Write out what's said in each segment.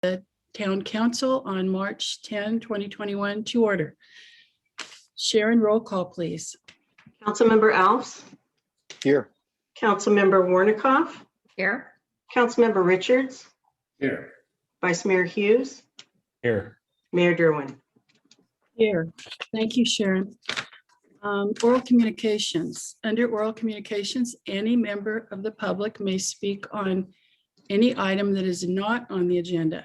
the Town Council on March 10, 2021 to order. Sharon, roll call, please. Councilmember Alves. Here. Councilmember Warnikoff. Here. Councilmember Richards. Here. Vice Mayor Hughes. Here. Mayor Derwin. Here. Thank you, Sharon. Oral communications. Under oral communications, any member of the public may speak on any item that is not on the agenda.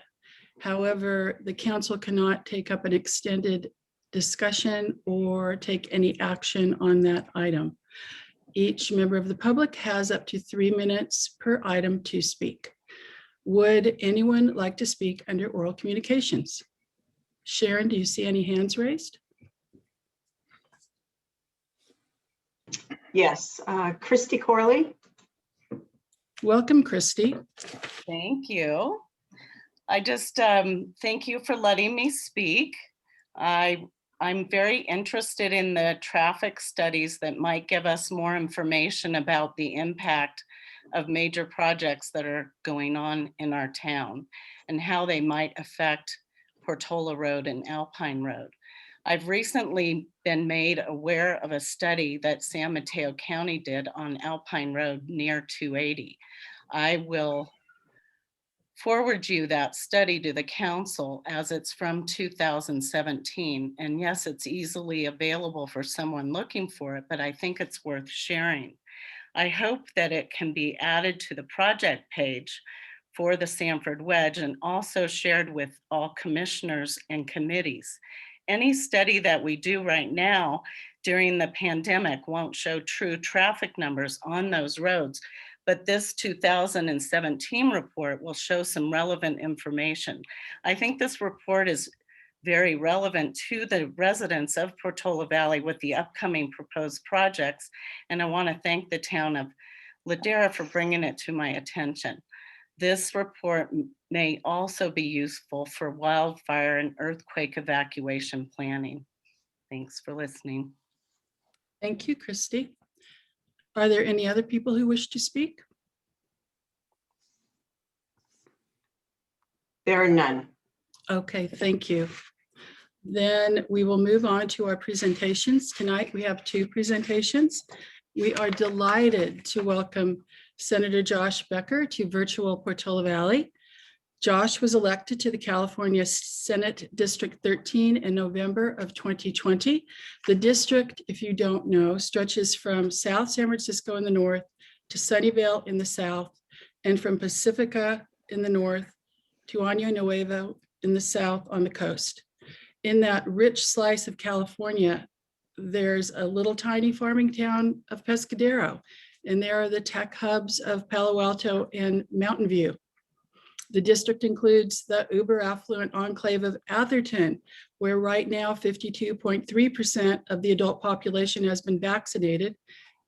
However, the council cannot take up an extended discussion or take any action on that item. Each member of the public has up to 3 minutes per item to speak. Would anyone like to speak under oral communications? Sharon, do you see any hands raised? Yes, Christy Corley. Welcome, Christy. Thank you. I just thank you for letting me speak. I'm very interested in the traffic studies that might give us more information about the impact of major projects that are going on in our town and how they might affect Portola Road and Alpine Road. I've recently been made aware of a study that San Mateo County did on Alpine Road near 280. I will forward you that study to the council as it's from 2017. And yes, it's easily available for someone looking for it, but I think it's worth sharing. I hope that it can be added to the project page for the Sanford Wedge and also shared with all commissioners and committees. Any study that we do right now during the pandemic won't show true traffic numbers on those roads, but this 2017 report will show some relevant information. I think this report is very relevant to the residents of Portola Valley with the upcoming proposed projects, and I want to thank the town of Ladera for bringing it to my attention. This report may also be useful for wildfire and earthquake evacuation planning. Thanks for listening. Thank you, Christy. Are there any other people who wish to speak? There are none. Okay, thank you. Then we will move on to our presentations. Tonight we have 2 presentations. We are delighted to welcome Senator Josh Becker to virtual Portola Valley. Josh was elected to the California Senate District 13 in November of 2020. The district, if you don't know, stretches from South San Francisco in the north to Sunnyvale in the south, and from Pacifica in the north to Año Nuevo in the south on the coast. In that rich slice of California, there's a little tiny farming town of Pescadero, and there are the tech hubs of Palo Alto and Mountain View. The district includes the uber affluent enclave of Atherton, where right now 52.3% of the adult population has been vaccinated,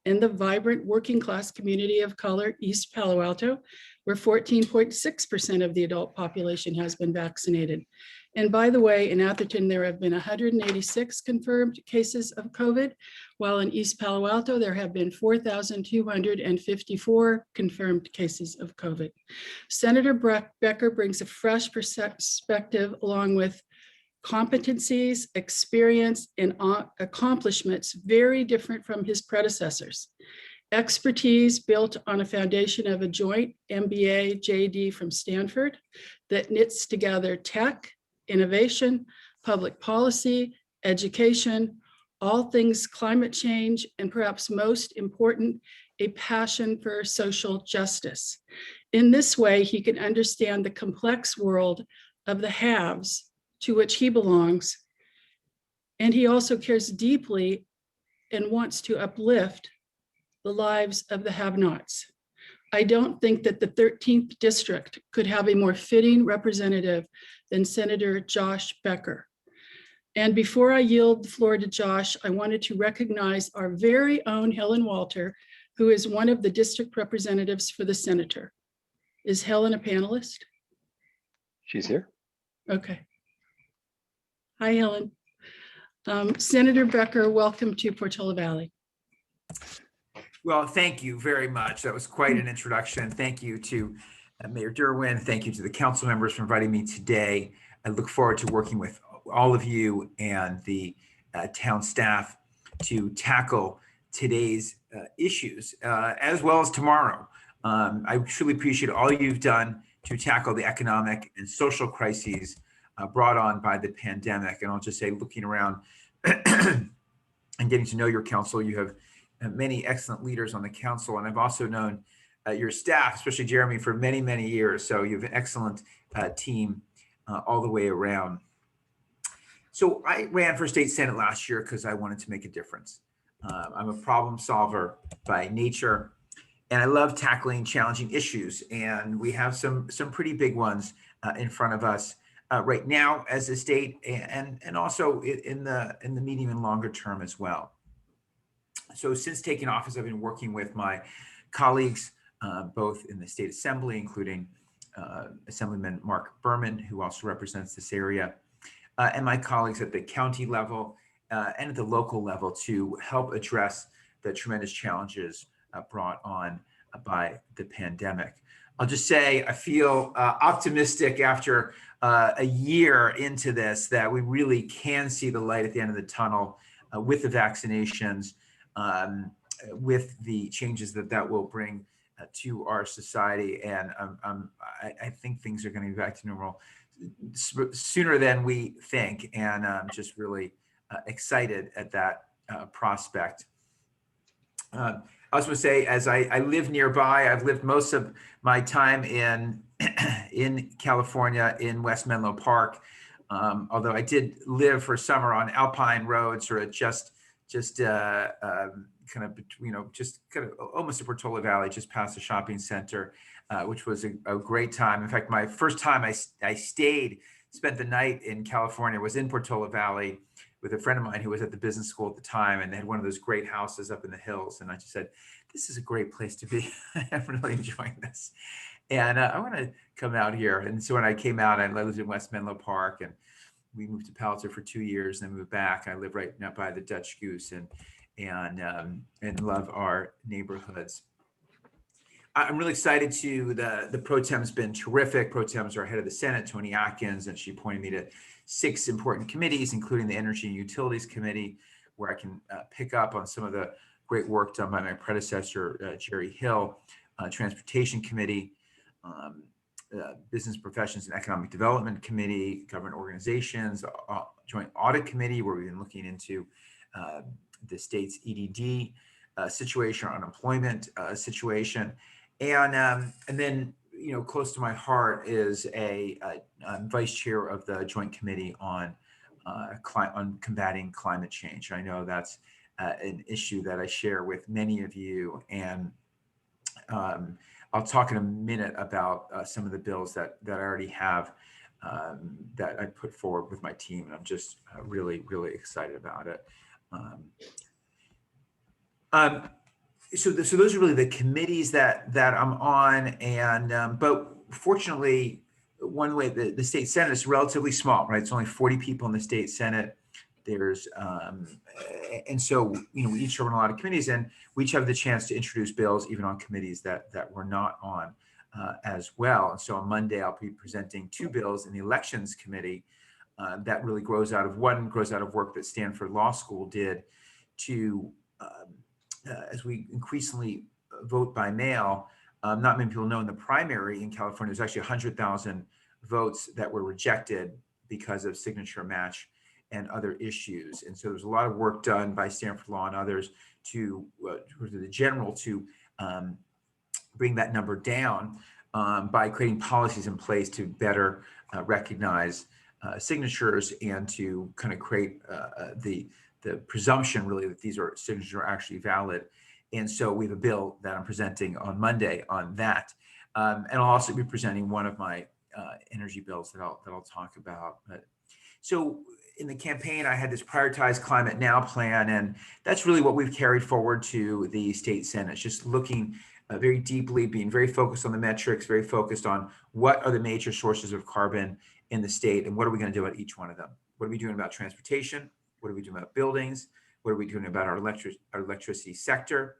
and the vibrant working class community of color East Palo Alto, where 14.6% of the adult population has been vaccinated. And by the way, in Atherton, there have been 186 confirmed cases of COVID, while in East Palo Alto, there have been 4,254 confirmed cases of COVID. Senator Becker brings a fresh perspective along with competencies, experience, and accomplishments very different from his predecessors. Expertise built on a foundation of a joint MBA JD from Stanford that knits together tech, innovation, public policy, education, all things climate change, and perhaps most important, a passion for social justice. In this way, he can understand the complex world of the haves to which he belongs, and he also cares deeply and wants to uplift the lives of the have-nots. I don't think that the 13th district could have a more fitting representative than Senator Josh Becker. And before I yield the floor to Josh, I wanted to recognize our very own Helen Walter, who is one of the district representatives for the senator. Is Helen a panelist? She's here. Okay. Hi, Helen. Senator Becker, welcome to Portola Valley. Well, thank you very much. That was quite an introduction. Thank you to Mayor Derwin, thank you to the council members for inviting me today. I look forward to working with all of you and the town staff to tackle today's issues as well as tomorrow. I truly appreciate all you've done to tackle the economic and social crises brought on by the pandemic. And I'll just say, looking around and getting to know your council, you have many excellent leaders on the council. And I've also known your staff, especially Jeremy, for many, many years. So you have an excellent team all the way around. So I ran for state senate last year because I wanted to make a difference. I'm a problem solver by nature, and I love tackling challenging issues. And we have some pretty big ones in front of us right now as a state, and also in the medium and longer term as well. So since taking office, I've been working with my colleagues both in the state assembly, including Assemblyman Mark Berman, who also represents this area, and my colleagues at the county level and at the local level to help address the tremendous challenges brought on by the pandemic. I'll just say I feel optimistic after a year into this that we really can see the light at the end of the tunnel with the vaccinations, with the changes that will bring to our society. And I think things are going to be back to normal sooner than we think. And I'm just really excited at that prospect. I was going to say, as I live nearby, I've lived most of my time in California, in West Menlo Park. Although I did live for summer on Alpine Road, sort of just kind of almost in Portola Valley, just past the shopping center, which was a great time. In fact, my first time I spent the night in California was in Portola Valley with a friend of mine who was at the business school at the time, and they had one of those great houses up in the hills. And I just said, this is a great place to be. I'm really enjoying this. And I want to come out here. And so when I came out, I lived in West Menlo Park, and we moved to Palitzer for 2 years, and then moved back. I live right now by the Dutch Goose and love our neighborhoods. I'm really excited the pro tem's been terrific. Pro tems are head of the Senate, Tony Atkins, and she appointed me to 6 important committees, including the Energy and Utilities Committee, where I can pick up on some of the great work done by my predecessor, Jerry Hill, Transportation Committee, Business Professions and Economic Development Committee, Government Organizations, Joint Audit Committee, where we've been looking into the state's EDD situation, or unemployment situation, and then close to my heart is I'm vice chair of the Joint Committee on combating climate change. I know that's an issue that I share with many of you, and I'll talk in a minute about some of the bills that I already have that I put forward with my team, and I'm just really, really excited about it. So those are really the committees that I'm on, and but fortunately, one way the state Senate is relatively small, right? It's only 40 people in the state Senate. There's and so we each serve on a lot of committees, and we each have the chance to introduce bills even on committees that we're not on as well. And so on Monday, I'll be presenting 2 bills in the Elections Committee that really grows out of work that Stanford Law School did to as we increasingly vote by mail. Not many people know in the primary in California, there's actually 100,000 votes that were rejected because of signature match and other issues. And so there's a lot of work done by Stanford Law and others to the general to bring that number down by creating policies in place to better recognize signatures and to kind of create the presumption really that these signatures are actually valid. And so we have a bill that I'm presenting on Monday on that. And I'll also be presenting one of my energy bills that I'll talk about. So in the campaign, I had this Prioritize Climate Now plan, and that's really what we've carried forward to the state Senate. It's just looking very deeply, being very focused on the metrics, very focused on what are the major sources of carbon in the state, and what are we going to do about each one of them? What are we doing about transportation? What are we doing about buildings? What are we doing about our electricity sector?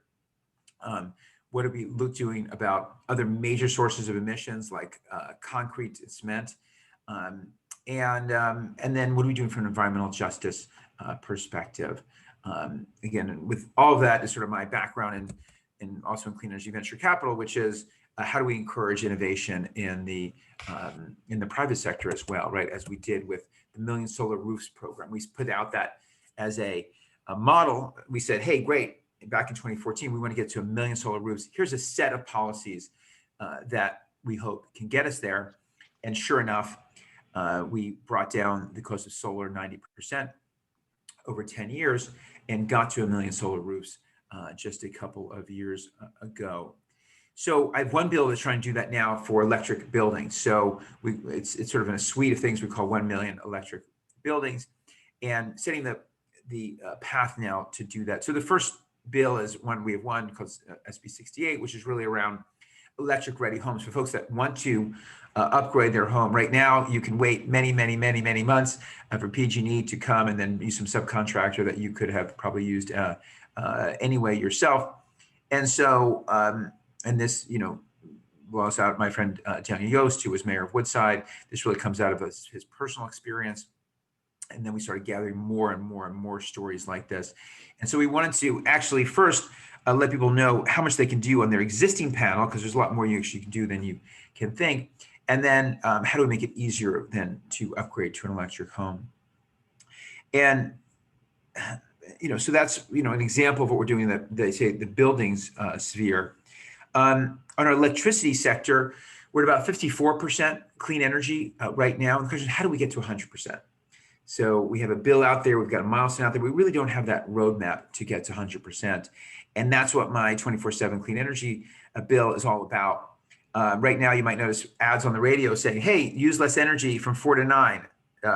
What are we doing about other major sources of emissions like concrete and cement? And then what are we doing from an environmental justice perspective? Again, with all of that is sort of my background and also in clean energy venture capital, which is how do we encourage innovation in the private sector as well, right? As we did with the Million Solar Roofs program. We put out that as a model. We said, hey, great. Back in 2014, we want to get to 1 million solar roofs. Here's a set of policies that we hope can get us there. And sure enough, we brought down the cost of solar 90% over 10 years and got to 1 million solar roofs just a couple of years ago. So I have one bill that's trying to do that now for electric buildings. So it's sort of in a suite of things we call 1 million electric buildings, and setting the path now to do that. So the first bill is one we have one called SB 68, which is really around electric ready homes for folks that want to upgrade their home. Right now, you can wait many months for PG&E to come and then use some subcontractor that you could have probably used anyway yourself. And so, and this, was out my friend Daniel Yost, who was mayor of Woodside. This really comes out of his personal experience. And then we started gathering more and more stories like this. And so we wanted to actually first let people know how much they can do on their existing panel, because there's a lot more you actually can do than you can think. And then how do we make it easier then to upgrade to an electric home? And, so that's, an example of what we're doing in the buildings sphere. On our electricity sector, we're at about 54% clean energy right now. And the question is, how do we get to 100%? So we have a bill out there, we've got a milestone out there. We really don't have that roadmap to get to 100%. And that's what my 24/7 clean energy bill is all about. Right now, you might notice ads on the radio saying, hey, use less energy from 4 to 9.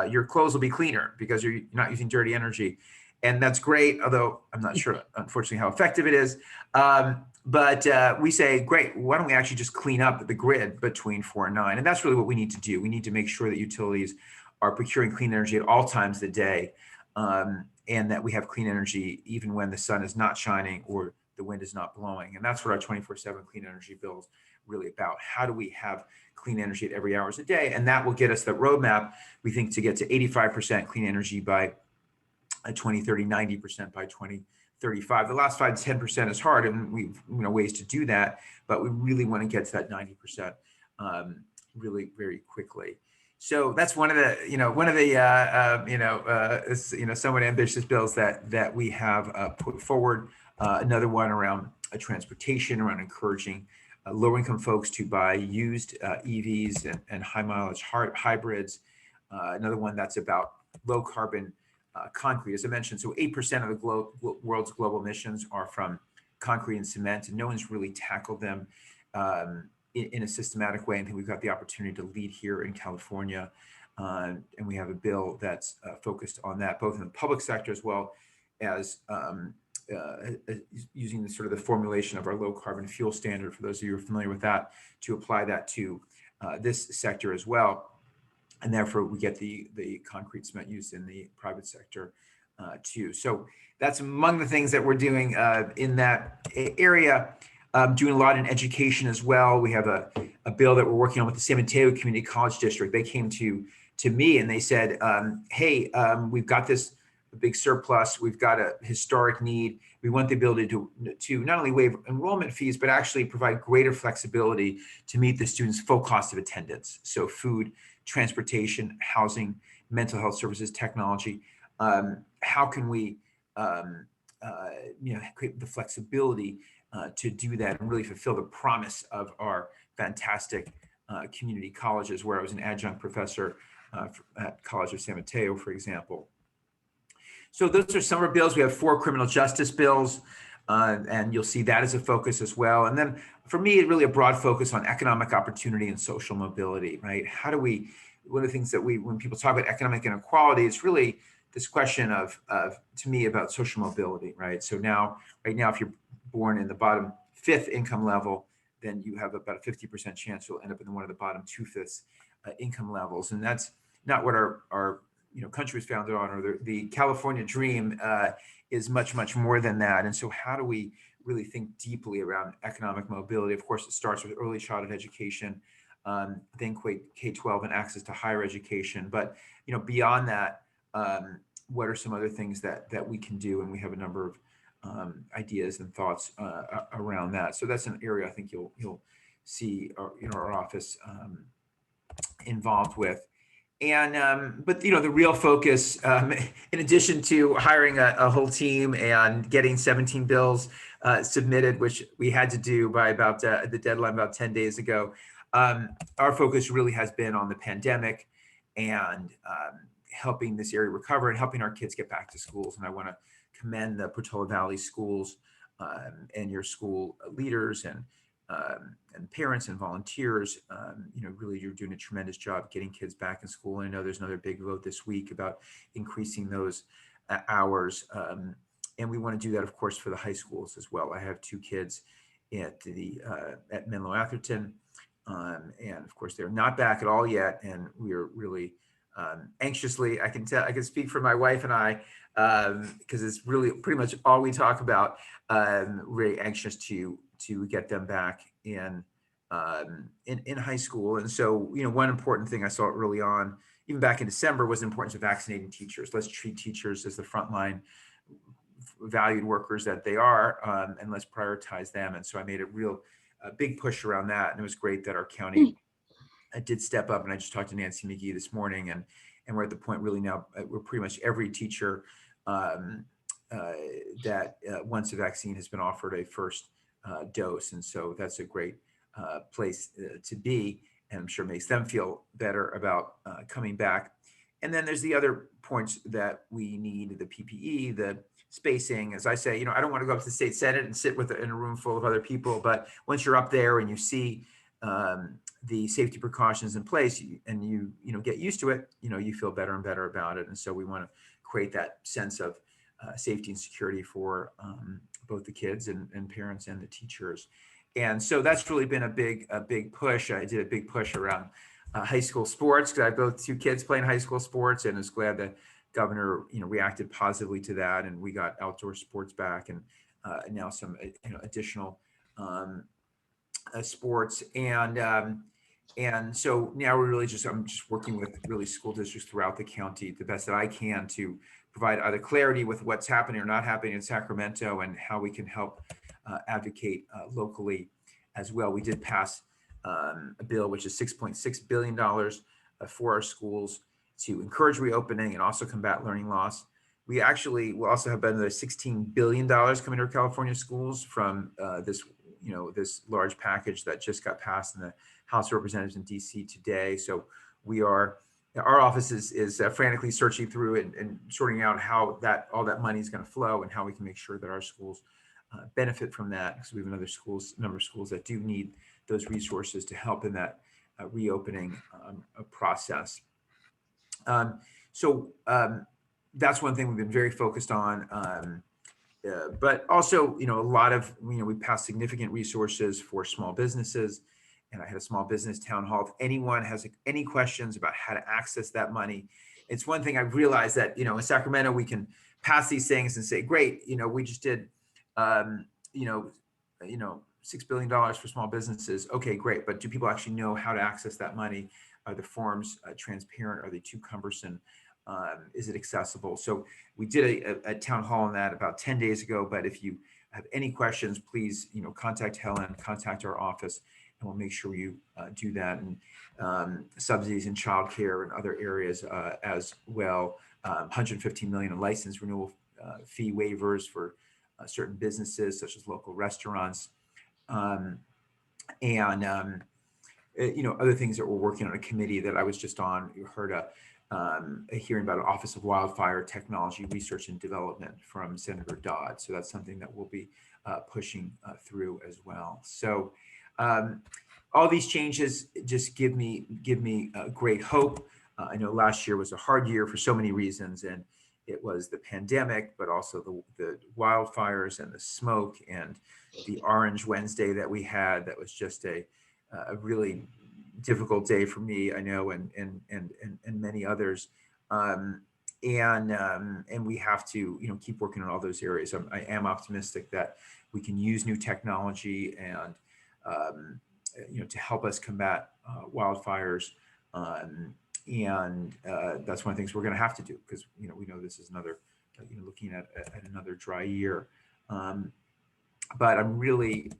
Your clothes will be cleaner because you're not using dirty energy. And that's great, although I'm not sure, unfortunately, how effective it is. But we say, great, why don't we actually just clean up the grid between 4 and 9? And that's really what we need to do. We need to make sure that utilities are procuring clean energy at all times of the day, and that we have clean energy even when the sun is not shining or the wind is not blowing. And that's what our 24/7 clean energy bill is really about. How do we have clean energy at every hour of the day? And that will get us the roadmap, we think, to get to 85% clean energy by 2030, 90% by 2035. The last 5 to 10% is hard, and we've ways to do that, but we really want to get to that 90% really very quickly. So that's one of the somewhat ambitious bills that we have put forward. Another one around transportation, around encouraging lower-income folks to buy used EVs and high-mileage hybrids. Another one that's about low-carbon concrete, as I mentioned. So 8% of the world's global emissions are from concrete and cement, and no one's really tackled them in a systematic way. I think we've got the opportunity to lead here in California. And we have a bill that's focused on that, both in the public sector as well as using the formulation of our low carbon fuel standard, for those of you who are familiar with that, to apply that to this sector as well. And therefore we get the concrete cement used in the private sector too. So that's among the things that we're doing in that area. Doing a lot in education as well. We have a bill that we're working on with the San Mateo Community College District. They came to me and they said, hey, we've got this big surplus. We've got a historic need. We want the ability to not only waive enrollment fees, but actually provide greater flexibility to meet the students' full cost of attendance. So food, transportation, housing, mental health services, technology. How can we create the flexibility to do that and really fulfill the promise of our fantastic community colleges, where I was an adjunct professor at College of San Mateo, for example. So those are some of our bills. We have 4 criminal justice bills, and you'll see that as a focus as well. And then for me, really a broad focus on economic opportunity and social mobility, right? How do we, one of the things that when people talk about economic inequality, it's really this question of to me, about social mobility, right? So right now, if you're born in the bottom 5th income level, then you have about a 50% chance you'll end up in one of the bottom 2/5 income levels. And that's not what our country was founded on, or the California dream is much more than that. And so how do we really think deeply around economic mobility. Of course, it starts with early childhood education, then K-12 and access to higher education. But beyond that, what are some other things that we can do? And we have a number of ideas and thoughts around that. So that's an area I think you'll see our office involved with. And but the real focus, in addition to hiring a whole team and getting 17 bills submitted, which we had to do by about the deadline about 10 days ago, our focus really has been on the pandemic and helping this area recover and helping our kids get back to schools. And I want to commend the Portola Valley schools and your school leaders and parents and volunteers. Really, you're doing a tremendous job getting kids back in school. And I know there's another big vote this week about increasing those hours. And we want to do that, of course, for the high schools as well. I have 2 kids at Menlo Atherton. And of course, they're not back at all yet. And we're really anxiously, I can speak for my wife and I, because it's really pretty much all we talk about, really anxious to get them back in high school. And so, one important thing I saw early on, even back in December, was the importance of vaccinating teachers. Let's treat teachers as the frontline valued workers that they are, and let's prioritize them. And so I made a big push around that. And it was great that our county did step up. And I just talked to Nancy McGee this morning, and we're at the point really now where pretty much every teacher that wants a vaccine has been offered a first dose. And so that's a great place to be, and I'm sure makes them feel better about coming back. And then there's the other points that we need: the PPE, the spacing. As I say, I don't want to go up to the state Senate and sit in a room full of other people, but once you're up there and you see the safety precautions in place, and you get used to it, you feel better and better about it. And so we want to create that sense of safety and security for both the kids and parents and the teachers. And so that's really been a big push. I did a big push around high school sports, because I have both 2 kids playing high school sports, and was glad the governor reacted positively to that, and we got outdoor sports back, and now some additional sports. And so now I'm just working with really school districts throughout the county the best that I can to provide either clarity with what's happening or not happening in Sacramento, and how we can help advocate locally as well. We did pass a bill which is $6.6 billion for our schools to encourage reopening and also combat learning loss. We actually will also have another $16 billion coming to our California schools from this large package that just got passed in the House of Representatives in DC today. So our office is frantically searching through and sorting out how all that money is going to flow, and how we can make sure that our schools benefit from that, because we have number of schools that do need those resources to help in that reopening process. So that's one thing we've been very focused on. But also, a lot of, we passed significant resources for small businesses, and I had a small business town hall. If anyone has any questions about how to access that money, it's one thing I've realized that, in Sacramento, we can pass these things and say, great, we just did, $6 billion for small businesses. Okay, great. But do people actually know how to access that money? Are the forms transparent? Are they too cumbersome? Is it accessible? So we did a town hall on that about 10 days ago. But if you have any questions, please, contact Helen, contact our office, and we'll make sure you do that. And subsidies in childcare and other areas as well. 115 million in license renewal fee waivers for certain businesses, such as local restaurants, and other things that we're working on a committee that I was just on. You heard a hearing about an Office of Wildfire Technology Research and Development from Senator Dodd. So that's something that we'll be pushing through as well. So all these changes just give me great hope. I know last year was a hard year for so many reasons, and it was the pandemic, but also the wildfires and the smoke and the Orange Wednesday that we had. That was just a really difficult day for me, I know, and many others. and we have to, keep working on all those areas. I am optimistic that we can use new technology and, to help us combat wildfires. And that's one of the things we're going to have to do because, we know this is another, looking at another dry year. But I'm really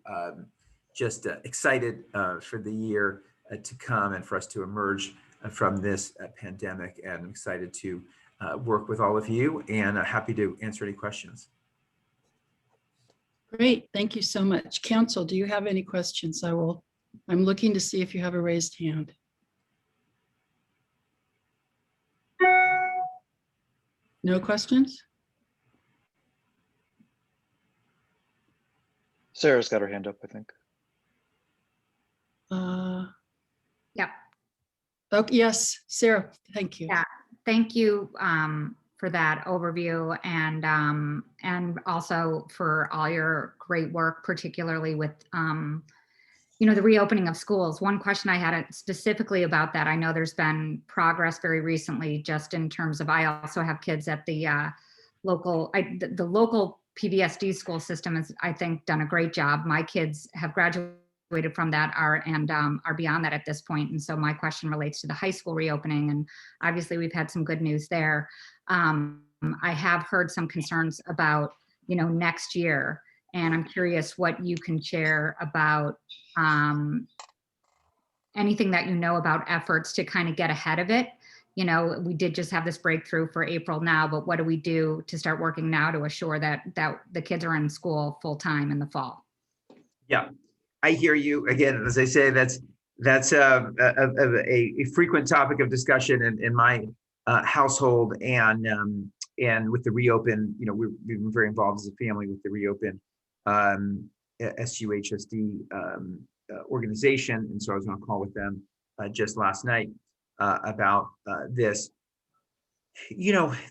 just excited for the year to come and for us to emerge from this pandemic. And I'm excited to work with all of you and happy to answer any questions. Great, thank you so much. Council, do you have any questions? I'm looking to see if you have a raised hand. No questions? Sarah's got her hand up, I think. Yep. Okay, yes, Sarah, thank you. Yeah. Thank you for that overview and also for all your great work, particularly with the reopening of schools. One question I had specifically about that, I know there's been progress very recently just in terms of, I also have kids at the local PVSD school system has, I think, done a great job. My kids have graduated from that are beyond that at this point. And so my question relates to the high school reopening. And obviously we've had some good news there. I have heard some concerns about, next year. And I'm curious what you can share about anything that about efforts to kind of get ahead of it. We did just have this breakthrough for April now, but what do we do to start working now to assure that the kids are in school full time in the fall? Yeah, I hear you. Again, as I say, that's a frequent topic of discussion in my household, and with the reopen, we've been very involved as a family with the reopen SUHSD organization, and so I was on a call with them just last night about this.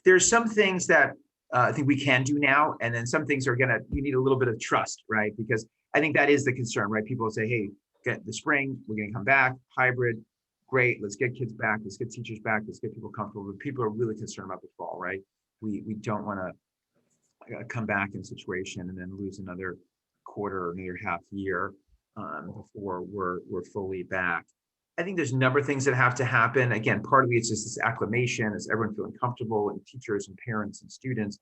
There's some things that I think we can do now, and then some things you need a little bit of trust, right? Because I think that is the concern, right? People say, hey, get the spring, we're going to come back, hybrid, great, let's get kids back, let's get teachers back, let's get people comfortable. But people are really concerned about the fall, right? We don't want to come back in a situation and then lose another quarter or another half year before we're fully back. I think there's a number of things that have to happen. Again, part of it is just this acclimation, is everyone feeling comfortable, and teachers and parents and students.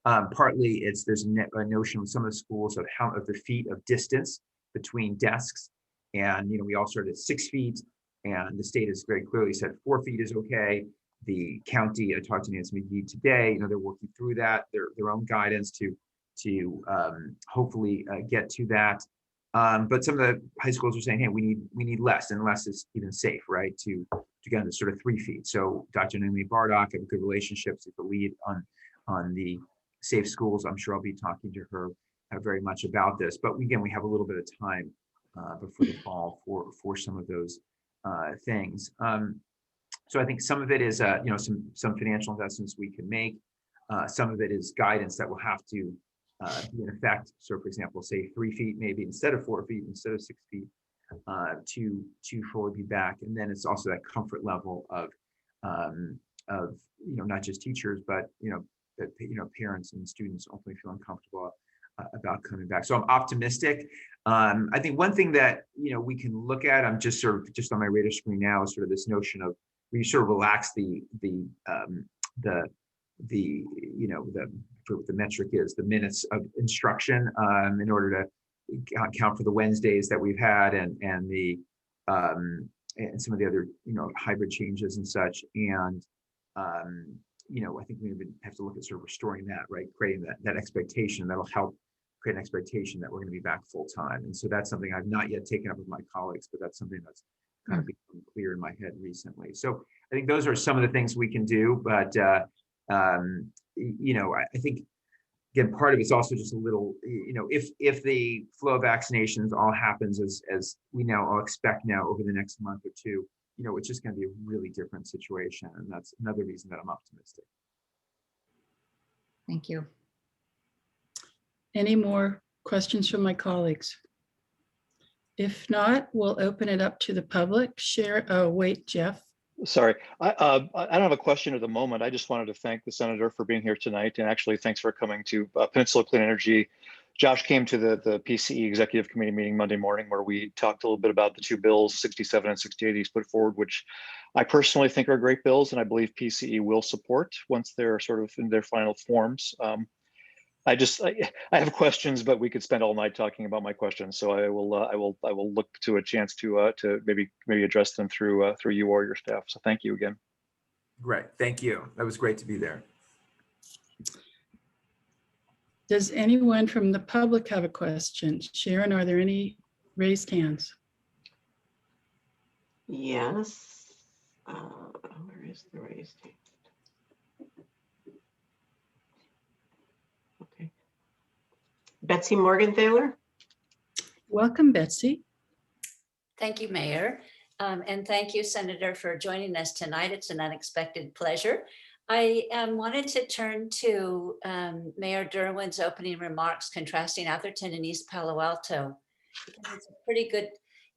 Partly there's a notion with some of the schools of the feet of distance between desks. And, we all started at 6 feet, and the state has very clearly said 4 feet is okay. The county, I talked to Nancy McGee today, they're working through that, their own guidance to hopefully get to that. But some of the high schools are saying, hey, we need less, and less is even safe, right? To get into sort of 3 feet. So Dr. Naomi Bardock, I have good relationships with the lead on the Safe Schools. I'm sure I'll be talking to her very much about this. But again, we have a little bit of time before the fall for some of those things. So I think some of it is some financial investments we can make. Some of it is guidance that will have to be in effect. So for example, say 3 feet, maybe instead of 4 feet, instead of 6 feet, to fully be back. And then it's also that comfort level of not just teachers, but parents and students ultimately feeling comfortable about coming back. So I'm optimistic. I think one thing that we can look at, I'm just on my radar screen now, is sort of this notion of we sort of relax the metric is the minutes of instruction in order to account for the Wednesdays that we've had and some of the other hybrid changes and such. And I think we have to look at sort of restoring that, right? Creating that expectation that'll help create an expectation that we're going to be back full time. And so that's something I've not yet taken up with my colleagues, but that's something that's kind of become clear in my head recently. So I think those are some of the things we can do, but I think again, part of it's also just a little, if the flow of vaccinations all happens as we now all expect now over the next month or two, it's just going to be a really different situation. And that's another reason that I'm optimistic. Thank you. Any more questions from my colleagues? If not, we'll open it up to the public. Share. Oh, wait, Jeff. Sorry, I don't have a question at the moment. I just wanted to thank the senator for being here tonight, and actually thanks for coming to Peninsula Clean Energy. Josh came to the PCE Executive Committee meeting Monday morning where we talked a little bit about the two bills, 67 and 68 he's put forward, which I personally think are great bills, and I believe PCE will support once they're sort of in their final forms. I have questions, but we could spend all night talking about my questions. So I will look to a chance to maybe address them through you or your staff. So thank you again. Great, thank you. That was great to be there. Does anyone from the public have a question? Sharon, are there any raised hands? Yes. Where is the raised hand? Okay. Betsy Morgenthaler. Welcome, Betsy. Thank you, Mayor. And thank you, Senator, for joining us tonight. It's an unexpected pleasure. I wanted to turn to Mayor Derwin's opening remarks contrasting Atherton and East Palo Alto. Because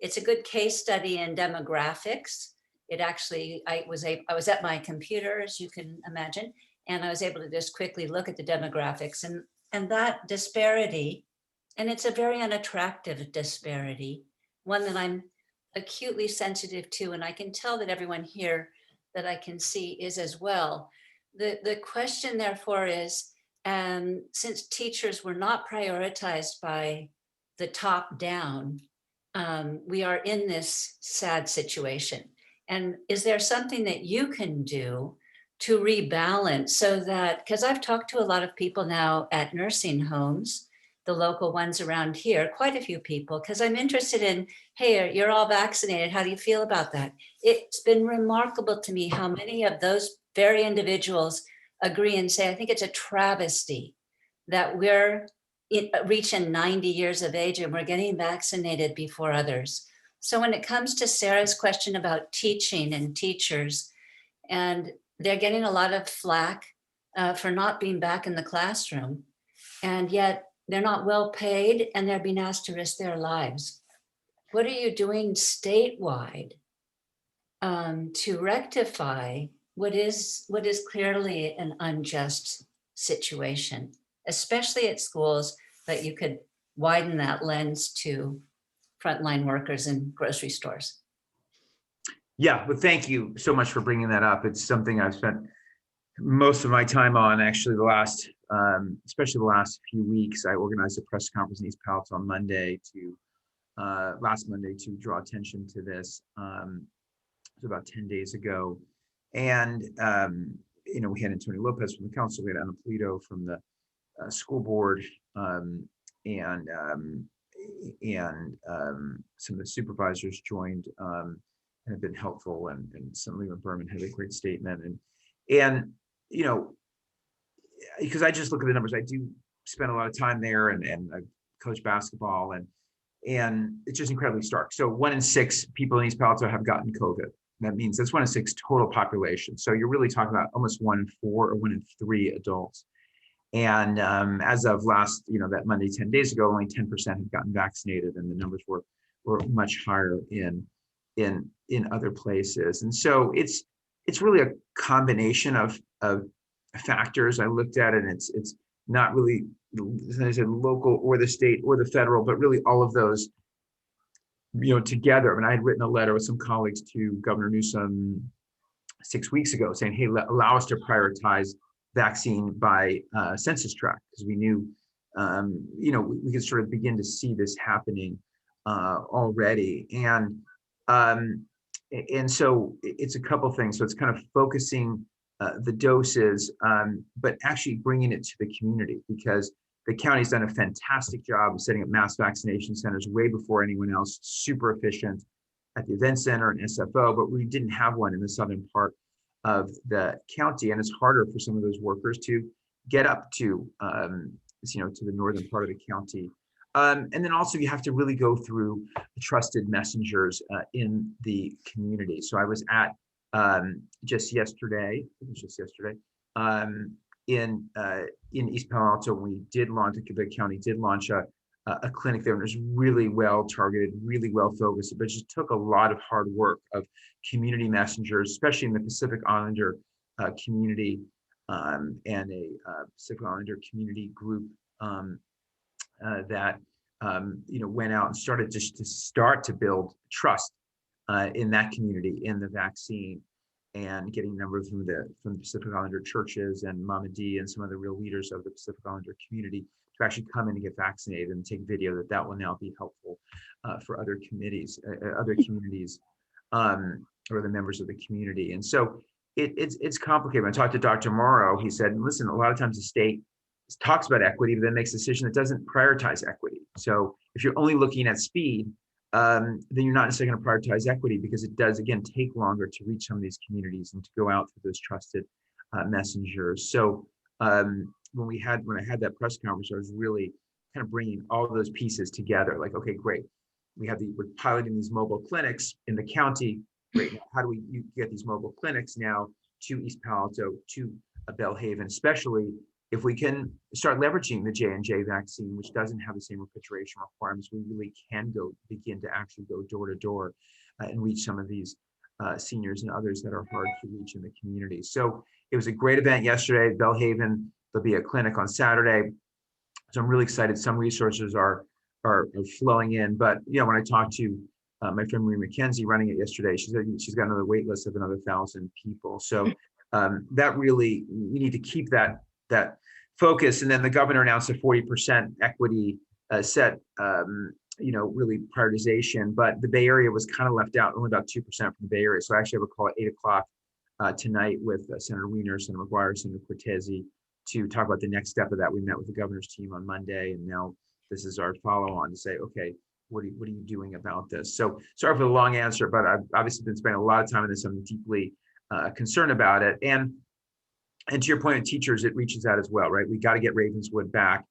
it's a good case study in demographics. It actually, I was at my computer, as you can imagine, and I was able to just quickly look at the demographics and that disparity, and it's a very unattractive disparity, one that I'm acutely sensitive to, and I can tell that everyone here that I can see is as well. The question therefore is, since teachers were not prioritized by the top down, we are in this sad situation. And is there something that you can do to rebalance so that, because I've talked to a lot of people now at nursing homes, the local ones around here, quite a few people, because I'm interested in, hey, you're all vaccinated. How do you feel about that? It's been remarkable to me how many of those very individuals agree and say, I think it's a travesty that we're reaching 90 years of age and we're getting vaccinated before others. So when it comes to Sarah's question about teaching and teachers, and they're getting a lot of flack for not being back in the classroom, and yet they're not well paid and they're being asked to risk their lives. What are you doing statewide to rectify what is clearly an unjust situation, especially at schools, but you could widen that lens to frontline workers in grocery stores? Yeah, well, thank you so much for bringing that up. It's something I've spent most of my time on, actually, especially the last few weeks. I organized a press conference in East Palo Alto on Monday last Monday to draw attention to this. It was about 10 days ago. And, we had Antonio Lopez from the council, we had Ana Polito from the school board, and some of the supervisors joined and have been helpful. And Senator Berman had a great statement. And because I just look at the numbers, I do spend a lot of time there and I coach basketball and it's just incredibly stark. So 1 in 6 people in East Palo Alto have gotten COVID. That means that's 1 in 6 total population. So you're really talking about almost 1 in 4 or 1 in 3 adults. And as of last, that Monday, 10 days ago, only 10% had gotten vaccinated, and the numbers were much higher in other places. And so it's really a combination of factors. I looked at it, and it's not really, as I said, local or the state or the federal, but really all of those, together. I mean, I had written a letter with some colleagues to Governor Newsom 6 weeks ago saying, hey, allow us to prioritize vaccine by census tract, because we knew, we could sort of begin to see this happening already. And so it's a couple things. So it's kind of focusing the doses, but actually bringing it to the community, because the county's done a fantastic job of setting up mass vaccination centers way before anyone else, super efficient at the event center and SFO, but we didn't have one in the southern part of the county. And it's harder for some of those workers to get up to, to the northern part of the county. And then also you have to really go through the trusted messengers in the community. So I was at just yesterday, in East Palo Alto, the county did launch a a clinic there, and it was really well targeted, really well focused, but it just took a lot of hard work of community messengers, especially in the Pacific Islander community, and a Pacific Islander community group that went out and started to build trust in that community, in the vaccine, and getting a number from the Pacific Islander churches and Mama D and some of the real leaders of the Pacific Islander community to actually come in and get vaccinated and take video that will now be helpful for other communities, or the members of the community. And so it's complicated. When I talked to Dr. Morrow, he said, listen, a lot of times the state talks about equity, but then makes a decision that doesn't prioritize equity. So if you're only looking at speed, then you're not necessarily going to prioritize equity, because it does, again, take longer to reach some of these communities and to go out through those trusted messengers. So when I had that press conference, I was really kind of bringing all of those pieces together. Like, okay, great. We're piloting these mobile clinics in the county. Great. Now, how do we get these mobile clinics now to East Palo Alto, to Belhaven, especially if we can start leveraging the J&J vaccine, which doesn't have the same refrigeration requirements. We really can begin to actually go door to door and reach some of these seniors and others that are hard to reach in the community. So it was a great event yesterday at Belhaven. There'll be a clinic on Saturday. So I'm really excited. Some resources are flowing in, but when I talked to my friend Marie McKenzie running it yesterday, she said she's got another wait list of another 1,000 people. So that really, we need to keep that focus. And then the governor announced a 40% equity set, really prioritization, but the Bay Area was kind of left out, only about 2% from the Bay Area. So I actually have a call at 8 o'clock tonight with Senator Wiener, Senator McGuire, Senator Cortese to talk about the next step of that. We met with the governor's team on Monday, and now this is our follow-on to say, okay, what are you doing about this? So sorry for the long answer, but I've obviously been spending a lot of time on this. I'm deeply concerned about it. And to your point of teachers, it reaches out as well, right? We got to get Ravenswood back.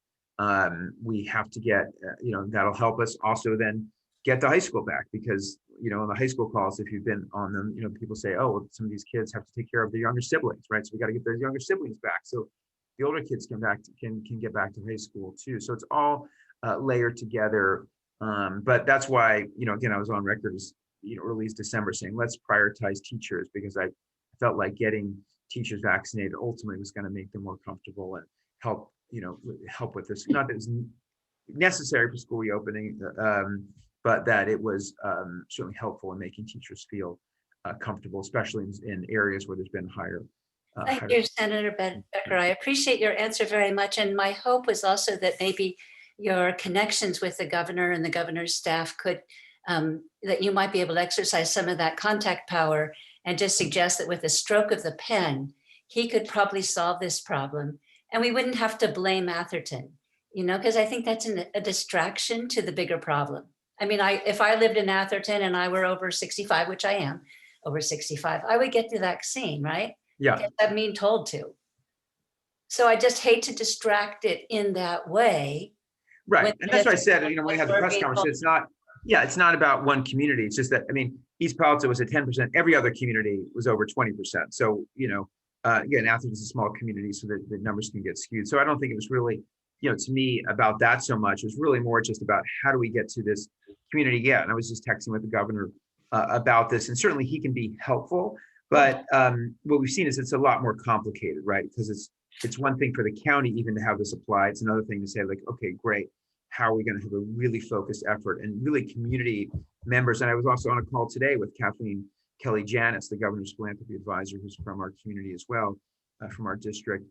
We have to get, that'll help us also then get the high school back, because, on the high school calls, if you've been on them, people say, oh, well, some of these kids have to take care of their younger siblings, right? So we got to get those younger siblings back. So the older kids can get back to high school too. So it's all layered together. But that's why, again, I was on record as, early as December saying, let's prioritize teachers, because I felt like getting teachers vaccinated ultimately was going to make them more comfortable and help with this. Not that it's necessary for school reopening, but that it was certainly helpful in making teachers feel comfortable, especially in areas where there's been higher. Thank you, Senator Becker. I appreciate your answer very much. And my hope was also that maybe your connections with the governor and the governor's staff could, that you might be able to exercise some of that contact power and just suggest that with a stroke of the pen, he could probably solve this problem. And we wouldn't have to blame Atherton, because I think that's a distraction to the bigger problem. I mean, if I lived in Atherton and I were over 65, which I am over 65, I would get the vaccine, right? Yeah. Because I'm being told to. So I just hate to distract it in that way. Right. And that's what I said, when we had the press conference, it's not about one community. It's just that, East Palo Alto was at 10%. Every other community was over 20%. So, again, Athens is a small community, so the numbers can get skewed. So I don't think it was really, to me about that so much. It was really more just about how do we get to this community? Yeah. And I was just texting with the governor about this, and certainly he can be helpful. But what we've seen is it's a lot more complicated, right? Because it's one thing for the county even to have this apply. It's another thing to say, like, okay, great. How are we going to have a really focused effort and really community members? And I was also on a call today with Kathleen Kelly Janis, the governor's philanthropy advisor, who's from our community as well, from our district,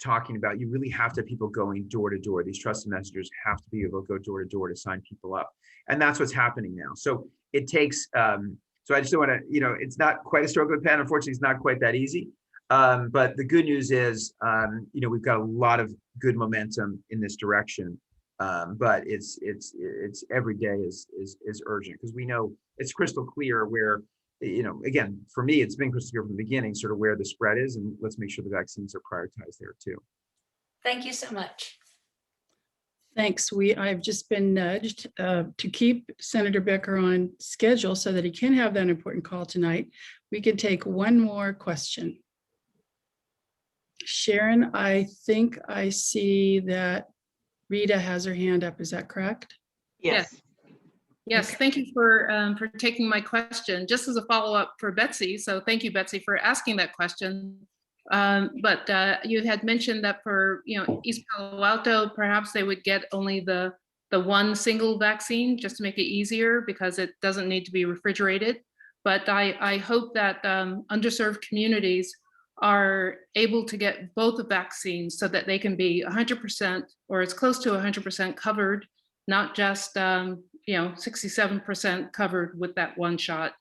talking about you really have to have people going door to door. These trusted messengers have to be able to go door to door to sign people up. And that's what's happening now. So it takes, so I just don't want to, it's not quite a stroke of the pen. Unfortunately, it's not quite that easy. But the good news is, we've got a lot of good momentum in this direction. But it's every day is urgent, because we know it's crystal clear where, again, for me, it's been crystal clear from the beginning, sort of where the spread is, and let's make sure the vaccines are prioritized there too. Thank you so much. Thanks. I've just been nudged to keep Senator Becker on schedule so that he can have that important call tonight. We can take one more question. Sharon, I think I see that Rita has her hand up. Is that correct? Yes. Yes, Okay. thank you for taking my question. Just as a follow-up for Betsy, so thank you, Betsy, for asking that question. But you had mentioned that for East Palo Alto, perhaps they would get only the one single vaccine just to make it easier because it doesn't need to be refrigerated. But I hope that underserved communities are able to get both the vaccines so that they can be 100% or as close to 100% covered, not just 67% covered with that one shot.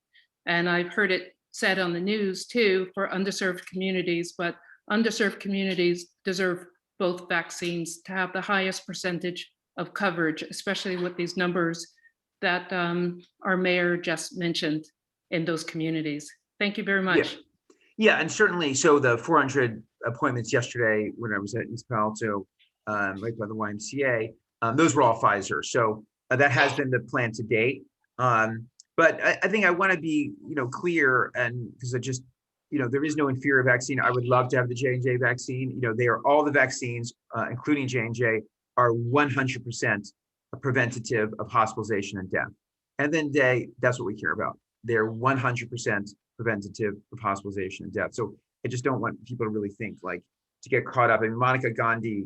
And I've heard it said on the news too for underserved communities, but underserved communities deserve both vaccines to have the highest percentage of coverage, especially with these numbers that our mayor just mentioned in those communities. Thank you very much. Yeah, and certainly, so the 400 appointments yesterday when I was at East Palo Alto, right by the YMCA, those were all Pfizer. So that has been the plan to date. But I think I want to be, clear, and because there is no inferior vaccine. I would love to have the J&J vaccine. They are all the vaccines, including J&J, are 100% preventative of hospitalization and death. And then that's what we care about. They're 100% preventative of hospitalization and death. So I just don't want people to really think to get caught up. And Monica Gandhi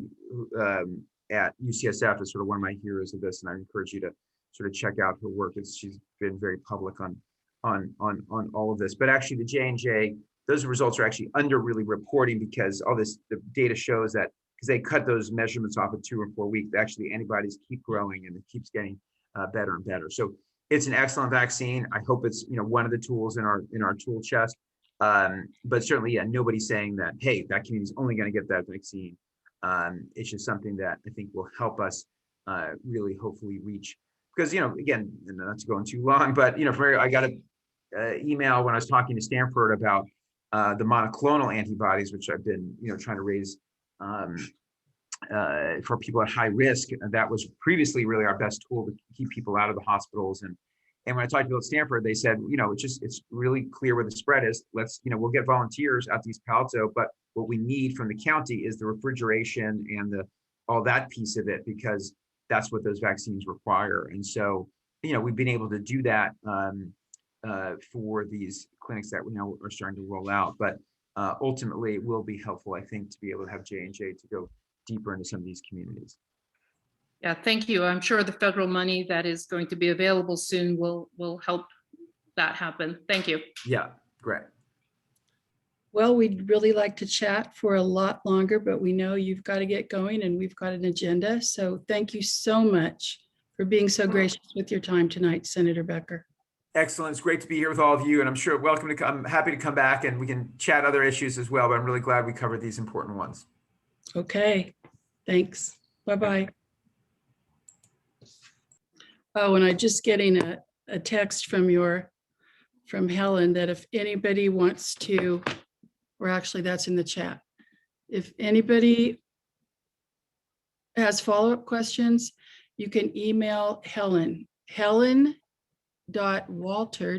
at UCSF is sort of one of my heroes of this, and I encourage you to sort of check out her work. She's been very public on all of this. But actually, the J&J, those results are actually under really reporting because the data shows that because they cut those measurements off at 2 or 4 weeks, actually antibodies keep growing and it keeps getting better and better. So it's an excellent vaccine. I hope it's one of the tools in our tool chest. But certainly, nobody's saying that, hey, that community is only going to get that vaccine. It's just something that I think will help us really hopefully reach. Because again, and not to go on too long, but I got an email when I was talking to Stanford about the monoclonal antibodies, which I've been trying to raise for people at high risk. And that was previously really our best tool to keep people out of the hospitals. And when I talked to people at Stanford, they said, it's really clear where the spread is. We'll get volunteers at East Palo Alto, but what we need from the county is the refrigeration and all that piece of it, because that's what those vaccines require. And so, we've been able to do that for these clinics that we now are starting to roll out. But ultimately, it will be helpful, I think, to be able to have J&J to go deeper into some of these communities. Yeah, thank you. I'm sure the federal money that is going to be available soon will help that happen. Thank you. Yeah, great. Well, we'd really like to chat for a lot longer, but we know you've got to get going and we've got an agenda. So thank you so much for being so gracious with your time tonight, Senator Becker. Excellent. It's great to be here with all of you, and I'm sure I'm happy to come back and we can chat other issues as well, but I'm really glad we covered these important ones. Okay, thanks. Bye-bye. Oh, and I'm just getting a text from Helen that if anybody wants to, or actually that's in the chat. If anybody has follow-up questions, you can email Helen, helen.walter,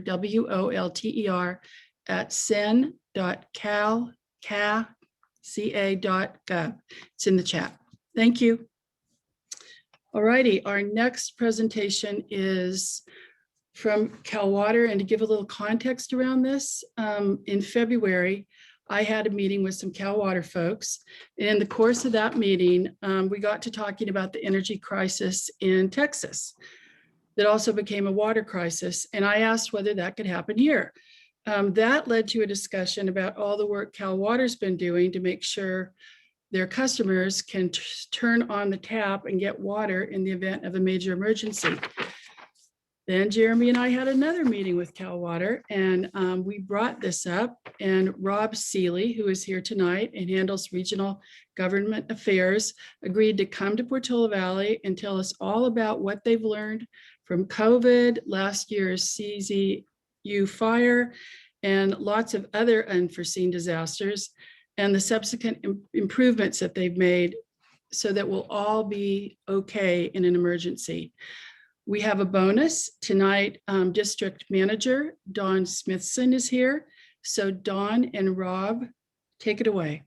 WOLTER, at sen.cal.ca.gov. It's in the chat. Thank you. All righty, our next presentation is from Cal Water, and to give a little context around this, in February, I had a meeting with some Cal Water folks. And in the course of that meeting, we got to talking about the energy crisis in Texas that also became a water crisis. And I asked whether that could happen here. That led to a discussion about all the work Cal Water's been doing to make sure their customers can turn on the tap and get water in the event of a major emergency. Then Jeremy and I had another meeting with Cal Water, and we brought this up, and Rob Seeley, who is here tonight and handles regional government affairs, agreed to come to Portola Valley and tell us all about what they've learned from COVID, last year's CZU fire, and lots of other unforeseen disasters, and the subsequent improvements that they've made so that we'll all be okay in an emergency. We have a bonus tonight. District Manager Dawn Smithson is here. So Dawn and Rob, take it away.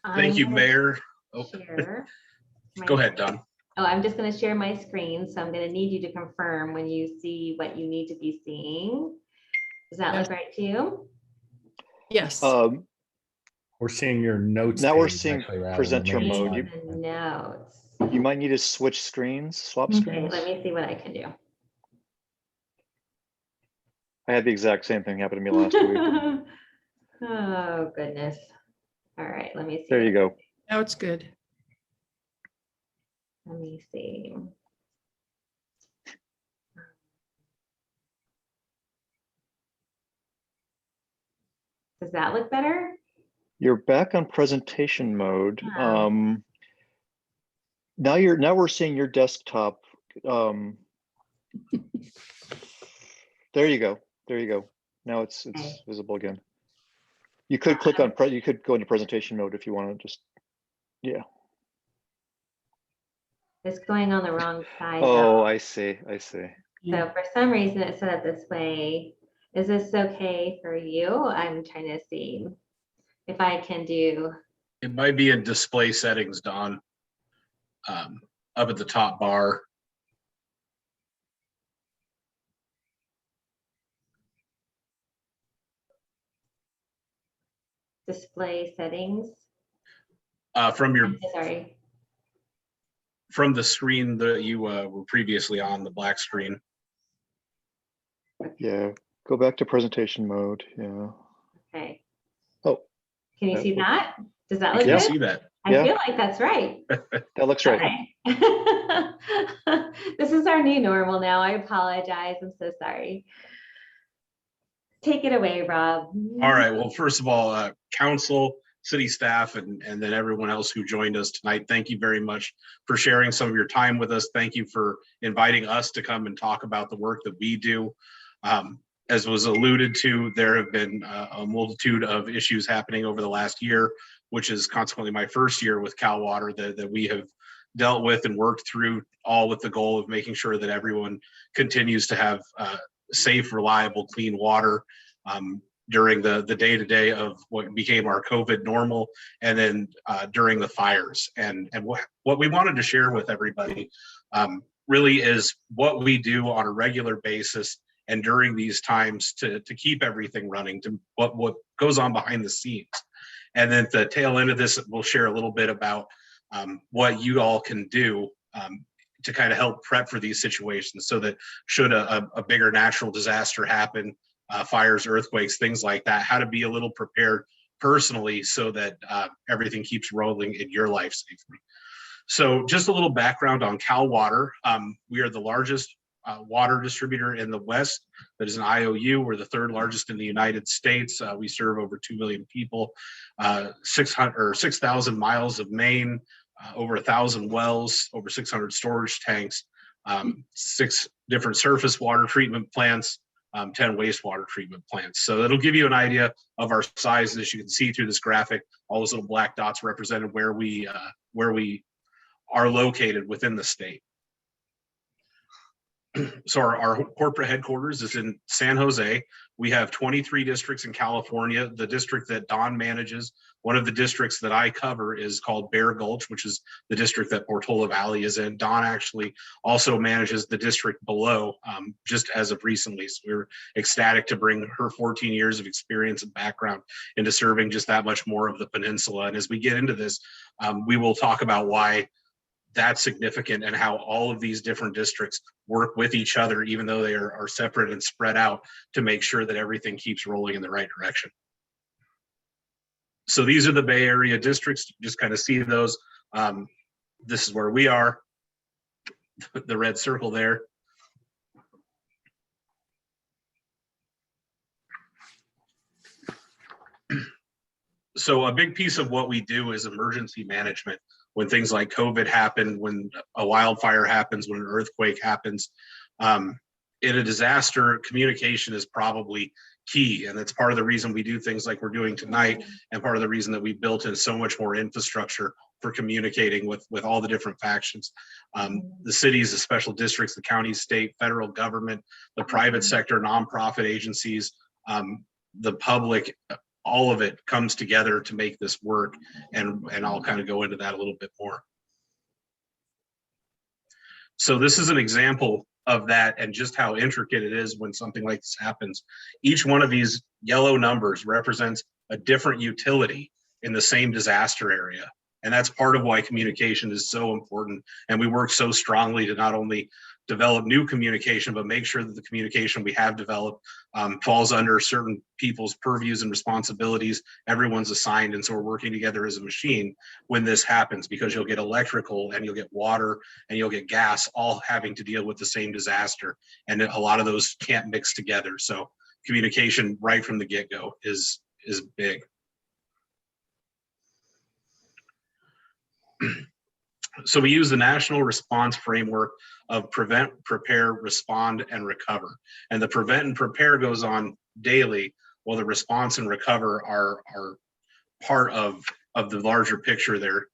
Thank you, Mayor. Oh, Share my- go ahead, Don. Oh, I'm just going to share my screen. So I'm going to need you to confirm when you see what you need to be seeing. Does that look right to you? Yes. We're seeing your notes. Now we're page, seeing actually, rather than presenter the main mode. slide. The notes. You might need to switch screens, swap Okay, screens. let me see what I can do. I had the exact same thing happen to me last week. Oh, goodness. All right, let me see. There you go. Now it's good. Let me see. Does that look better? You're back on presentation mode. Oh. Now we're seeing your desktop. There you go. There you go. Now it's Okay. visible again. You could click on you could go into presentation mode if you want to just, yeah. It's going on the wrong side. Oh, though. I see. I see. So for some reason it's set up this way. Is this okay for you? I'm trying to see if I can do. It might be in display settings, Don. Up at the top bar. Display settings. From your I'm so sorry. from the screen that you were previously on, the black screen. Yeah. Go back to presentation mode. Yeah. Okay. Oh, Can you that see looks- that? Does that I look can good? see that. I Yeah. feel like that's right. that looks right. Okay. This is our new normal now. I apologize. I'm so sorry. Take it away, Rob. All right. Well, first of all, council, city staff, and then everyone else who joined us tonight, thank you very much for sharing some of your time with us. Thank you for inviting us to come and talk about the work that we do. As was alluded to, there have been a multitude of issues happening over the last year, which is consequently my first year with Cal Water that we have dealt with and worked through, all with the goal of making sure that everyone continues to have safe, reliable, clean water during the day-to-day of what became our COVID normal, and then during the fires. And what we wanted to share with everybody really is what we do on a regular basis and during these times to keep everything running, to what goes on behind the scenes. And then at the tail end of this, we'll share a little bit about what you all can do to kind of help prep for these situations, so that should a bigger natural disaster happen, fires, earthquakes, things like that, how to be a little prepared personally so that everything keeps rolling in your life safely. So just a little background on Cal Water. We are the largest water distributor in the West that is an IOU. We're the third largest in the United States. We serve over 2 million people, 6,000 miles of main, over 1,000 wells, over 600 storage tanks, 6 different surface water treatment plants, 10 wastewater treatment plants. So it'll give you an idea of our size. As you can see through this graphic, all those little black dots represented where we are located within the state. So our corporate headquarters is in San Jose. We have 23 districts in California. The district that Don manages, one of the districts that I cover, is called Bear Gulch, which is the district that Portola Valley is in. Don actually also manages the district below, just as of recently. So we were ecstatic to bring her 14 years of experience and background into serving just that much more of the peninsula. And as we get into this, we will talk about why that's significant and how all of these different districts work with each other, even though they are separate and spread out, to make sure that everything keeps rolling in the right direction. So these are the Bay Area districts. Just kind of see those. This is where we are, the red circle there. So a big piece of what we do is emergency management. When things like COVID happen, when a wildfire happens, when an earthquake happens, in a disaster, communication is probably key. And that's part of the reason we do things like we're doing tonight, and part of the reason that we built in so much more infrastructure for communicating with all the different factions. The cities, the special districts, the counties, state, federal government, the private sector, nonprofit agencies, the public, all of it comes together to make this work. And I'll kind of go into that a little bit more. So this is an example of that and just how intricate it is when something like this happens. Each one of these yellow numbers represents a different utility in the same disaster area. And that's part of why communication is so important. And we work so strongly to not only develop new communication, but make sure that the communication we have developed falls under certain people's purviews and responsibilities. Everyone's assigned, and so we're working together as a machine when this happens, because you'll get electrical and you'll get water and you'll get gas all having to deal with the same disaster. And a lot of those can't mix together. So communication right from the get-go is big. So we use the National Response Framework of prevent, prepare, respond, and recover. And the prevent and prepare goes on daily, while the response and recover are part of the larger picture there.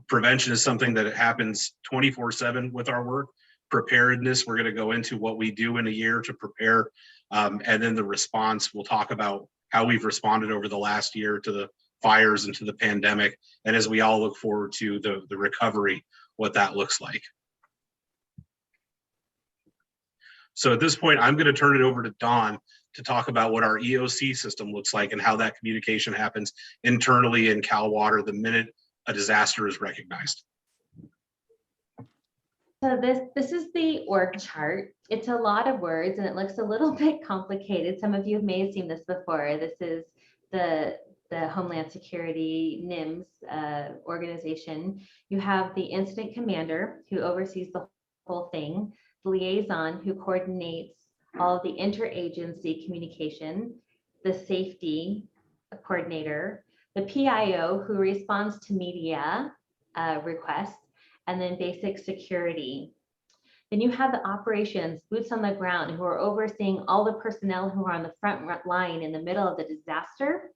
Prevention is something that happens 24/7 with our work. Preparedness, we're going to go into what we do in a year to prepare. And then the response, we'll talk about how we've responded over the last year to the fires and to the pandemic. And as we all look forward to the recovery, what that looks like. So at this point, I'm going to turn it over to Dawn to talk about what our EOC system looks like and how that communication happens internally in Cal Water the minute a disaster is recognized. So this is the org chart. It's a lot of words and it looks a little bit complicated. Some of you may have seen this before. This is the Homeland Security NIMS organization. You have the incident commander who oversees the whole thing, the liaison who coordinates all of the interagency communication, the safety coordinator, the PIO who responds to media requests, and then basic security. Then you have the operations, boots on the ground, who are overseeing all the personnel who are on the front line in the middle of the disaster.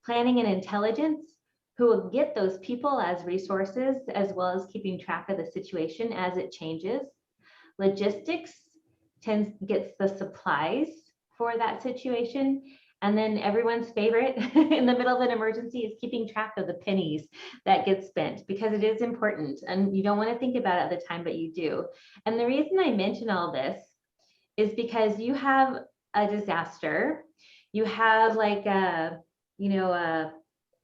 Planning and intelligence, who will get those people as resources, as well as keeping track of the situation as it changes. Logistics gets the supplies for that situation. And then everyone's favorite in the middle of an emergency is keeping track of the pennies that get spent, because it is important and you don't want to think about it at the time, but you do. And the reason I mention all this is because you have a disaster, you have like the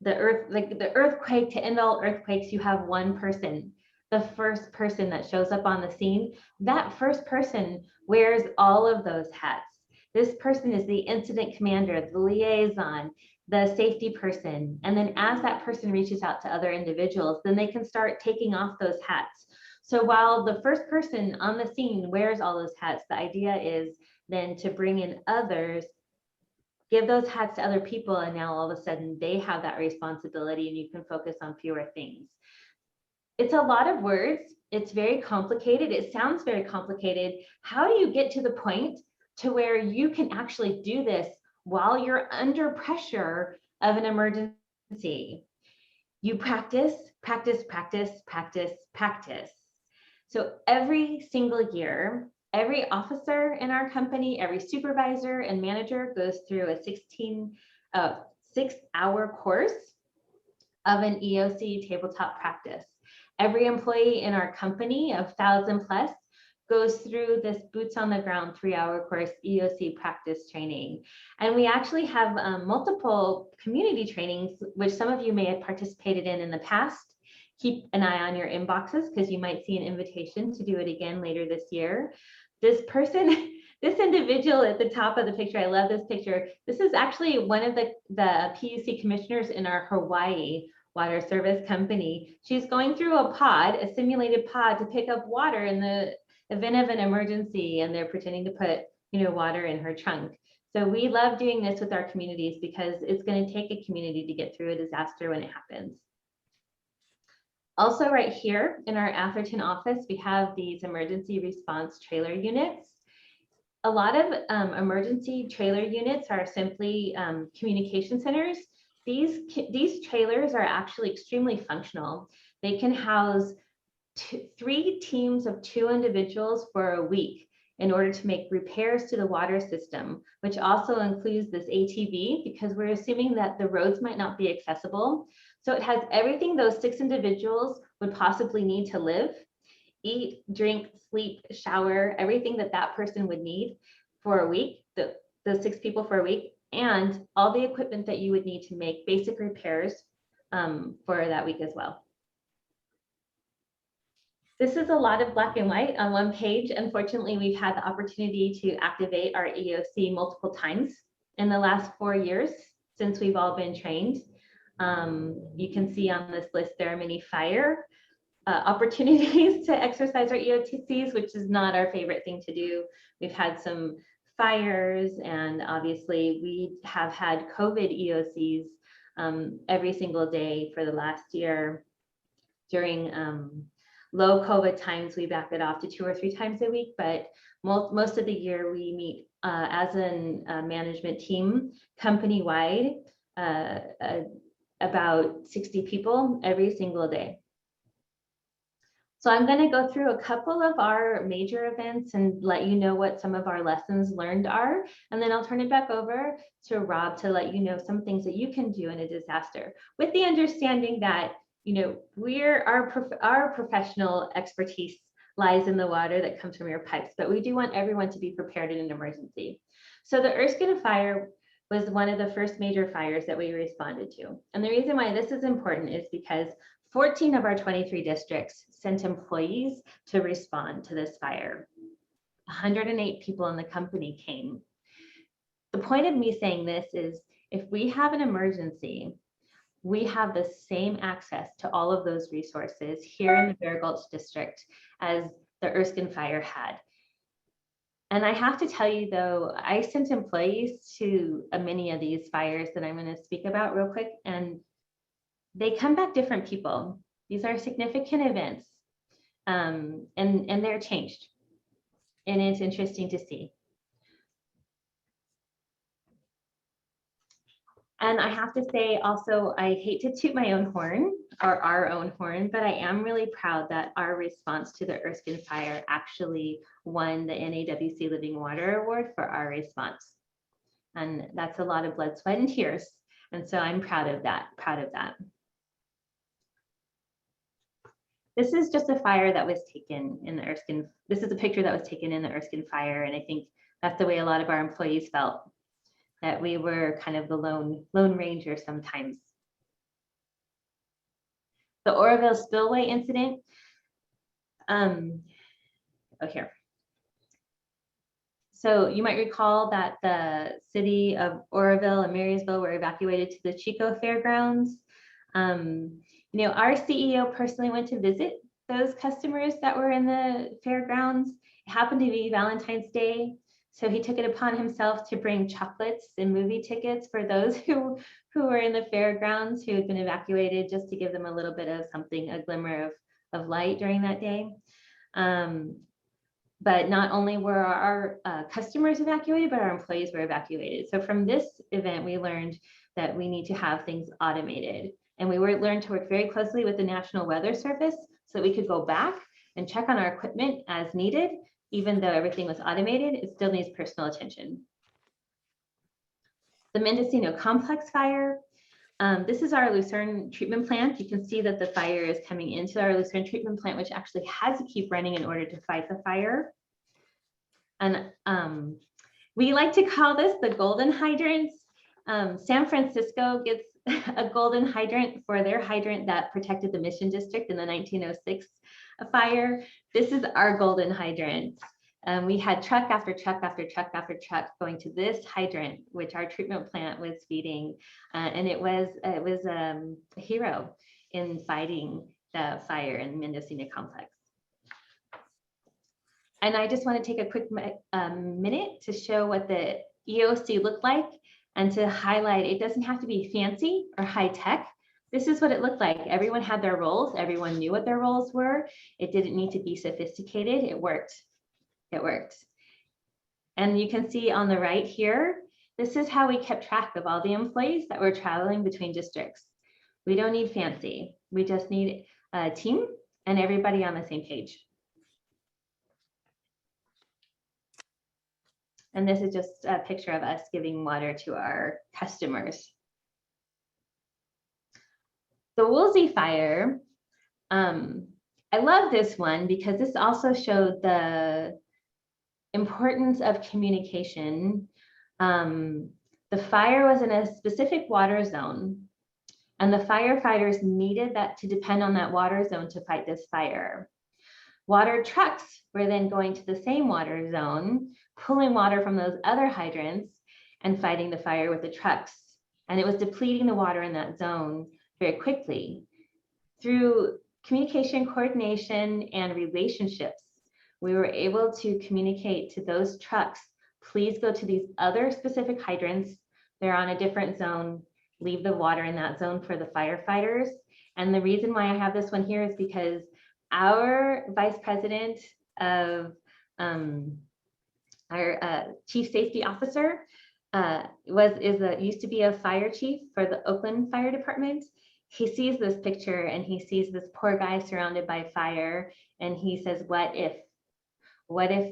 earthquake. To end all earthquakes, you have one person, the first person that shows up on the scene. That first person wears all of those hats. This person is the incident commander, the liaison, the safety person. And then as that person reaches out to other individuals, then they can start taking off those hats. So while the first person on the scene wears all those hats, the idea is then to bring in others, give those hats to other people, and now all of a sudden they have that responsibility and you can focus on fewer things. It's a lot of words. It's very complicated. It sounds very complicated. How do you get to the point to where you can actually do this while you're under pressure of an emergency? You practice, practice, practice, practice, practice. So every single year, every officer in our company, every supervisor and manager goes through a 6-hour course of an EOC tabletop practice. Every employee in our company of 1,000 plus goes through this boots on the ground 3-hour course EOC practice training. And we actually have multiple community trainings, which some of you may have participated in the past. Keep an eye on your inboxes because you might see an invitation to do it again later this year. This person, this individual at the top of the picture, I love this picture. This is actually one of the PUC commissioners in our Hawaii water service company. She's going through a pod, a simulated pod, to pick up water in the event of an emergency, and they're pretending to put water in her trunk. So we love doing this with our communities because it's going to take a community to get through a disaster when it happens. Also right here in our Atherton office, we have these emergency response trailer units. A lot of emergency trailer units are simply communication centers. These trailers are actually extremely functional. They can house 3 teams of 2 individuals for a week in order to make repairs to the water system, which also includes this ATV, because we're assuming that the roads might not be accessible. So it has everything those 6 individuals would possibly need to live, eat, drink, sleep, shower, everything that that person would need for a week, the 6 people for a week, and all the equipment that you would need to make basic repairs for that week as well. This is a lot of black and white on one page. Unfortunately, we've had the opportunity to activate our EOC multiple times in the last 4 years since we've all been trained. You can see on this list there are many fire opportunities to exercise our EOTCs, which is not our favorite thing to do. We've had some fires, and obviously we have had COVID EOCs every single day for the last year. During low COVID times, we back it off to 2 or 3 times a week, but most of the year we meet as a management team, company-wide, about 60 people every single day. So I'm going to go through a couple of our major events and let you know what some of our lessons learned are, and then I'll turn it back over to Rob to let you know some things that you can do in a disaster, with the understanding that, you know, our professional expertise lies in the water that comes from your pipes, but we do want everyone to be prepared in an emergency. So the Erskine fire was one of the first major fires that we responded to. And the reason why this is important is because 14 of our 23 districts sent employees to respond to this fire. 108 people in the company came. The point of me saying this is, if we have an emergency, we have the same access to all of those resources here in the Bear Gulch district as the Erskine fire had. And I have to tell you though, I sent employees to many of these fires that I'm going to speak about real quick, and they come back different people. These are significant events, and they're changed. And it's interesting to see. And I have to say also, I hate to toot my own horn or our own horn, but I am really proud that our response to the Erskine fire actually won the NAWC Living Water Award for our response. And that's a lot of blood, sweat, and tears. And so I'm proud of that, This is just a fire that was taken in the Erskine. This is a picture that was taken in the Erskine fire. And I think that's the way a lot of our employees felt, that we were kind of the lone ranger sometimes. The Oroville Spillway incident. Here. So you might recall that the city of Oroville and Marysville were evacuated to the Chico Fairgrounds. You know, our CEO personally went to visit those customers that were in the fairgrounds. It happened to be Valentine's Day. So he took it upon himself to bring chocolates and movie tickets for those who were in the fairgrounds who had been evacuated, just to give them a little bit of something, a glimmer of light during that day. But not only were our customers evacuated, but our employees were evacuated. So from this event, we learned that we need to have things automated. And we learned to work very closely with the National Weather Service so that we could go back and check on our equipment as needed. Even though everything was automated, it still needs personal attention. The Mendocino complex fire. This is our Lucerne treatment plant. You can see that the fire is coming into our Lucerne treatment plant, which actually has to keep running in order to fight the fire. And we like to call this the golden hydrants. San Francisco gets a golden hydrant for their hydrant that protected the Mission District in the 1906 fire. This is our golden hydrant. We had truck after truck after truck after truck going to this hydrant, which our treatment plant was feeding, and it was a hero in fighting the fire in the Mendocino complex. And I just want to take a quick minute to show what the EOC looked like and to highlight it doesn't have to be fancy or high tech. This is what it looked like. Everyone had their roles. Everyone knew what their roles were. It didn't need to be sophisticated. It worked. It worked. And you can see on the right here, this is how we kept track of all the employees that were traveling between districts. We don't need fancy. We just need a team and everybody on the same page. And this is just a picture of us giving water to our customers. The Woolsey fire, I love this one because this also showed the importance of communication. The fire was in a specific water zone, and the firefighters needed that to depend on that water zone to fight this fire. Water trucks were then going to the same water zone, pulling water from those other hydrants and fighting the fire with the trucks. And it was depleting the water in that zone very quickly. Through communication, coordination, and relationships, we were able to communicate to those trucks, please go to these other specific hydrants. They're on a different zone. Leave the water in that zone for the firefighters. And the reason why I have this one here is because our vice president of our chief safety officer used to be a fire chief for the Oakland Fire Department. He sees this picture and he sees this poor guy surrounded by fire, and he says, what if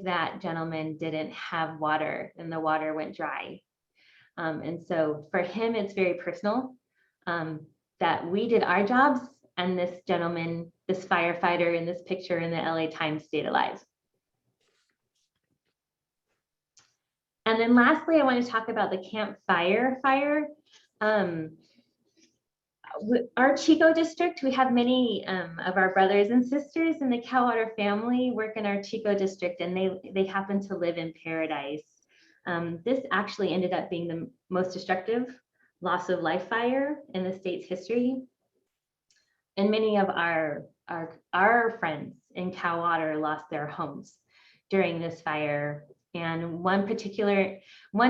that gentleman didn't have water and the water went dry? And so for him, it's very personal that we did our jobs and this gentleman, this firefighter in this picture in the LA Times stayed alive. And then lastly, I want to talk about the Camp Fire fire. Our Chico district, we have many of our brothers and sisters in the Calwater family work in our Chico district, and they happen to live in Paradise. This actually ended up being the most destructive loss of life fire in the state's history. And many of our friends in Calwater lost their homes during this fire. And one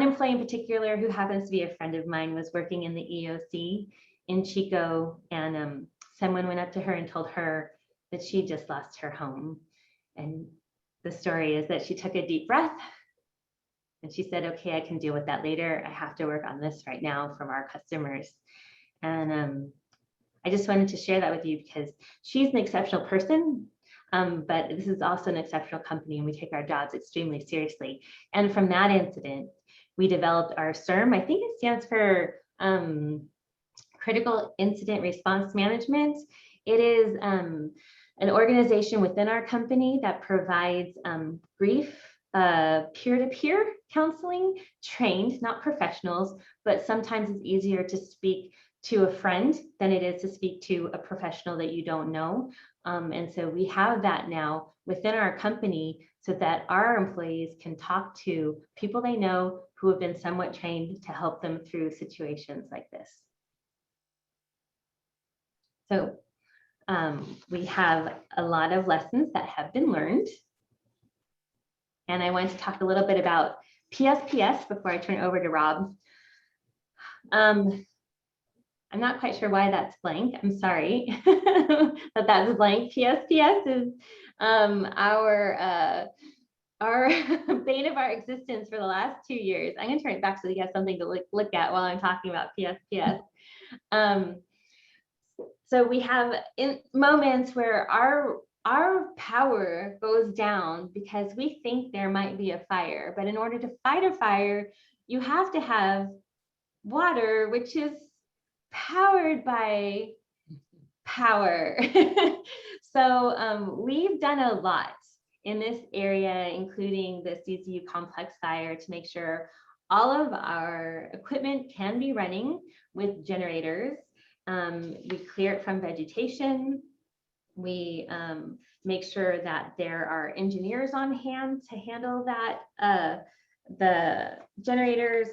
employee in particular who happens to be a friend of mine was working in the EOC in Chico, and someone went up to her and told her that she just lost her home. And the story is that she took a deep breath and she said, okay, I can deal with that later. I have to work on this right now from our customers. And I just wanted to share that with you because she's an exceptional person, but this is also an exceptional company, and we take our jobs extremely seriously. And from that incident, we developed our CIRM. I think it stands for Critical Incident Response Management. It is an organization within our company that provides grief peer-to-peer counseling, trained, not professionals, but sometimes it's easier to speak to a friend than it is to speak to a professional that you don't know. And so we have that now within our company so that our employees can talk to people they know who have been somewhat trained to help them through situations like this. So we have a lot of lessons that have been learned. And I want to talk a little bit about PSPS before I turn it over to Rob. I'm not quite sure why that's blank. I'm sorry, but that's blank. PSPS is our bane of our existence for the last 2 years. I'm going to turn it back so you have something to look at while I'm talking about PSPS. So we have in moments where our power goes down because we think there might be a fire, but in order to fight a fire, you have to have water, which is powered by power. So we've done a lot in this area, including the CCU complex fire, to make sure all of our equipment can be running with generators. We clear it from vegetation. We make sure that there are engineers on hand to handle that. The generators,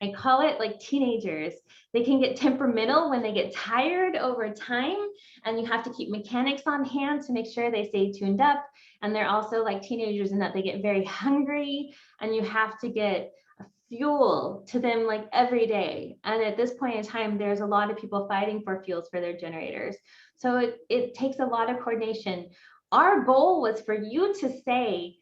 I call it like teenagers. They can get temperamental when they get tired over time, and you have to keep mechanics on hand to make sure they stay tuned up. And they're also like teenagers in that they get very hungry, and you have to get fuel to them like every day. And at this point in time, there's a lot of people fighting for fuels for their generators. So it takes a lot of coordination. Our goal was for you to say,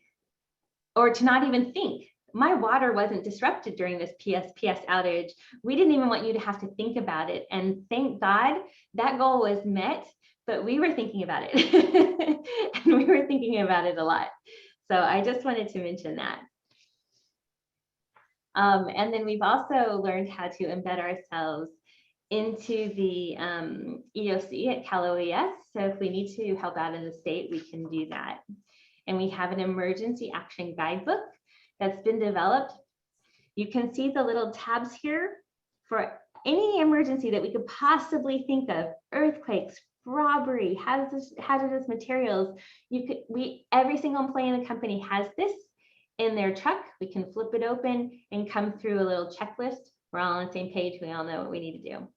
or to not even think, my water wasn't disrupted during this PSPS outage. We didn't even want you to have to think about it. And thank God that goal was met, but we were thinking about it. And we were thinking about it a lot. So I just wanted to mention that. And then we've also learned how to embed ourselves into the EOC at Cal OES. So if we need to help out in the state, we can do that. And we have an emergency action guidebook that's been developed. You can see the little tabs here for any emergency that we could possibly think of: earthquakes, robbery, hazardous materials. Every single employee in the company has this in their truck. We can flip it open and come through a little checklist. We're all on the same page. We all know what we need to do.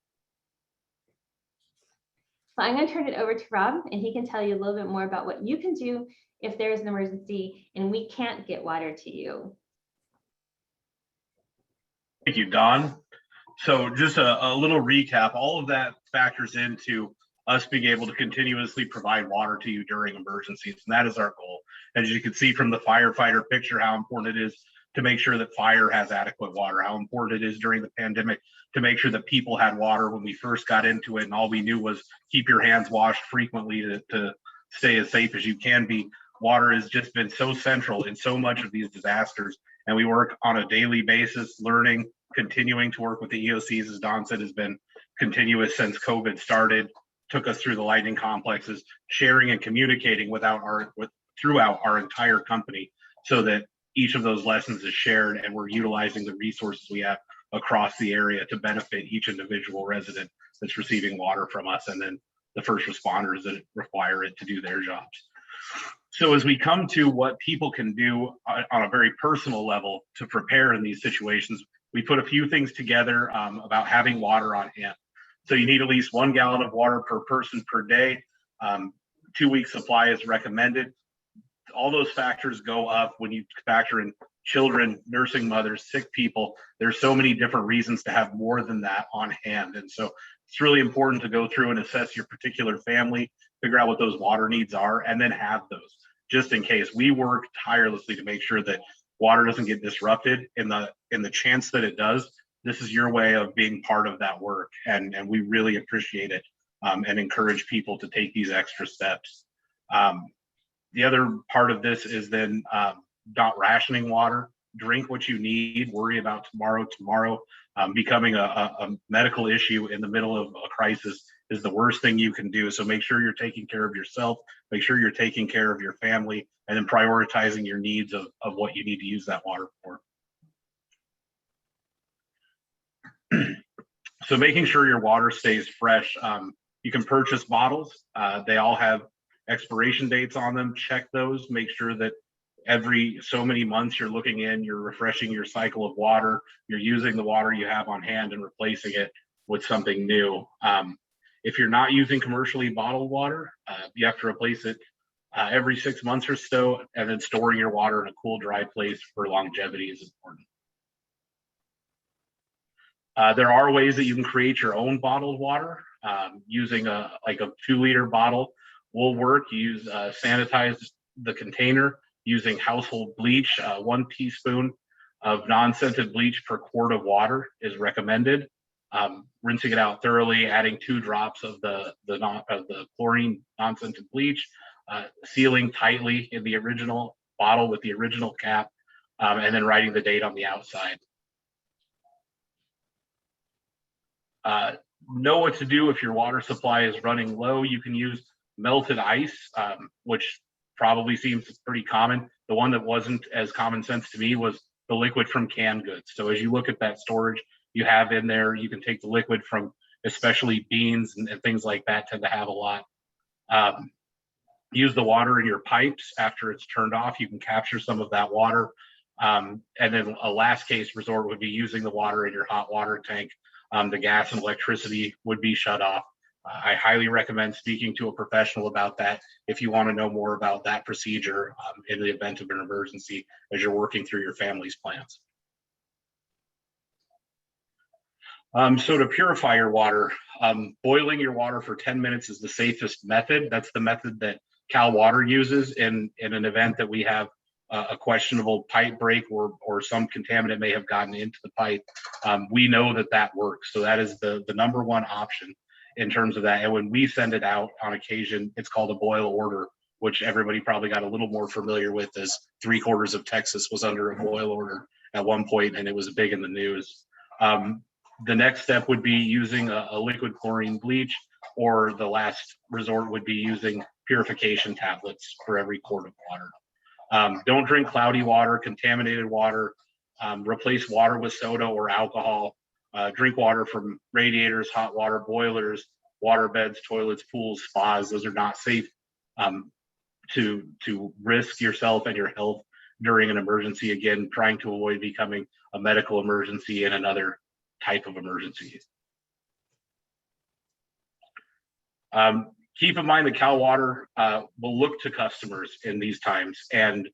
So I'm going to turn it over to Rob, and he can tell you a little bit more about what you can do if there is an emergency and we can't get water to you. Thank you, Don. So just a little recap, all of that factors into us being able to continuously provide water to you during emergencies. And that is our goal. As you can see from the firefighter picture, how important it is to make sure that fire has adequate water, how important it is during the pandemic to make sure that people had water when we first got into it. And all we knew was keep your hands washed frequently to stay as safe as you can be. Water has just been so central in so much of these disasters. And we work on a daily basis, learning, continuing to work with the EOCs, as Don said, has been continuous since COVID started, took us through the lightning complexes, sharing and communicating throughout our entire company so that each of those lessons is shared and we're utilizing the resources we have across the area to benefit each individual resident that's receiving water from us, and then the first responders that require it to do their jobs. So as we come to what people can do on a very personal level to prepare in these situations, we put a few things together about having water on hand. So you need at least 1 gallon of water per person per day. 2-week supply is recommended. All those factors go up when you factor in children, nursing mothers, sick people. There's so many different reasons to have more than that on hand. And so it's really important to go through and assess your particular family, figure out what those water needs are, and then have those just in case. We work tirelessly to make sure that water doesn't get disrupted. In the chance that it does, this is your way of being part of that work. And we really appreciate it and encourage people to take these extra steps. The other part of this is then not rationing water. Drink what you need, worry about tomorrow. Becoming a medical issue in the middle of a crisis is the worst thing you can do. So make sure you're taking care of yourself, make sure you're taking care of your family, and then prioritizing your needs of what you need to use that water for. So making sure your water stays fresh. You can purchase bottles. They all have expiration dates on them. Check those, make sure that every so many months you're looking in, you're refreshing your cycle of water, you're using the water you have on hand and replacing it with something new. If you're not using commercially bottled water, you have to replace it every 6 months or so, and then storing your water in a cool, dry place for longevity is important. There are ways that you can create your own bottled water using a 2-liter bottle will work. You sanitize the container using household bleach. 1 teaspoon of non-scented bleach per quart of water is recommended. Rinsing it out thoroughly, adding 2 drops of the chlorine non-scented bleach, sealing tightly in the original bottle with the original cap, and then writing the date on the outside. Know what to do if your water supply is running low. You can use melted ice, which probably seems pretty common. The one that wasn't as common sense to me was the liquid from canned goods. So as you look at that storage you have in there, you can take the liquid from especially beans and things like that tend to have a lot. Use the water in your pipes after it's turned off. You can capture some of that water. And then a last case resort would be using the water in your hot water tank. The gas and electricity would be shut off. I highly recommend speaking to a professional about that if you want to know more about that procedure in the event of an emergency as you're working through your family's plans. So to purify your water, boiling your water for 10 minutes is the safest method. That's the method that Cal Water uses in an event that we have a questionable pipe break or some contaminant may have gotten into the pipe. We know that works. So that is the number one option in terms of that. And when we send it out on occasion, it's called a boil order, which everybody probably got a little more familiar with as 3/4 of Texas was under a boil order at one point, and it was big in the news. The next step would be using a liquid chlorine bleach, or the last resort would be using purification tablets for every quart of water. Don't drink cloudy water, contaminated water. Replace water with soda or alcohol. Drink water from radiators, hot water boilers, water beds, toilets, pools, spas. Those are not safe to risk yourself and your health during an emergency. Again, trying to avoid becoming a medical emergency and another type of emergency. Keep in mind that Cal Water will look to customers in these times, and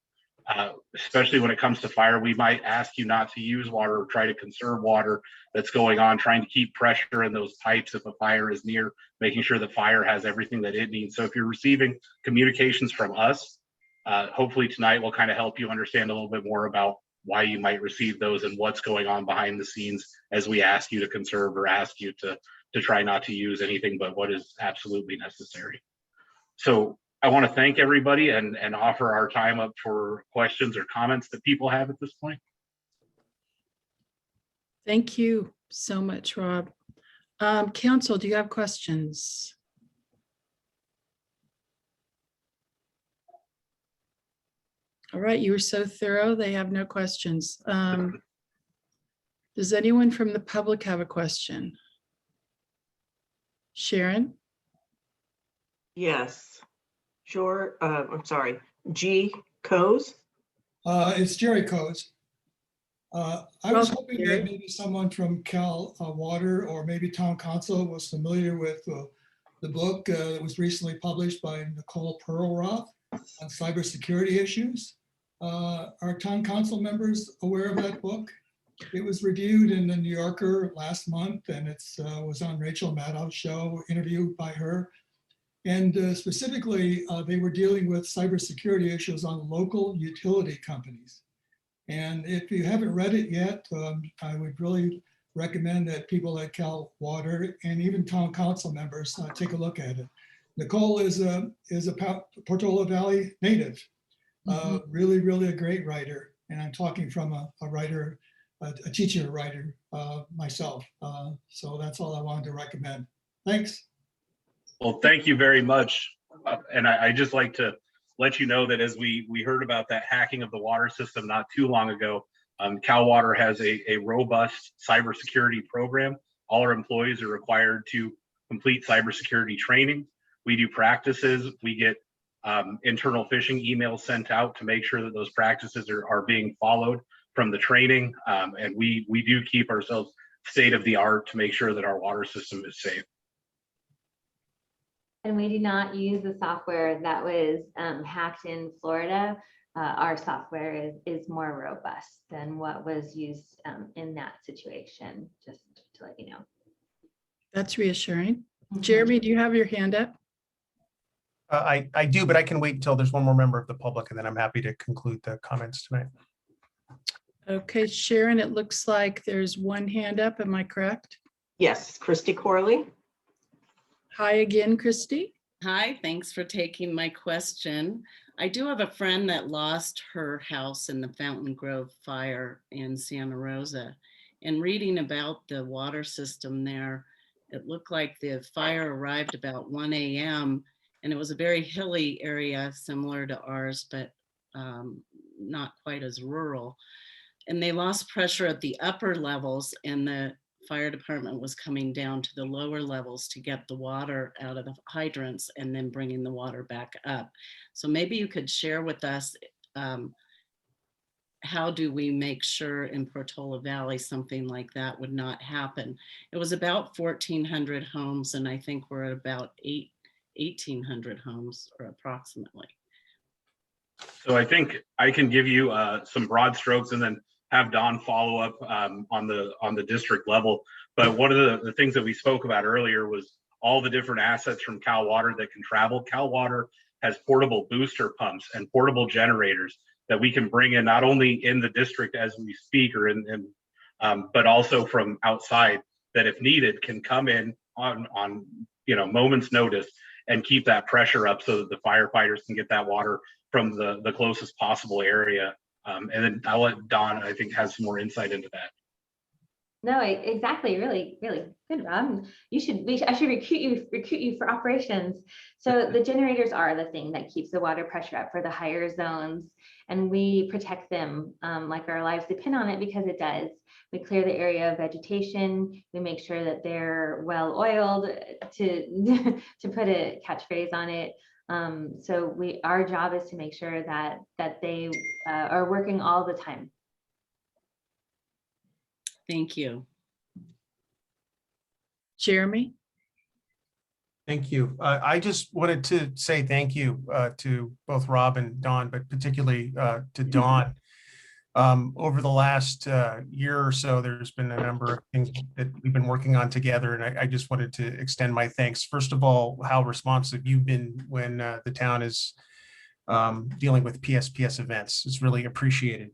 especially when it comes to fire, we might ask you not to use water or try to conserve water that's going on, trying to keep pressure in those pipes if a fire is near, making sure the fire has everything that it needs. So if you're receiving communications from us, hopefully tonight will kind of help you understand a little bit more about why you might receive those and what's going on behind the scenes as we ask you to conserve or ask you to try not to use anything but what is absolutely necessary. So I want to thank everybody and offer our time up for questions or comments that people have at this point. Thank you so much, Rob. Council, do you have questions? All right, you were so thorough, they have no questions. Does anyone from the public have a question? Sharon? Yes. Sure. I'm sorry. G. Coes. It's Jerry Coes. I was Welcome, hoping Jerry. that maybe someone from Cal Water or maybe Town Council was familiar with the book that was recently published by Nicole Perlroth on cybersecurity issues. Are Town Council members aware of that book? It was reviewed in the New Yorker last month, and it was on Rachel Maddow's show, interviewed by her. And specifically, they were dealing with cybersecurity issues on local utility companies. And if you haven't read it yet, I would really recommend that people at Cal Water and even Town Council members take a look at it. Nicole is a Portola Valley native, really, really a great writer. And I'm talking from a writer, a teacher writer myself. So that's all I wanted to recommend. Thanks. Well, thank you very much. And I just like to let you know that as we heard about that hacking of the water system not too long ago, Cal Water has a robust cybersecurity program. All our employees are required to complete cybersecurity training. We do practices. We get internal phishing emails sent out to make sure that those practices are being followed from the training. And we do keep ourselves state of the art to make sure that our water system is safe. And we do not use the software that was hacked in Florida. Our software is more robust than what was used in that situation, just to let you know. That's reassuring. Jeremy, do you have your hand up? I do, but I can wait until there's one more member of the public, and then I'm happy to conclude the comments tonight. Okay, Sharon, it looks like there's one hand up. Am I correct? Yes. Christy Corley. Hi again, Christy. Hi, thanks for taking my question. I do have a friend that lost her house in the Fountain Grove fire in Santa Rosa. And reading about the water system there, it looked like the fire arrived about 1 a.m. and it was a very hilly area similar to ours, but not quite as rural. And they lost pressure at the upper levels, and the fire department was coming down to the lower levels to get the water out of the hydrants and then bringing the water back up. So maybe you could share with us, how do we make sure in Portola Valley something like that would not happen? It was about 1,400 homes, and I think we're at about 1,800 homes, or approximately. So I think I can give you some broad strokes and then have Don follow up on the district level. But one of the things that we spoke about earlier was all the different assets from Cal Water that can travel. Cal Water has portable booster pumps and portable generators that we can bring in not only in the district as we speak, or but also from outside, that if needed can come in on moment's notice and keep that pressure up so that the firefighters can get that water from the closest possible area And then I'll let Dawn, I think, have some more insight into that. No, exactly. Really, really good, Rob. I should recruit you for operations. So the generators are the thing that keeps the water pressure up for the higher zones, and we protect them like our lives depend on it, because it does. We clear the area of vegetation. We make sure that they're well oiled, to put a catchphrase on it. So our job is to make sure that they are working all the time. Thank you. Jeremy? Thank you. I just wanted to say thank you to both Rob and Dawn, but particularly to Dawn. Over the last year or so, there's been a number of things that we've been working on together, and I just wanted to extend my thanks. First of all, how responsive you've been when the town is dealing with PSPS events. It's really appreciated.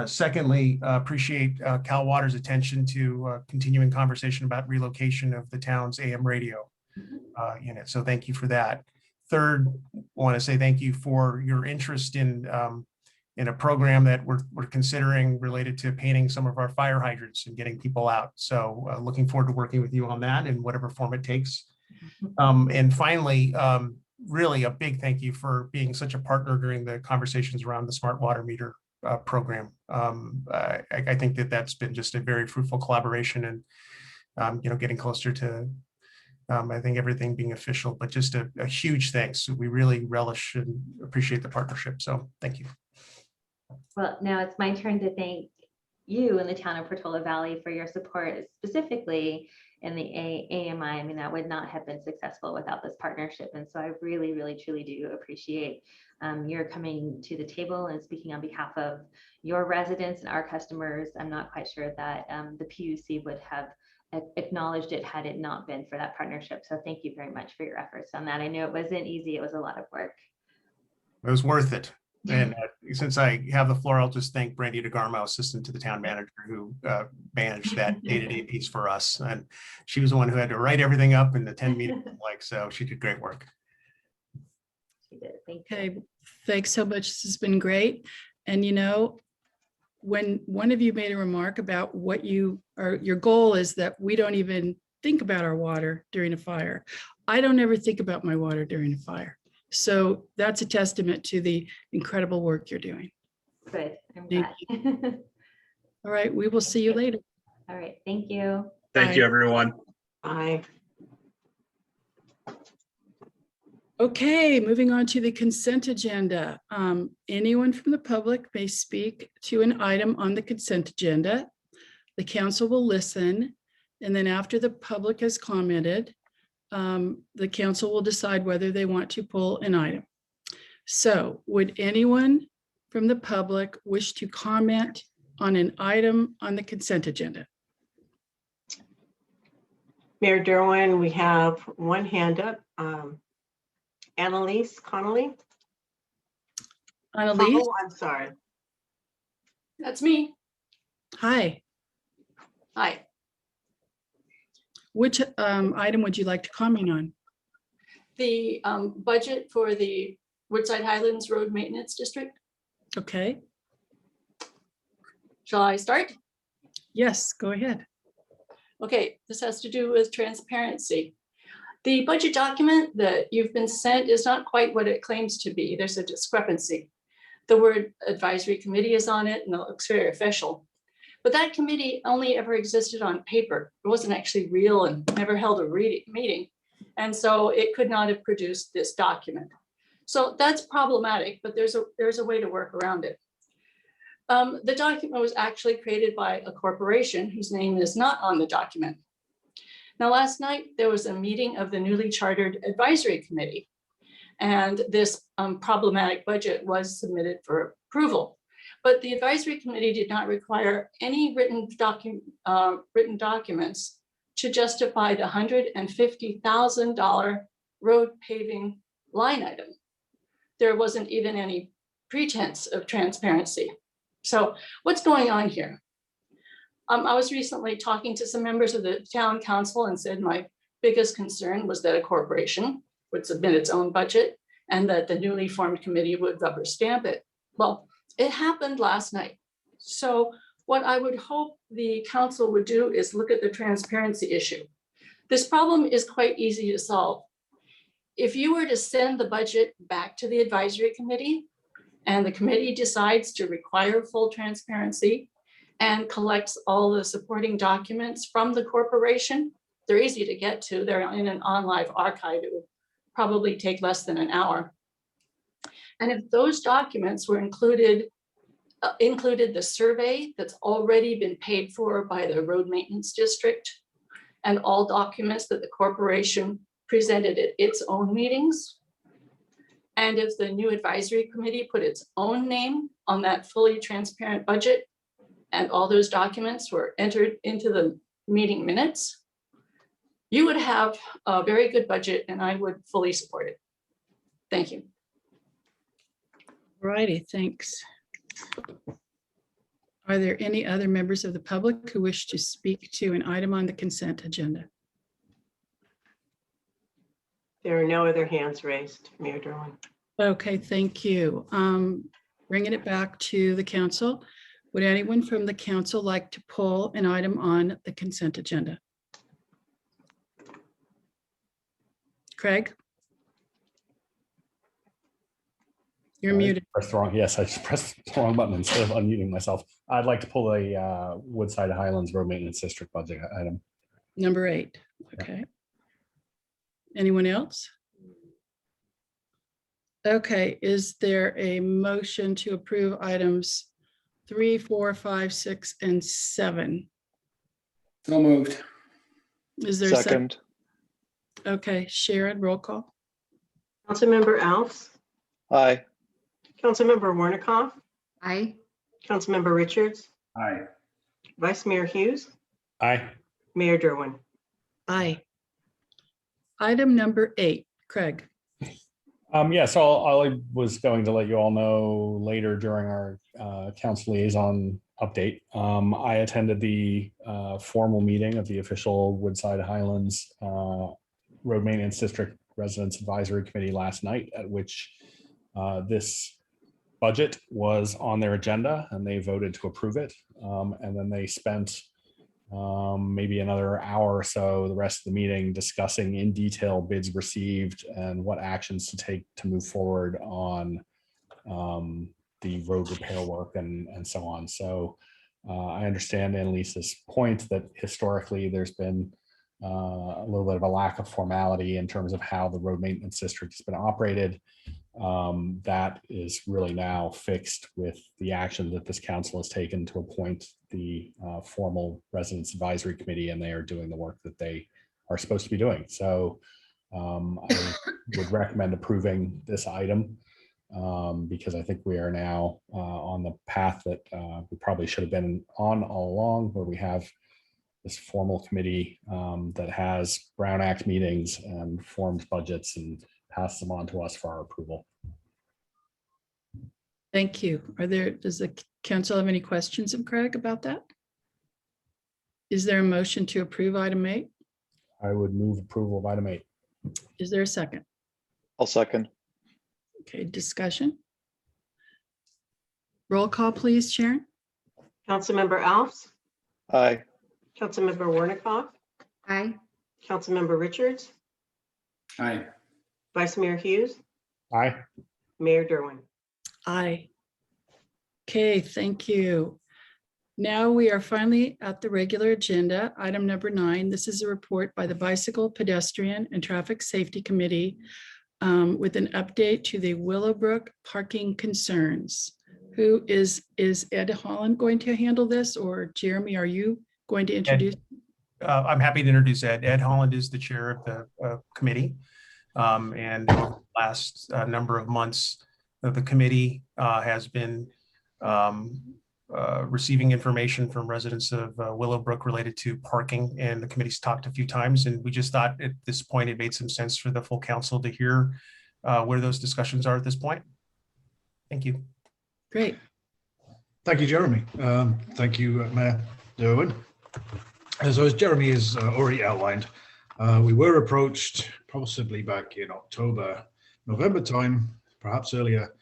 Secondly, appreciate Cal Water's attention to continuing conversation about relocation of the town's AM radio unit. So thank you for that. Third, want to say thank you for your interest in a program that we're considering related to painting some of our fire hydrants and getting people out. So looking forward to working with you on that in whatever form it takes. And finally, really a big thank you for being such a partner during the conversations around the smart water meter program. I think that's been just a very fruitful collaboration, and getting closer to I think everything being official, but just a huge thanks. We really relish and appreciate the partnership. So thank you. Well, now it's my turn to thank you and the town of Portola Valley for your support, specifically in the AMI. I mean, that would not have been successful without this partnership. And so I really, really, truly do appreciate your coming to the table and speaking on behalf of your residents and our customers. I'm not quite sure that the PUC would have acknowledged it had it not been for that partnership. So thank you very much for your efforts on that. I know it wasn't easy. It was a lot of work. It was worth it. And since I have the floor, I'll just thank Brandy DeGarmo, assistant to the town manager, who managed that day-to-day piece for us. And she was the one who had to write everything up and attend meetings, so she did great work. She did. Thank you. Okay, thanks so much. This has been great. And when one of you made a remark about what your goal is, that we don't even think about our water during a fire. I don't ever think about my water during a fire. So that's a testament to the incredible work you're doing. Good. I'm Thank glad. All right, we will see you later. All right. Thank you. Thank you, everyone. Bye. Okay, moving on to the consent agenda. Anyone from the public may speak to an item on the consent agenda. The council will listen, and then after the public has commented, the council will decide whether they want to pull an item. So would anyone from the public wish to comment on an item on the consent agenda? Mayor Derwin, we have one hand up. Annalise Connolly. Annalise? Oh, I'm sorry. That's me. Hi. Hi. Which item would you like to comment on? The budget for the Woodside Highlands Road Maintenance District. Okay. Shall I start? Yes, go ahead. Okay, this has to do with transparency. The budget document that you've been sent is not quite what it claims to be. There's a discrepancy. The word advisory committee is on it and it looks very official. But that committee only ever existed on paper. It wasn't actually real and never held a meeting. And so it could not have produced this document. So that's problematic, but there's a way to work around it. The document was actually created by a corporation whose name is not on the document. Now, last night, there was a meeting of the newly chartered advisory committee, and this problematic budget was submitted for approval. But the advisory committee did not require any written documents to justify the $150,000 road paving line item. There wasn't even any pretense of transparency. So what's going on here? I was recently talking to some members of the town council and said my biggest concern was that a corporation would submit its own budget and that the newly formed committee would rubber stamp it. Well, It happened last night. So what I would hope the council would do is look at the transparency issue. This problem is quite easy to solve. If you were to send the budget back to the advisory committee and the committee decides to require full transparency and collects all the supporting documents from the corporation, they're easy to get to. They're in an on-live archive. It would probably take less than an hour. And if those documents were included the survey that's already been paid for by the road maintenance district and all documents that the corporation presented at its own meetings. And if the new advisory committee put its own name on that fully transparent budget and all those documents were entered into the meeting minutes, you would have a very good budget and I would fully support it. Thank you. All righty, thanks. Are there any other members of the public who wish to speak to an item on the consent agenda? There are no other hands raised, Mayor Derwin. Okay, thank you. Bringing it back to the council. Would anyone from the council like to pull an item on the consent agenda? Craig? You're muted. Pressed the wrong, yes, I just pressed the wrong button instead of unmuting myself. I'd like to pull a Woodside Highlands Road Maintenance District budget item. Number 8, okay. Anyone else? Okay, is there a motion to approve items 3, 4, 5, 6, and 7? So moved. Is there a second? Second. Okay, Sharon, roll call. Councilmember Alves, Aye. Councilmember Warnickoff, Aye. Councilmember Richards, Aye. Vice Mayor Hughes, Aye. Mayor Derwin. Aye. Item number 8, Craig. Yeah, so I was going to let you all know later during our council liaison update. I attended the formal meeting of the official Woodside Highlands Road Maintenance District Residents Advisory Committee last night, at which this budget was on their agenda and they voted to approve it. And then they spent maybe another hour or so, the rest of the meeting, discussing in detail bids received and what actions to take to move forward on the road repair work and so on. So I understand Annalisa's point that historically there's been a little bit of a lack of formality in terms of how the road maintenance district has been operated. That is really now fixed with the action that this council has taken to appoint the formal residents advisory committee, and they are doing the work that they are supposed to be doing. So I would recommend approving this item because I think we are now on the path that we probably should have been on all along, where we have this formal committee that has Brown Act meetings and forms budgets and pass them on to us for our approval. Thank you. Does the council have any questions of Craig about that? Is there a motion to approve item 8? I would move approval of item 8. Is there a second? I'll second. Okay, discussion. Roll call, please, Sharon. Councilmember Alves, Aye. Councilmember Warnickoff, Aye. Councilmember Richards, Aye. Vice Mayor Hughes, Aye. Mayor Derwin. Aye. Okay, thank you. Now we are finally at the regular agenda, item number 9. This is a report by the Bicycle, Pedestrian, and Traffic Safety Committee with an update to the Willowbrook parking concerns. Who is Ed Holland going to handle this, or Jeremy, are you going to introduce? I'm happy to introduce Ed. Ed Holland is the chair of the committee. And over the last number of months, the committee has been receiving information from residents of Willowbrook related to parking, and the committee's talked a few times, and we just thought at this point it made some sense for the full council to hear where those discussions are at this point. Thank you. Great. Thank you, Jeremy. Thank you, Mayor Derwin. So as Jeremy has already outlined, we were approached possibly back in October, November time, perhaps earlier,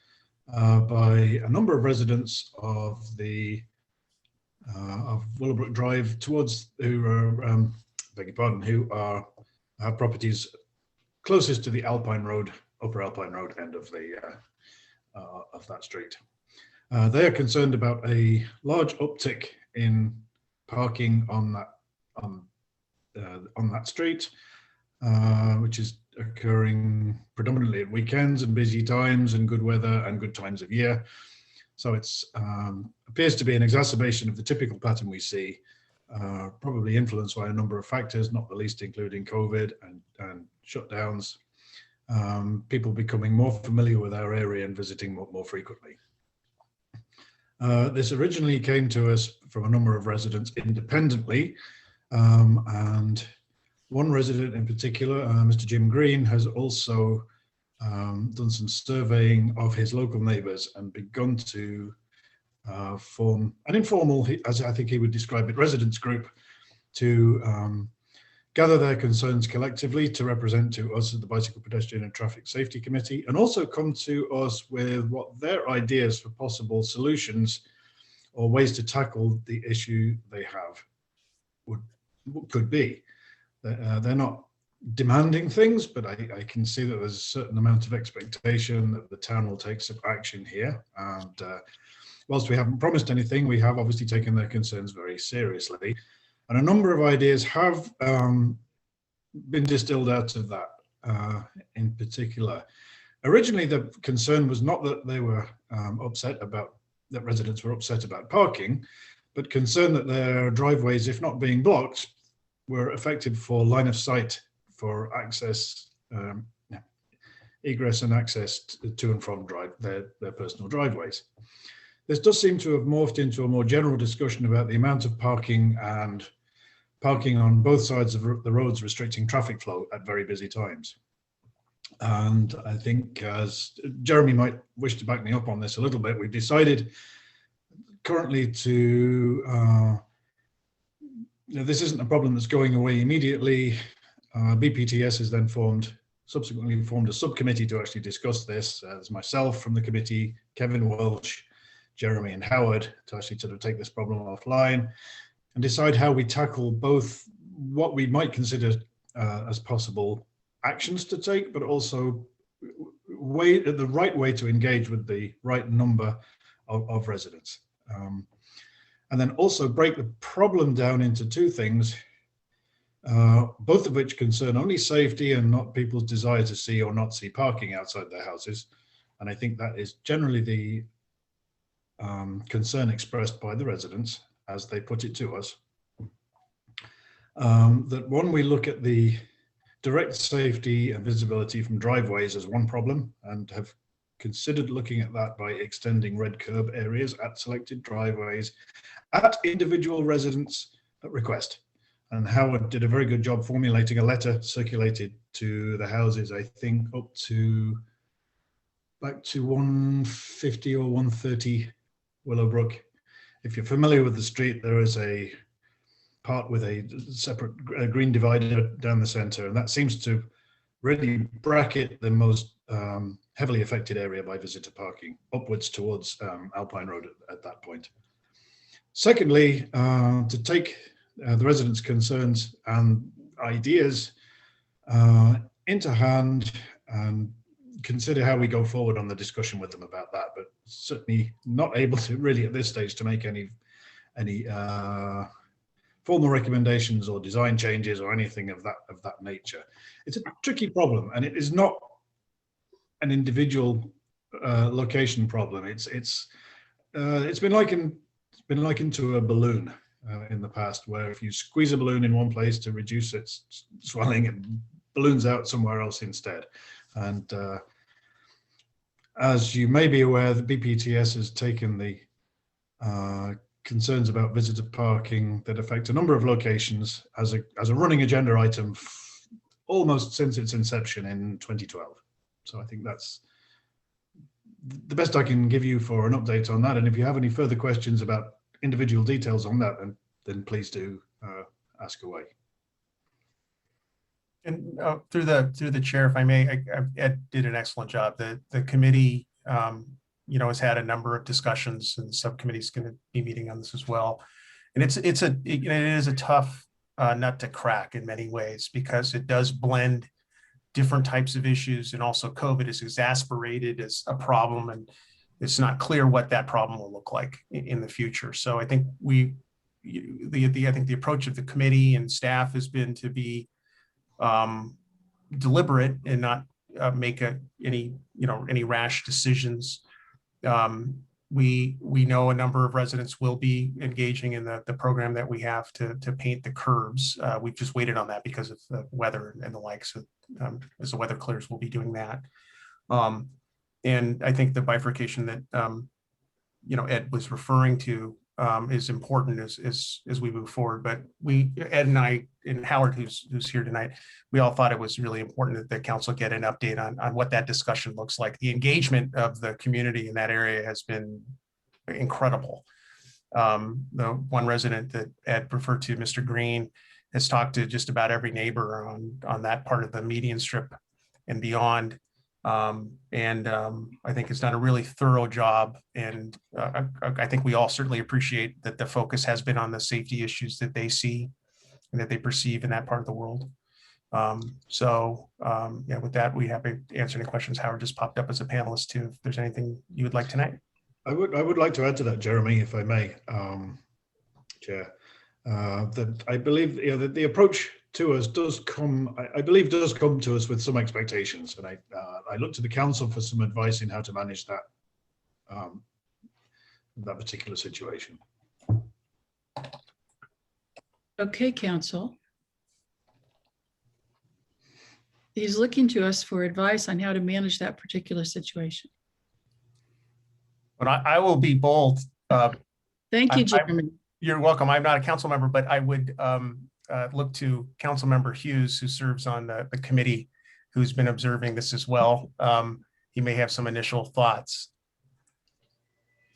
by a number of residents of the of Willowbrook Drive towards who are beg your pardon, who have properties closest to the Alpine Road, Upper Alpine Road end of the of that street. They are concerned about a large uptick in parking on that street, which is occurring predominantly at weekends and busy times and good weather and good times of year. So it's appears to be an exacerbation of the typical pattern we see, probably influenced by a number of factors, not the least including COVID and shutdowns, people becoming more familiar with our area and visiting more frequently. This originally came to us from a number of residents independently, and one resident in particular, Mr. Jim Green, has also done some surveying of his local neighbours and begun to form an informal, as I think he would describe it, residents group to gather their concerns collectively to represent to us at the Bicycle, Pedestrian and Traffic Safety Committee, and also come to us with what their ideas for possible solutions or ways to tackle the issue they have could be. They're not demanding things, but I can see that there's a certain amount of expectation that the town will take some action here. And whilst we haven't promised anything, we have obviously taken their concerns very seriously. And a number of ideas have been distilled out of that in particular. Originally, the concern was not that they were that residents were upset about parking, but concern that their driveways, if not being blocked, were affected for line of sight for access, egress and access to and from their personal driveways. This does seem to have morphed into a more general discussion about the amount of parking and parking on both sides of the roads restricting traffic flow at very busy times. And I think, as Jeremy might wish to back me up on this a little bit, we've decided currently to, this isn't a problem that's going away immediately. BPTS has then subsequently formed a subcommittee to actually discuss this. There's myself from the committee, Kevin Welsh, Jeremy and Howard, to actually sort of take this problem offline and decide how we tackle both what we might consider as possible actions to take, but also the right way to engage with the right number of residents. And then also break the problem down into two things, both of which concern only safety and not people's desire to see or not see parking outside their houses. And I think that is generally the concern expressed by the residents as they put it to us. That one, we look at the direct safety and visibility from driveways as one problem and have considered looking at that by extending red curb areas at selected driveways at individual residents at request. And Howard did a very good job formulating a letter circulated to the houses, I think back to 150 or 130 Willowbrook. If you're familiar with the street, there is a part with a separate green divider down the center, and that seems to really bracket the most heavily affected area by visitor parking upwards towards Alpine Road at that point. Secondly, to take the residents' concerns and ideas into hand and consider how we go forward on the discussion with them about that, but certainly not able to really at this stage to make any formal recommendations or design changes or anything of that nature. It's a tricky problem, and it is not an individual location problem. It's been likened to a balloon in the past, where if you squeeze a balloon in one place to reduce its swelling, it balloons out somewhere else instead. And as you may be aware, the BPTS has taken the concerns about visitor parking that affect a number of locations as a running agenda item almost since its inception in 2012. So I think that's the best I can give you for an update on that. And if you have any further questions about individual details on that, then please do ask away. And through the chair, if I may, Ed did an excellent job. The committee has had a number of discussions, and the subcommittee is going to be meeting on this as well. And it is a tough nut to crack in many ways, because it does blend different types of issues, and also COVID is exasperated as a problem, and it's not clear what that problem will look like in the future. So I think I think the approach of the committee and staff has been to be deliberate and not make any rash decisions. We know a number of residents will be engaging in the program that we have to paint the curbs. We've just waited on that because of the weather and the like. So as the weather clears, we'll be doing that. And I think the bifurcation that Ed was referring to is important as we move forward. But Ed and I and Howard, who's here tonight, we all thought it was really important that the council get an update on what that discussion looks like. The engagement of the community in that area has been incredible. The one resident that Ed referred to, Mr. Green, has talked to just about every neighbor on that part of the median strip and beyond. I think it's done a really thorough job, and I think we all certainly appreciate that the focus has been on the safety issues that they see and that they perceive in that part of the world. With that, we happy to answer any questions. Howard just popped up as a panelist too, if there's anything you would like tonight. I would like to add to that, Jeremy, if I may, Chair, that I believe that the approach to us does come to us with some expectations, and I look to the council for some advice in how to manage that particular situation. Okay, council. He's looking to us for advice on how to manage that particular situation. But I will be bold. Thank you, Jeremy. You're welcome. I'm not a council member, but I would look to Council Member Hughes, who serves on the committee, who's been observing this as well. He may have some initial thoughts.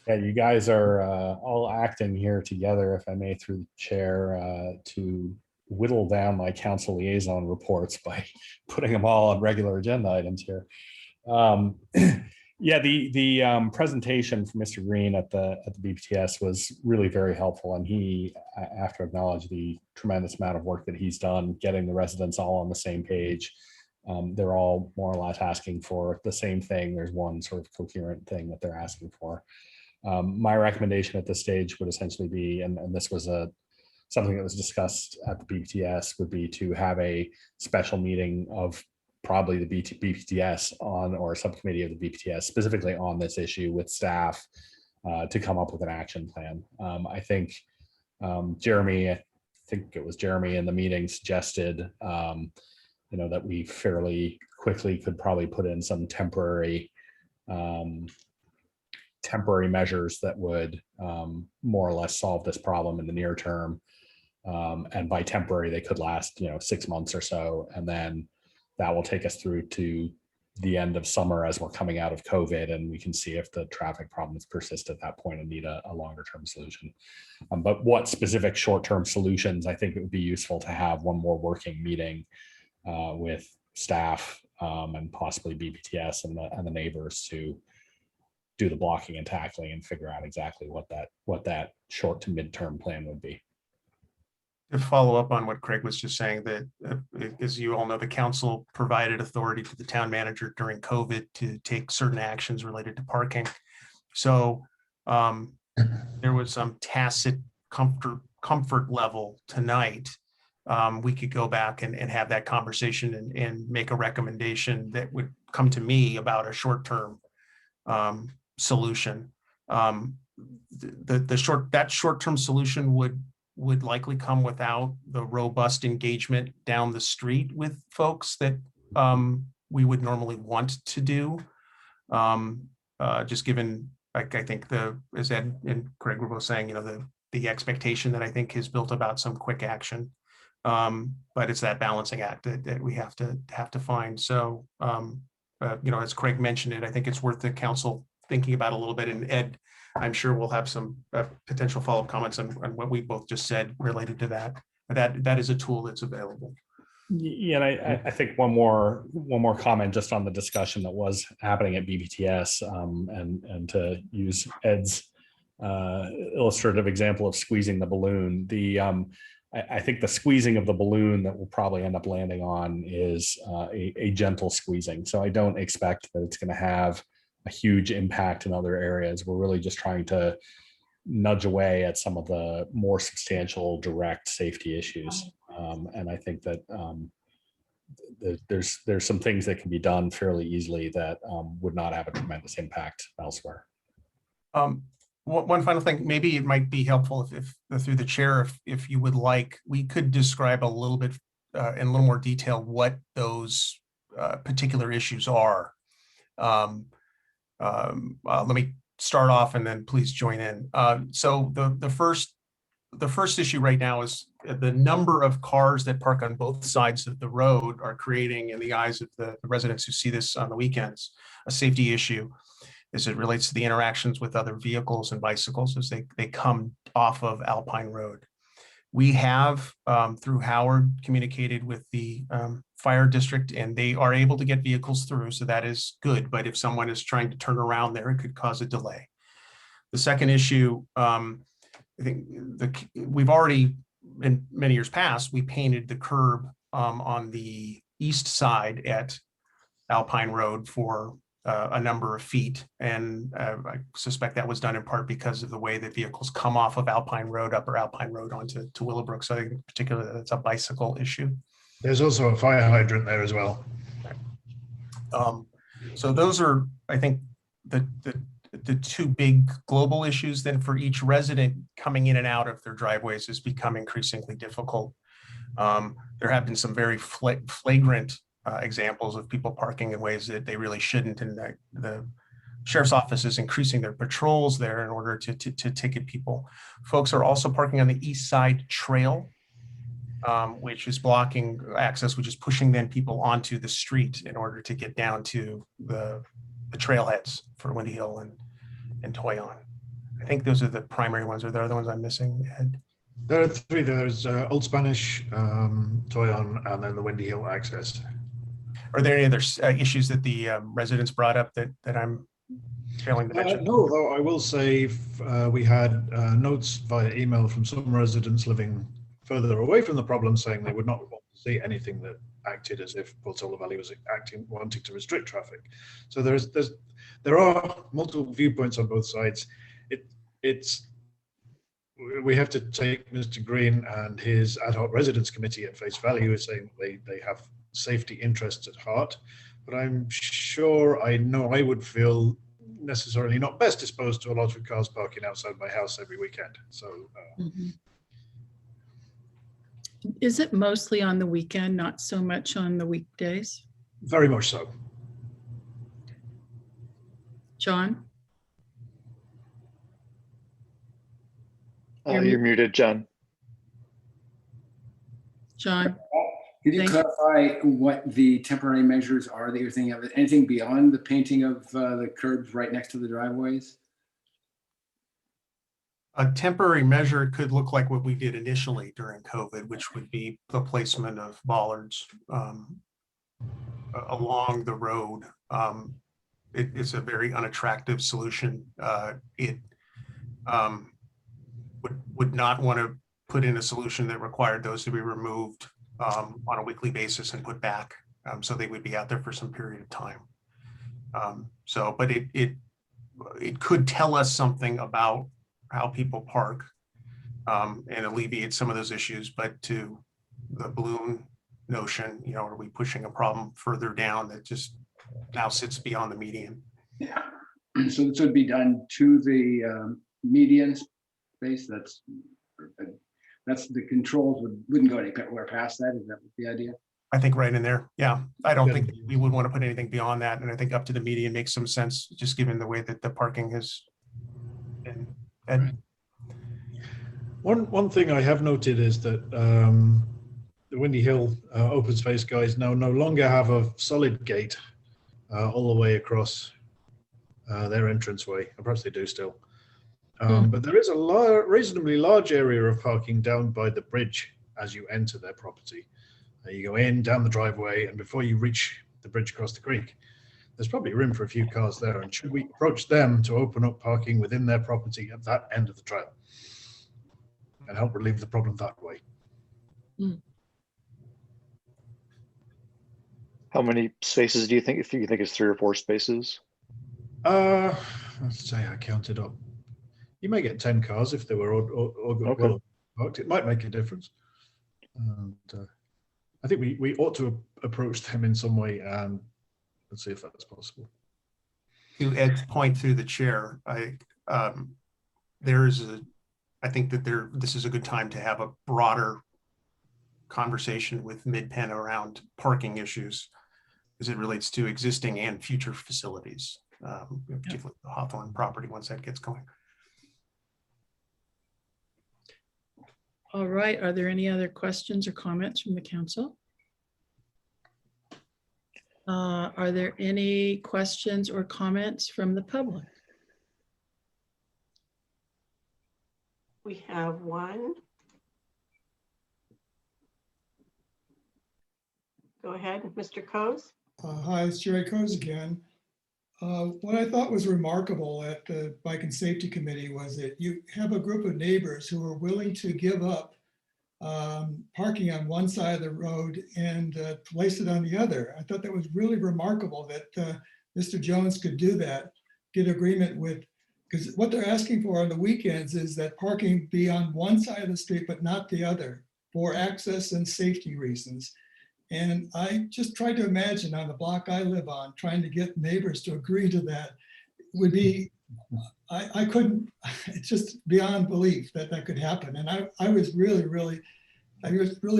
Yeah, you guys are all acting here together, if I may, through the chair, to whittle down my council liaison reports by putting them all on regular agenda items here. Yeah, the presentation from Mr. Green at the BPTS was really very helpful, and he, I have to acknowledge the tremendous amount of work that he's done getting the residents all on the same page. They're all more or less asking for the same thing. There's one sort of coherent thing that they're asking for. My recommendation at this stage would essentially be, and this was something that was discussed at the BPTS, would be to have a special meeting of probably the BPTS or a subcommittee of the BPTS specifically on this issue with staff to come up with an action plan. I think Jeremy in the meeting suggested that we fairly quickly could probably put in some temporary measures that would more or less solve this problem in the near term. And by temporary, they could last 6 months or so, and then that will take us through to the end of summer as we're coming out of COVID, and we can see if the traffic problems persist at that point and need a longer term solution. But what specific short-term solutions, I think it would be useful to have one more working meeting with staff and possibly BPTS and the neighbors to do the blocking and tackling and figure out exactly what that short to midterm plan would be. To follow up on what Craig was just saying, that as you all know, the council provided authority to the town manager during COVID to take certain actions related to parking. So there was some tacit comfort level tonight. We could go back and have that conversation and make a recommendation that would come to me about a short-term solution. That short-term solution would likely come without the robust engagement down the street with folks that we would normally want to do. Just given, like, I think as Ed and Craig were both saying, the expectation that I think is built about some quick action. But it's that balancing act that we have to find. So, as Craig mentioned it, I think it's worth the council thinking about a little bit, and Ed, I'm sure we'll have some potential follow-up comments on what we both just said related to that. But that is a tool that's available. Yeah, and I think one more comment just on the discussion that was happening at BBTS, and to use Ed's illustrative example of squeezing the balloon. I think the squeezing of the balloon that we'll probably end up landing on is a gentle squeezing. So I don't expect that it's going to have a huge impact in other areas. We're really just trying to nudge away at some of the more substantial direct safety issues. And I think that there's some things that can be done fairly easily that would not have a tremendous impact elsewhere. One final thing, maybe it might be helpful if through the chair, if you would like, we could describe a little bit in a little more detail what those particular issues are. Let me start off and then please join in. So the first issue right now is the number of cars that park on both sides of the road are creating, in the eyes of the residents who see this on the weekends, a safety issue as it relates to the interactions with other vehicles and bicycles as they come off of Alpine Road. We have, through Howard, communicated with the fire district, and they are able to get vehicles through, so that is good. But if someone is trying to turn around there, it could cause a delay. The second issue, I think we've already, in many years past, we painted the curb on the east side at Alpine Road for a number of feet. And I suspect that was done in part because of the way that vehicles come off of Alpine Road, Upper Alpine Road onto Willowbrook. So I think in particular, that's a bicycle issue. There's also a fire hydrant there as well. So those are, I think, the two big global issues. Then for each resident, coming in and out of their driveways has become increasingly difficult. There have been some very flagrant examples of people parking in ways that they really shouldn't, and the sheriff's office is increasing their patrols there in order to ticket people. Folks are also parking on the east side trail, which is blocking access, which is pushing then people onto the street in order to get down to the trailheads for Windy Hill and Toyon. I think those are the primary ones. Are there other ones I'm missing, Ed? There are three. There's Old Spanish, Toyon, and then the Windy Hill access. Are there any other issues that the residents brought up that I'm failing to mention? No, though I will say we had notes via email from some residents living further away from the problem saying they would not want to see anything that acted as if Portola Valley was wanting to restrict traffic. So there are multiple viewpoints on both sides. We have to take Mr. Green and his ad hoc residence committee at face value as saying they have safety interests at heart, but I'm sure I would feel necessarily not best disposed to a lot of cars parking outside my house every weekend. So Is it mostly on the weekend, not so much on the weekdays? Very much so. John? You're muted, John. John? Could you clarify what the temporary measures are that you're thinking of? Anything beyond the painting of the curbs right next to the driveways? A temporary measure could look like what we did initially during COVID, which would be the placement of bollards along the road. It's a very unattractive solution. It would not want to put in a solution that required those to be removed on a weekly basis and put back, so they would be out there for some period of time. But it could tell us something about how people park and alleviate some of those issues. But to the balloon notion, are we pushing a problem further down that just now sits beyond the median? Yeah. So this would be done to the median space. That's the controls wouldn't go anywhere past that. Is that the idea? I think right in there. Yeah. I don't think we would want to put anything beyond that. And I think up to the median makes some sense, just given the way that the parking has been. Right. One thing I have noted is that the Windy Hill open space guys now no longer have a solid gate all the way across their entranceway. Perhaps they do still. But there is a reasonably large area of parking down by the bridge as you enter their property. You go in, down the driveway, and before you reach the bridge across the creek, there's probably room for a few cars there. And should we approach them to open up parking within their property at that end of the trail and help relieve the problem that way? How many spaces do you think, if you think it's 3 or 4 spaces? Let's say I counted up. You may get 10 cars if they were all parked. It might make a difference. And I think we ought to approach them in some way and let's see if that's possible. To Ed's point through the chair, I think that this is a good time to have a broader conversation with Mid-Penn around parking issues as it relates to existing and future facilities, particularly the Hawthorne property once that gets going. All right, are there any other questions or comments from the council? Are there any questions or comments from the public? We have one. Go ahead, Mr. Coase. Hi, it's Jerry Coase again. What I thought was remarkable at the Bike and Safety Committee was that you have a group of neighbors who are willing to give up parking on one side of the road and place it on the other. I thought that was really remarkable that Mr. Jones could do that, get agreement with, because what they're asking for on the weekends is that parking be on one side of the street, but not the other for access and safety reasons. And I just tried to imagine on the block I live on, trying to get neighbors to agree to that would be, I couldn't, it's just beyond belief that that could happen. And I was really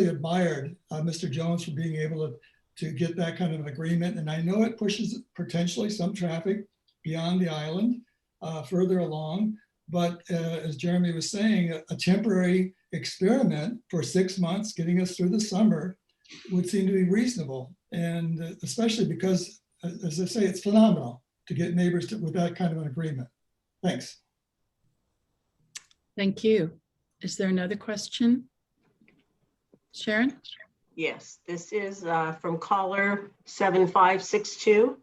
admired Mr. Jones for being able to get that kind of an agreement. And I know it pushes potentially some traffic beyond the island, further along. But as Jeremy was saying, a temporary experiment for 6 months, getting us through the summer would seem to be reasonable. And especially because, as I say, it's phenomenal to get neighbors with that kind of an agreement. Thanks. Thank you. Is there another question? Sharon? Yes, this is from caller 7562.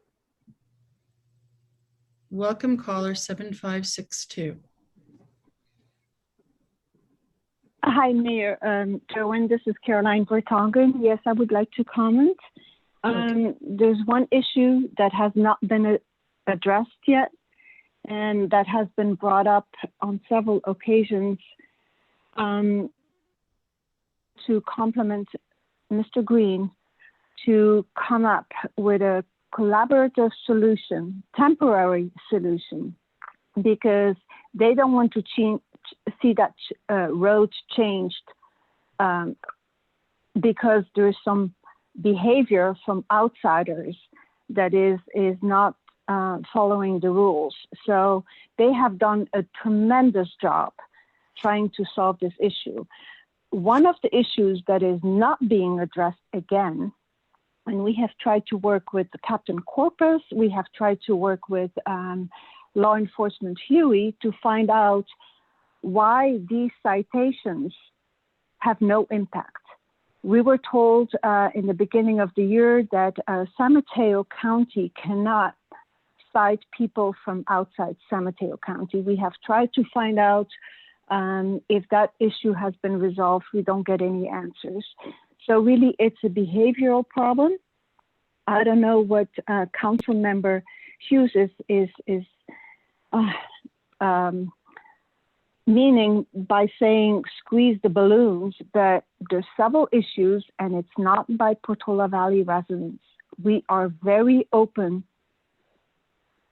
Welcome, caller 7562. Hi, Mayor Derwin. This is Caroline Vertonghen. Yes, I would like to comment. There's one issue that has not been addressed yet, and that has been brought up on several occasions to compliment Mr. Green to come up with a collaborative solution, temporary solution, because they don't want to see that road changed because there's some behavior from outsiders that is not following the rules. So they have done a tremendous job trying to solve this issue. One of the issues that is not being addressed again, and we have tried to work with Captain Corpus, we have tried to work with law enforcement Huey to find out why these citations have no impact. We were told in the beginning of the year that San Mateo County cannot cite people from outside San Mateo County. We have tried to find out if that issue has been resolved. We don't get any answers. So really, it's a behavioral problem. I don't know what Council Member Hughes is meaning by saying squeeze the balloons, but there's several issues, and it's not by Portola Valley residents. We are very open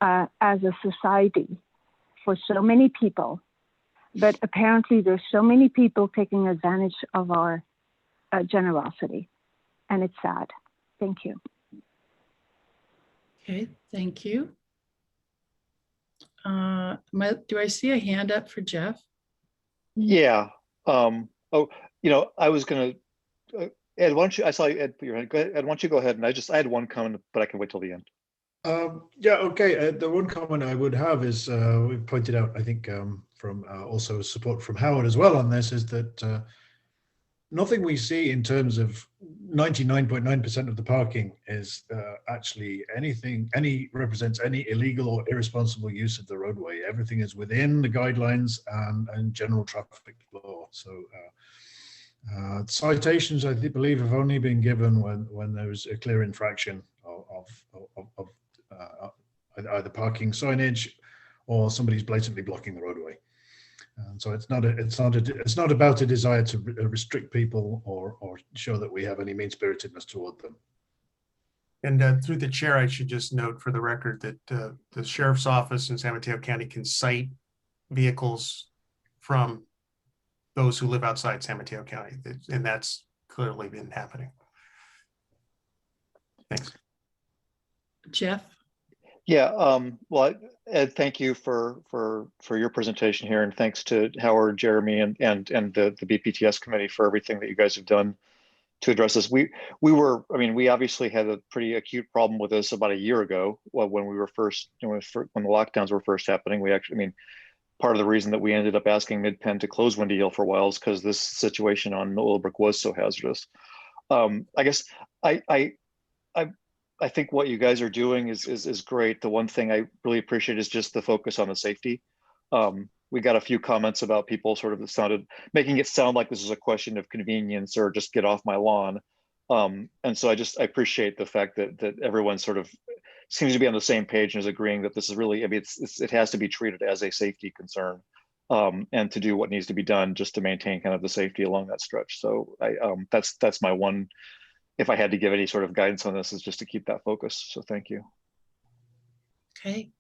as a society for so many people, but apparently there's so many people taking advantage of our generosity, and it's sad. Thank you. Okay, thank you. Do I see a hand up for Jeff? Yeah. I was going to, Ed, why don't you, I saw you, Ed, put your hand. Go ahead, Ed, why don't you go ahead? And I had one comment, but I can wait till the end. Yeah, okay. The one comment I would have is, we pointed out, I think, from also support from Howard as well on this, is that nothing we see in terms of 99.9% of the parking is actually represents any illegal or irresponsible use of the roadway. Everything is within the guidelines and general traffic law. So citations, I believe, have only been given when there was a clear infraction of either parking signage or somebody's blatantly blocking the roadway. And so it's not about a desire to restrict people or show that we have any mean-spiritedness toward them. And through the chair, I should just note for the record that the sheriff's office in San Mateo County can cite vehicles from those who live outside San Mateo County, and that's clearly been happening. Thanks. Jeff? Yeah, well, Ed, thank you for your presentation here, and thanks to Howard, Jeremy, and the BPTS committee for everything that you guys have done to address this. We obviously had a pretty acute problem with this about a year ago when we were first, when the lockdowns were first happening. Part of the reason that we ended up asking Mid-Penn to close Windy Hill for a while is because this situation on Willowbrook was so hazardous. I guess I think what you guys are doing is great. The one thing I really appreciate is just the focus on the safety. We got a few comments about people sort of making it sound like this is a question of convenience or just get off my lawn. And so I appreciate the fact that everyone sort of seems to be on the same page and is agreeing that this is really, it has to be treated as a safety concern, and to do what needs to be done just to maintain kind of the safety along that stretch. So that's my one, if I had to give any sort of guidance on this, is just to keep that focus. So thank you. Okay.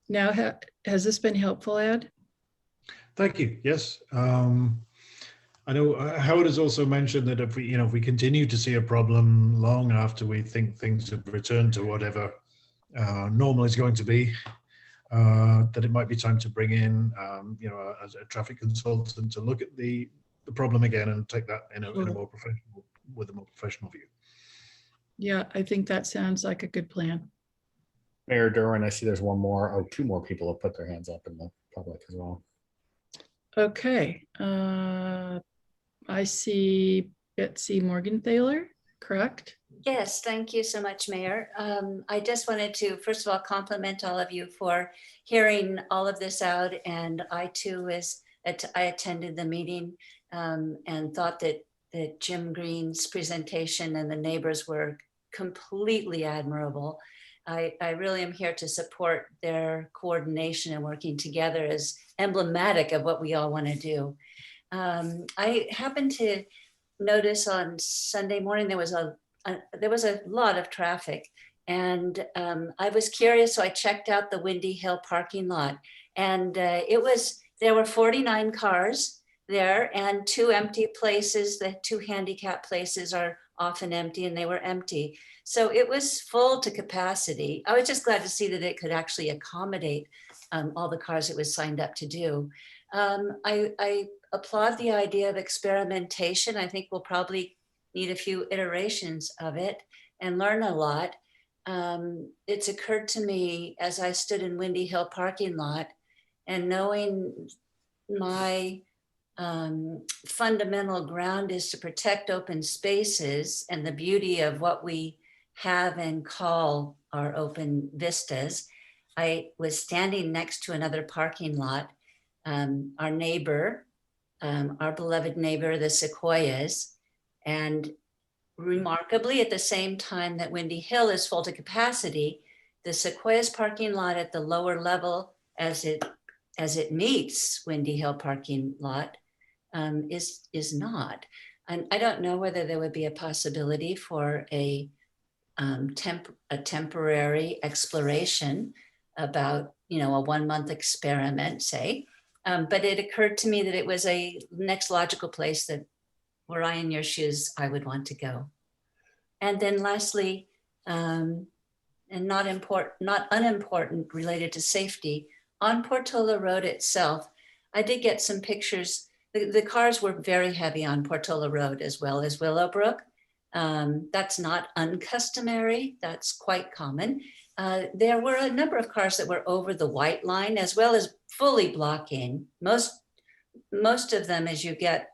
Now, has this been helpful, Ed? Thank you. Yes. I know Howard has also mentioned that if we continue to see a problem long after we think things have returned to whatever normal is going to be, that it might be time to bring in, as a traffic consultant to look at the problem again and take that in a more professional, with a more professional view. Yeah, I think that sounds like a good plan. Mayor Derwin, I see there's two more people have put their hands up in the public as well. Okay, I see Betsy Morgenthaler, correct? Yes, thank you so much, Mayor. I just wanted to, first of all, compliment all of you for hearing all of this out. And I too I attended the meeting and thought that Jim Green's presentation and the neighbors were completely admirable. I really am here to support their coordination and working together as emblematic of what we all want to do. I happened to notice on Sunday morning there was a lot of traffic, and I was curious, so I checked out the Windy Hill parking lot, and there were 49 cars there and 2 empty places. The 2 handicap places are often empty, and they were empty. So it was full to capacity. I was just glad to see that it could actually accommodate all the cars it was signed up to do. I applaud the idea of experimentation. I think we'll probably need a few iterations of it and learn a lot. It's occurred to me as I stood in Windy Hill parking lot, and knowing my fundamental ground is to protect open spaces and the beauty of what we have and call our open vistas. I was standing next to another parking lot. Our neighbor, our beloved neighbor, the Sequoias, and remarkably, at the same time that Windy Hill is full to capacity, the Sequoias parking lot at the lower level, as it meets Windy Hill parking lot, is not. And I don't know whether there would be a possibility for a temporary exploration about, a 1-month experiment, say. But it occurred to me that it was a next logical place that, were I in your shoes, I would want to go. And then lastly, and not unimportant, related to safety, on Portola Road itself, I did get some pictures. The cars were very heavy on Portola Road as well as Willowbrook. That's not uncustomary, that's quite common. There were a number of cars that were over the white line as well as fully blocking. Most most of them, as you get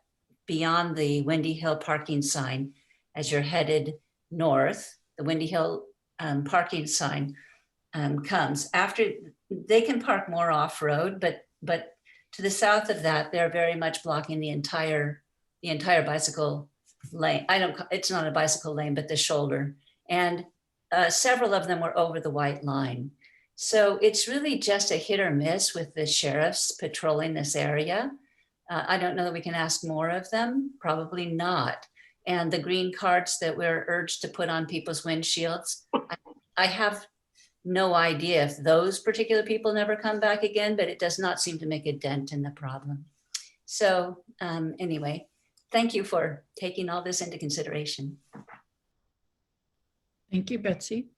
beyond the Windy Hill parking sign, as you're headed north, the Windy Hill parking sign comes. After, they can park more off-road, but to the south of that, they're very much blocking the entire bicycle lane. It's not a bicycle lane, but the shoulder. And several of them were over the white line. So it's really just a hit or miss with the sheriffs patrolling this area. I don't know that we can ask more of them, probably not. And the green cards that we're urged to put on people's windshields, I have no idea if those particular people never come back again, but it does not seem to make a dent in the problem. So anyway, thank you for taking all this into consideration. Thank you, Betsy.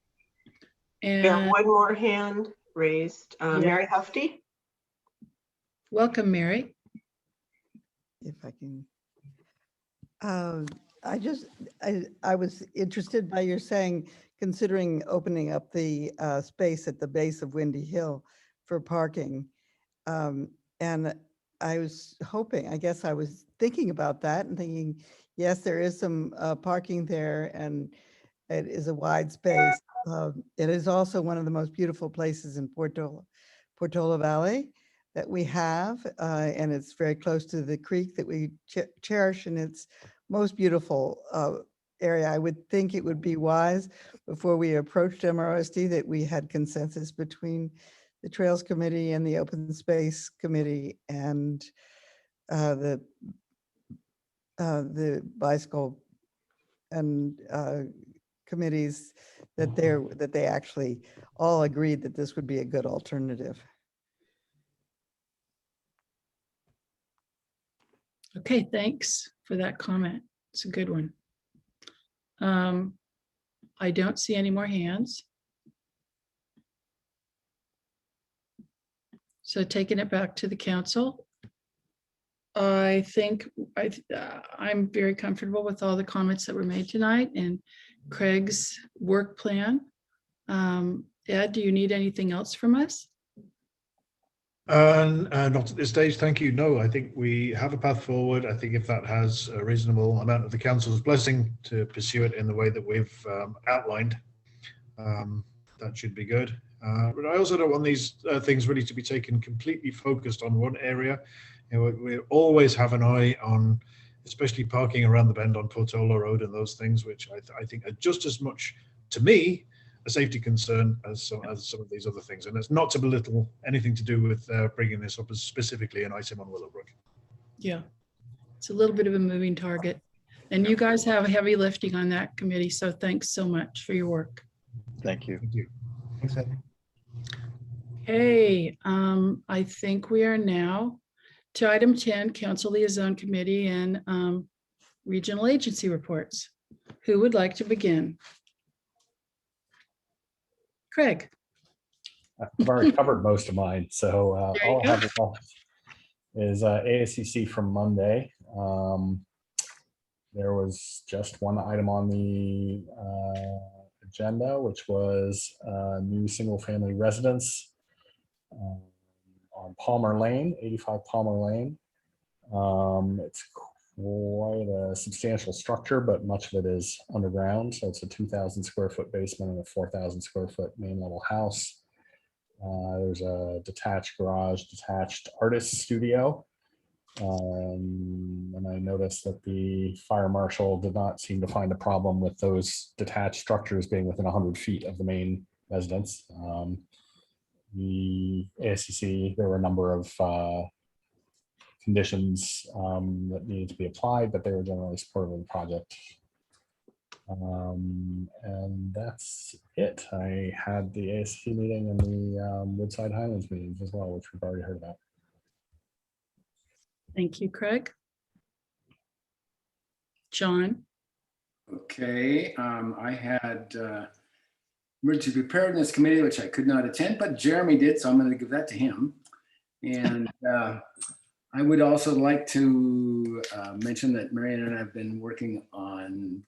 Yeah, And one more hand raised. Mary Hufty. welcome, Mary. If I can. I was interested by your saying, considering opening up the space at the base of Windy Hill for parking. And I was hoping, I guess I was thinking about that and thinking, yes, there is some parking there and it is a wide space. It is also one of the most beautiful places in Portola Valley that we have, and it's very close to the creek that we cherish, and it's most beautiful area. I would think it would be wise before we approached MRSD that we had consensus between the Trails Committee and the Open Space Committee and the bicycle and committees that they actually all agreed that this would be a good alternative. Okay, thanks for that comment. It's a good one. I don't see any more hands. So taking it back to the council, I think I'm very comfortable with all the comments that were made tonight and Craig's work plan. Ed, do you need anything else from us? Not at this stage, thank you. No, I think we have a path forward. I think if that has a reasonable amount of the council's blessing to pursue it in the way that we've outlined, that should be good. But I also don't want these things really to be taken completely focused on one area. You know, we always have an eye on, especially parking around the bend on Portola Road and those things, which I think are just as much, to me, a safety concern as some of these other things. And it's not to belittle anything to do with bringing this up as specifically an item on Willowbrook. Yeah, it's a little bit of a moving target. And you guys have heavy lifting on that committee. So thanks so much for your work. Thank you. Thank you. Thanks, Ed. Okay, I think we are now to item 10, Council Liaison Committee and Regional Agency Reports. Who would like to begin? Craig. I've already covered most of mine, so all I have left is ASCC from Monday. There was just one item on the agenda, which was new single-family residence on Palmer Lane, 85 Palmer Lane. It's quite a substantial structure, but much of it is underground. So it's a 2,000 square foot basement and a 4,000 square foot main level house. There's a detached garage, detached artist studio. And I noticed that the fire marshal did not seem to find a problem with those detached structures being within 100 feet of the main residence. The ASCC, there were a number of conditions that needed to be applied, but they were generally supportive of the project. And that's it. I had the ASCC meeting and the Woodside Highlands meetings as well, which we've already heard about. Thank you, Craig. John. Okay, I had Emergency Preparedness Committee, which I could not attend, but Jeremy did, so I'm going to give that to him. And I would also like to mention that Marianne and I have been working on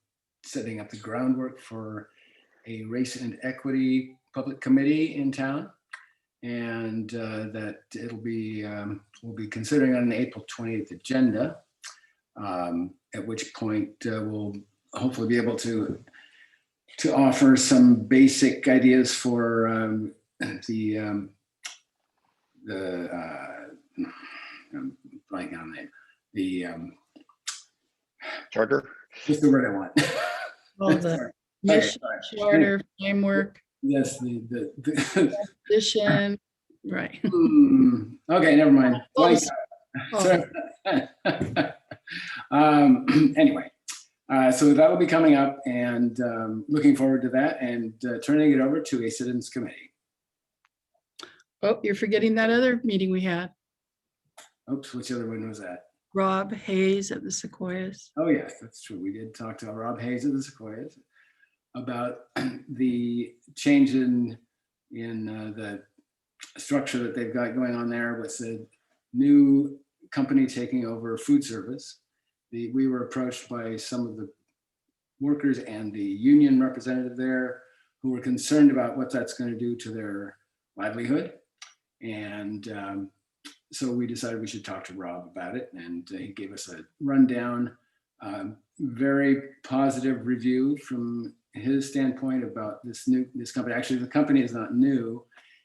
setting up the groundwork for a race and equity public committee in town. and that we'll be considering on an April 20th agenda, at which point we'll hopefully be able to offer some basic ideas for I'm blanking on the charter. Just the word I want. All the mission, charter, framework. Yes, the Vision, right. Okay, never mind. Close. Sorry. Anyway, so that will be coming up, and looking forward to that, and turning it over to a citizens committee. Oh, you're forgetting that other meeting we had. Oops, which other one was that? Rob Hayes at the Sequoias. Oh yes, that's true. We did talk to Rob Hayes of the Sequoias about the change in the structure that they've got going on there with the new company taking over food service. We were approached by some of the workers and the union representative there who were concerned about what that's going to do to their livelihood. And so we decided we should talk to Rob about it, and he gave us a rundown, very positive review from his standpoint about this company. Actually, the company is not new.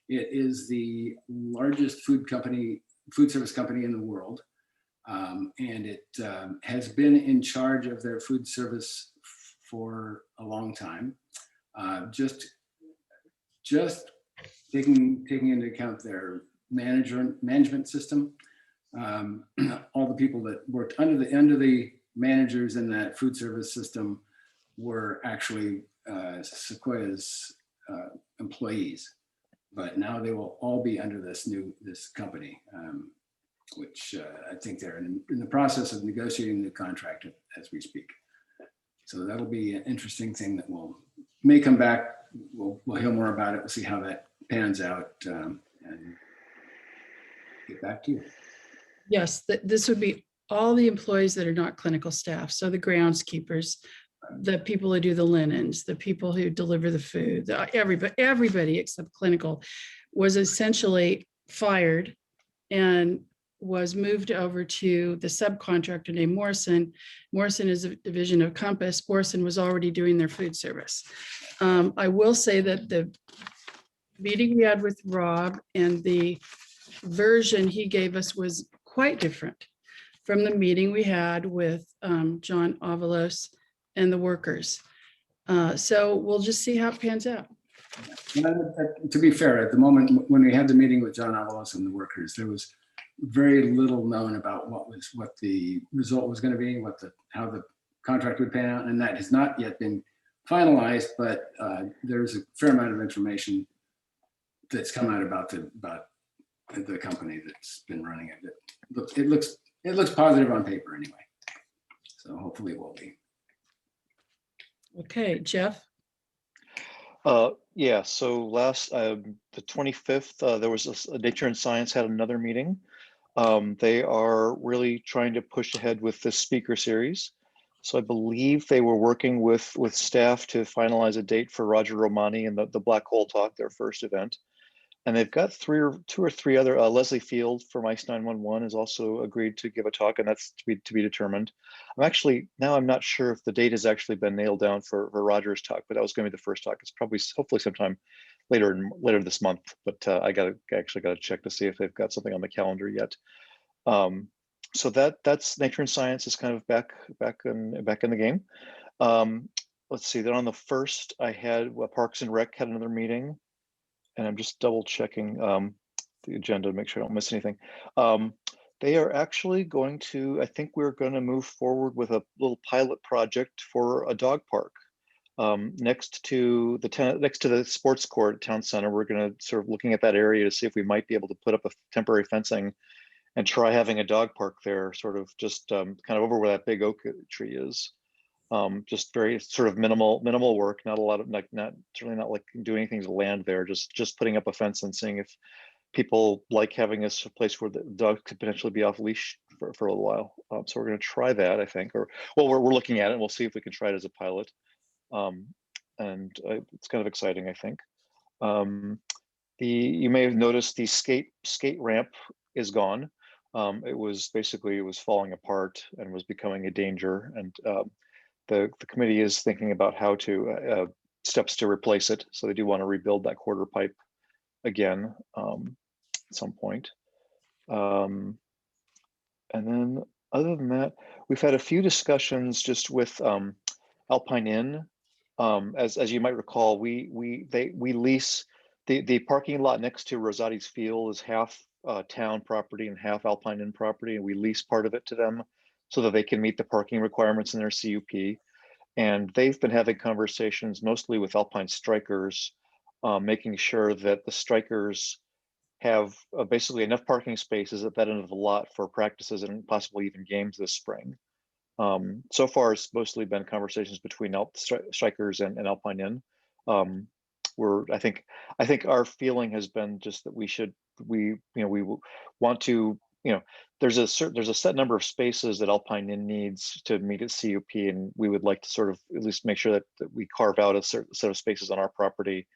It is the largest food service company in the world. And it has been in charge of their food service for a long time. Just taking into account their management system, all the people that worked under the managers in that food service system were actually Sequoia's employees, but now they will all be under this company, which I think they're in the process of negotiating the contract as we speak. So that'll be an interesting thing that may come back. We'll hear more about it. We'll see how that pans out, and get back to you. Yes, this would be all the employees that are not clinical staff. So the groundskeepers, the people who do the linens, the people who deliver the food, everybody except clinical was essentially fired and was moved over to the subcontractor named Morrison. Morrison is a division of Compass. Morrison was already doing their food service. I will say that the meeting we had with Rob and the version he gave us was quite different from the meeting we had with John Avalos and the workers. So we'll just see how it pans out. To be fair, at the moment when we had the meeting with John Avalos and the workers, there was very little known about what the result was going to be, how the contract would pan out, and that has not yet been finalized. But there's a fair amount of information that's come out about the company that's been running it. It looks positive on paper anyway. So hopefully it will be. Okay, Jeff. Yeah, so last, the 25th, there was Nature and Science had another meeting. They are really trying to push ahead with this speaker series. So I believe they were working with staff to finalize a date for Roger Romani and the Black Hole Talk, their first event. And they've got two or three other, Leslie Field from ICE 911 has also agreed to give a talk, and that's to be determined. I'm not sure if the date has actually been nailed down for Roger's talk, but that was going to be the first talk. It's probably hopefully sometime later this month, but I actually got to check to see if they've got something on the calendar yet. So that's Nature and Science is kind of back in the game. Let's see. Then on the 1st, I had Parks and Rec had another meeting. And I'm just double checking the agenda to make sure I don't miss anything. They are actually going to, I think we're going to move forward with a little pilot project for a dog park next to the sports court at Town Center. We're going to sort of looking at that area to see if we might be able to put up a temporary fencing and try having a dog park there, sort of just kind of over where that big oak tree is. Just very sort of minimal work, not a lot of certainly not like doing anything to land there, just putting up a fence and seeing if people like having a place where the dog could potentially be off leash for a little while. So we're going to try that, I think, we're looking at it and we'll see if we can try it as a pilot. And it's kind of exciting, I think. You may have noticed the skate ramp is gone. It was falling apart and was becoming a danger. And the committee is thinking about how to steps to replace it. So they do want to rebuild that quarter pipe again at some point. And then other than that, we've had a few discussions just with Alpine Inn. As you might recall, we lease the parking lot next to Rosati's Field is half town property and half Alpine Inn property, and we lease part of it to them so that they can meet the parking requirements in their CUP. And they've been having conversations mostly with Alpine strikers, making sure that the strikers have basically enough parking spaces at that end of the lot for practices and possibly even games this spring. So far, it's mostly been conversations between strikers and Alpine Inn. I think our feeling has been just that we want to, there's a set number of spaces that Alpine Inn needs to meet its CUP, and we would like to sort of at least make sure that we carve out a certain set of spaces on our property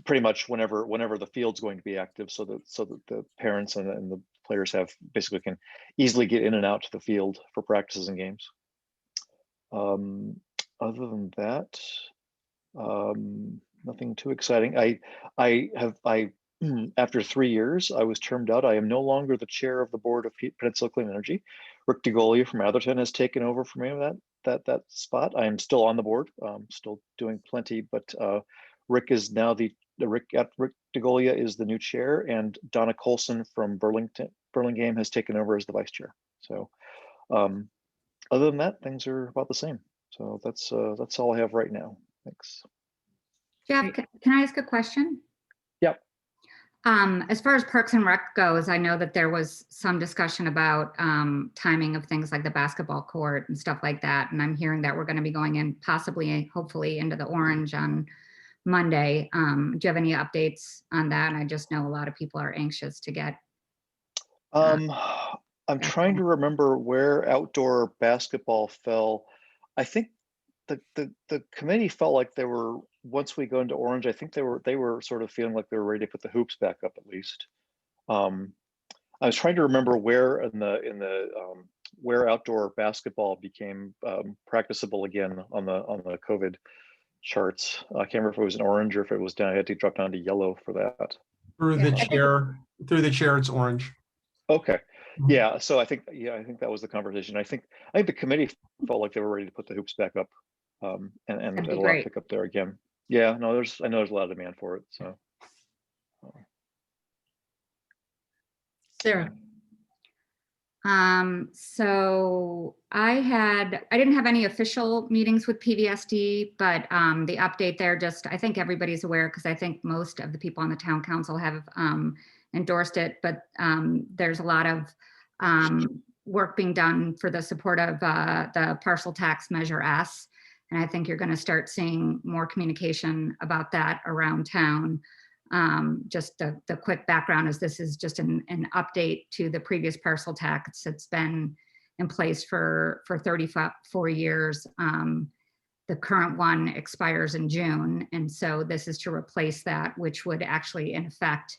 pretty much whenever the field's going to be active, so that the parents and the players basically can easily get in and out to the field for practices and games. Other than that, nothing too exciting. After 3 years, I was termed out. I am no longer the chair of the board of Peninsula Clean Energy. Rick DeGolia from Atherton has taken over for me that spot. I am still on the board, still doing plenty, but Rick is now Rick DeGolia is the new chair, and Donna Colson from Burlingame has taken over as the vice chair. So other than that, things are about the same. So that's all I have right now. Thanks. Jeff, can I ask a question? Yep. As far as Parks and Rec goes, I know that there was some discussion about timing of things like the basketball court and stuff like that. And I'm hearing that we're going to be going in possibly, hopefully, into the Orange on Monday. Do you have any updates on that? I just know a lot of people are anxious to get. I'm trying to remember where outdoor basketball fell. I think the committee felt like they were, once we go into Orange, I think they were sort of feeling like they were ready to put the hoops back up at least. I was trying to remember where where outdoor basketball became practicable again on the COVID charts. I can't remember if it was in Orange or if it was down. I had to drop down to yellow for that. Through the chair, it's Orange. Okay. Yeah. So I think that was the conversation. I think the committee felt like they were ready to put the hoops back up, and allow pick up there again. Yeah. No, I know there's a lot of demand for it. So. Sarah. So I didn't have any official meetings with PVSD, but the update there, I think everybody's aware, because I think most of the people on the town council have endorsed it, but there's a lot of work being done for the support of the parcel tax Measure S. And I think you're going to start seeing more communication about that around town. Just the quick background is this is just an update to the previous parcel tax. It's been in place for 34 years. The current one expires in June. And so this is to replace that, which would actually in effect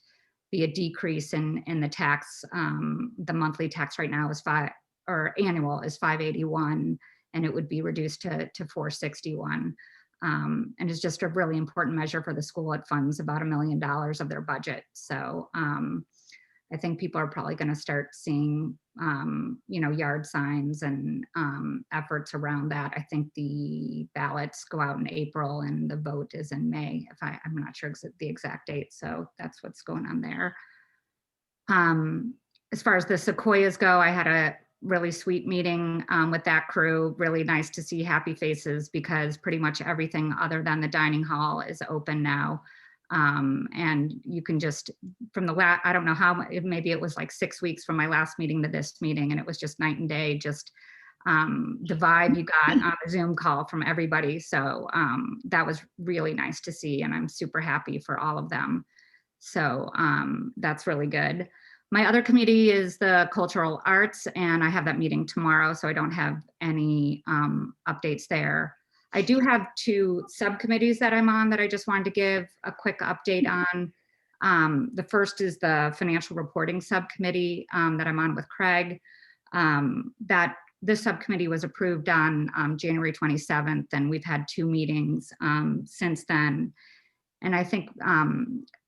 be a decrease in the tax. The monthly tax right now is annual is $581, and it would be reduced to $461. And it's just a really important measure for the school. It funds about $1 million of their budget. So I think people are probably going to start seeing, yard signs and efforts around that. I think the ballots go out in April and the vote is in May. I'm not sure the exact date. So that's what's going on there. As far as the Sequoias go, I had a really sweet meeting with that crew. Really nice to see happy faces, because pretty much everything other than the dining hall is open now. And you can just, from the I don't know how, maybe it was like 6 weeks from my last meeting to this meeting, and it was just night and day, just the vibe you got on the Zoom call from everybody. So that was really nice to see, and I'm super happy for all of them. So that's really good. My other committee is the cultural arts, and I have that meeting tomorrow, so I don't have any updates there. I do have 2 subcommittees that I'm on that I just wanted to give a quick update on. The first is the Financial Reporting Subcommittee that I'm on with Craig. That this subcommittee was approved on January 27th, and we've had 2 meetings since then. And I think,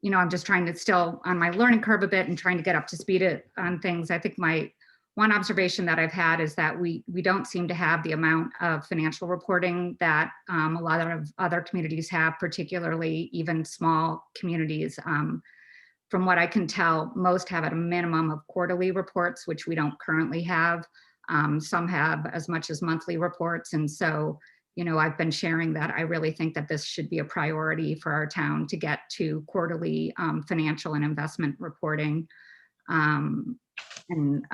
you know, I'm just trying to still on my learning curve a bit and trying to get up to speed on things. I think my one observation that I've had is that we don't seem to have the amount of financial reporting that a lot of other communities have, particularly even small communities. From what I can tell, most have at a minimum of quarterly reports, which we don't currently have. Some have as much as monthly reports. And so, you know, I've been sharing that I really think that this should be a priority for our town to get to quarterly financial and investment reporting. You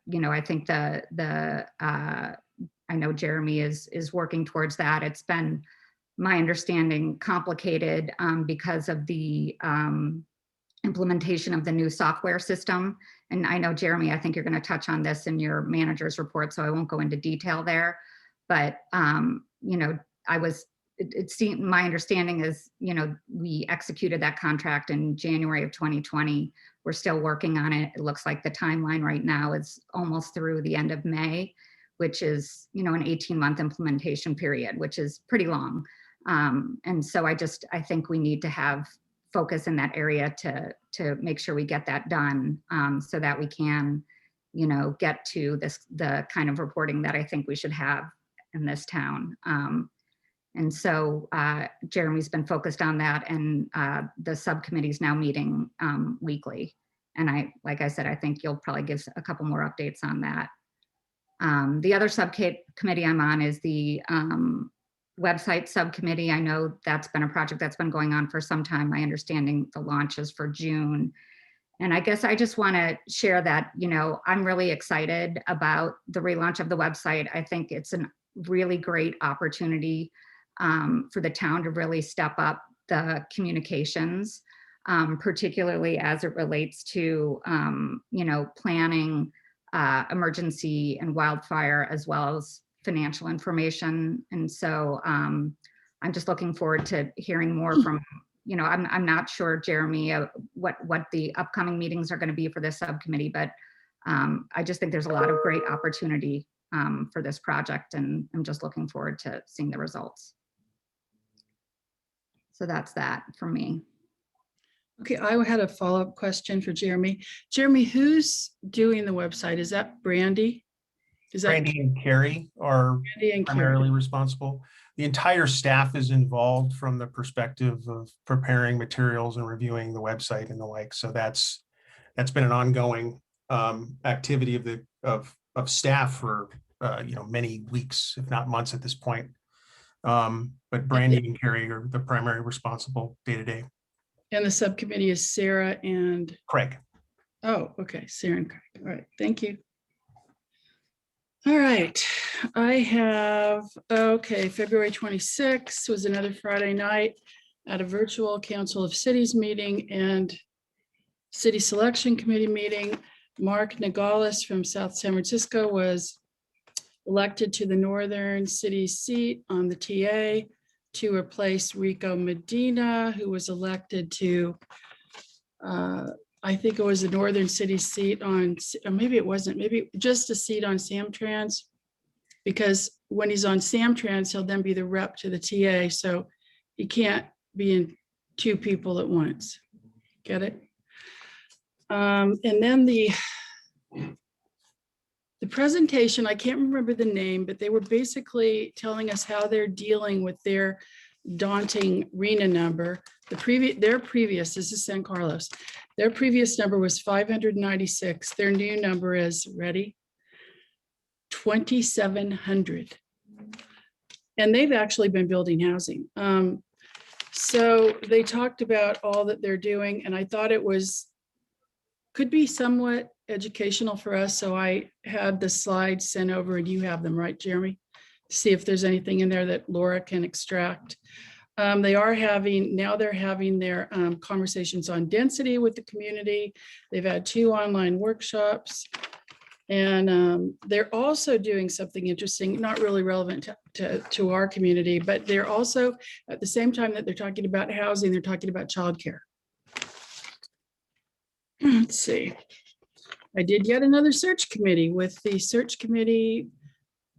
know, I think I know Jeremy is working towards that. It's been, my understanding, complicated because of the implementation of the new software system. And I know, Jeremy, I think you're going to touch on this in your manager's report, so I won't go into detail there. But, you know, it seemed, my understanding is, you know, we executed that contract in January of 2020. We're still working on it. It looks like the timeline right now is almost through the end of May, which is, you know, an 18-month implementation period, which is pretty long. And so I think we need to have focus in that area to make sure we get that done so that we can, you know, get to the kind of reporting that I think we should have in this town. And so Jeremy's been focused on that, and the subcommittee is now meeting weekly. And like I said, I think you'll probably give a couple more updates on that. The other subcommittee I'm on is the website subcommittee. I know that's been a project that's been going on for some time. My understanding, the launch is for June. And I guess I just want to share that, you know, I'm really excited about the relaunch of the website. I think it's a really great opportunity for the town to really step up the communications, particularly as it relates to, you know, planning emergency and wildfire, as well as financial information. And so I'm just looking forward to hearing more from, you know, I'm not sure, Jeremy, what the upcoming meetings are going to be for this subcommittee, but I just think there's a lot of great opportunity for this project, and I'm just looking forward to seeing the results. So that's that for me. Okay, I had a follow-up question for Jeremy. Jeremy, who's doing the website? Is that Brandy? Is that Brandy and Carrie are primarily Carrie responsible. The entire staff is involved from the perspective of preparing materials and reviewing the website and the like. So that's been an ongoing activity of staff for you know, many weeks, if not months at this point. But Brandy and Carrie are the primary responsible day to day. And the subcommittee is Sarah and Craig. Oh, okay, Sarah and Craig. All right, thank you. All right, I have, okay, February 26th was another Friday night at a virtual Council of Cities meeting and City Selection Committee meeting. Mark Nagalis from South San Francisco was elected to the Northern City seat on the TA to replace Rico Medina, who was elected to, I think it was the Northern City seat on, or maybe it wasn't, maybe just a seat on Samtrans, because when he's on Samtrans, he'll then be the rep to the TA. So he can't be in 2 people at once. Get it? And then the presentation, I can't remember the name, but they were basically telling us how they're dealing with their daunting RENA number. Their previous, this is San Carlos, their previous number was 596. Their new number is, ready? 2,700. And they've actually been building housing. So they talked about all that they're doing, and I thought it could be somewhat educational for us. So I had the slides sent over, and you have them, right, Jeremy? See if there's anything in there that Laura can extract. They're having their conversations on density with the community. They've had 2 online workshops, and they're also doing something interesting, not really relevant to our community, but they're also, at the same time that they're talking about housing, they're talking about childcare. let's see. I did yet another search committee with the search committee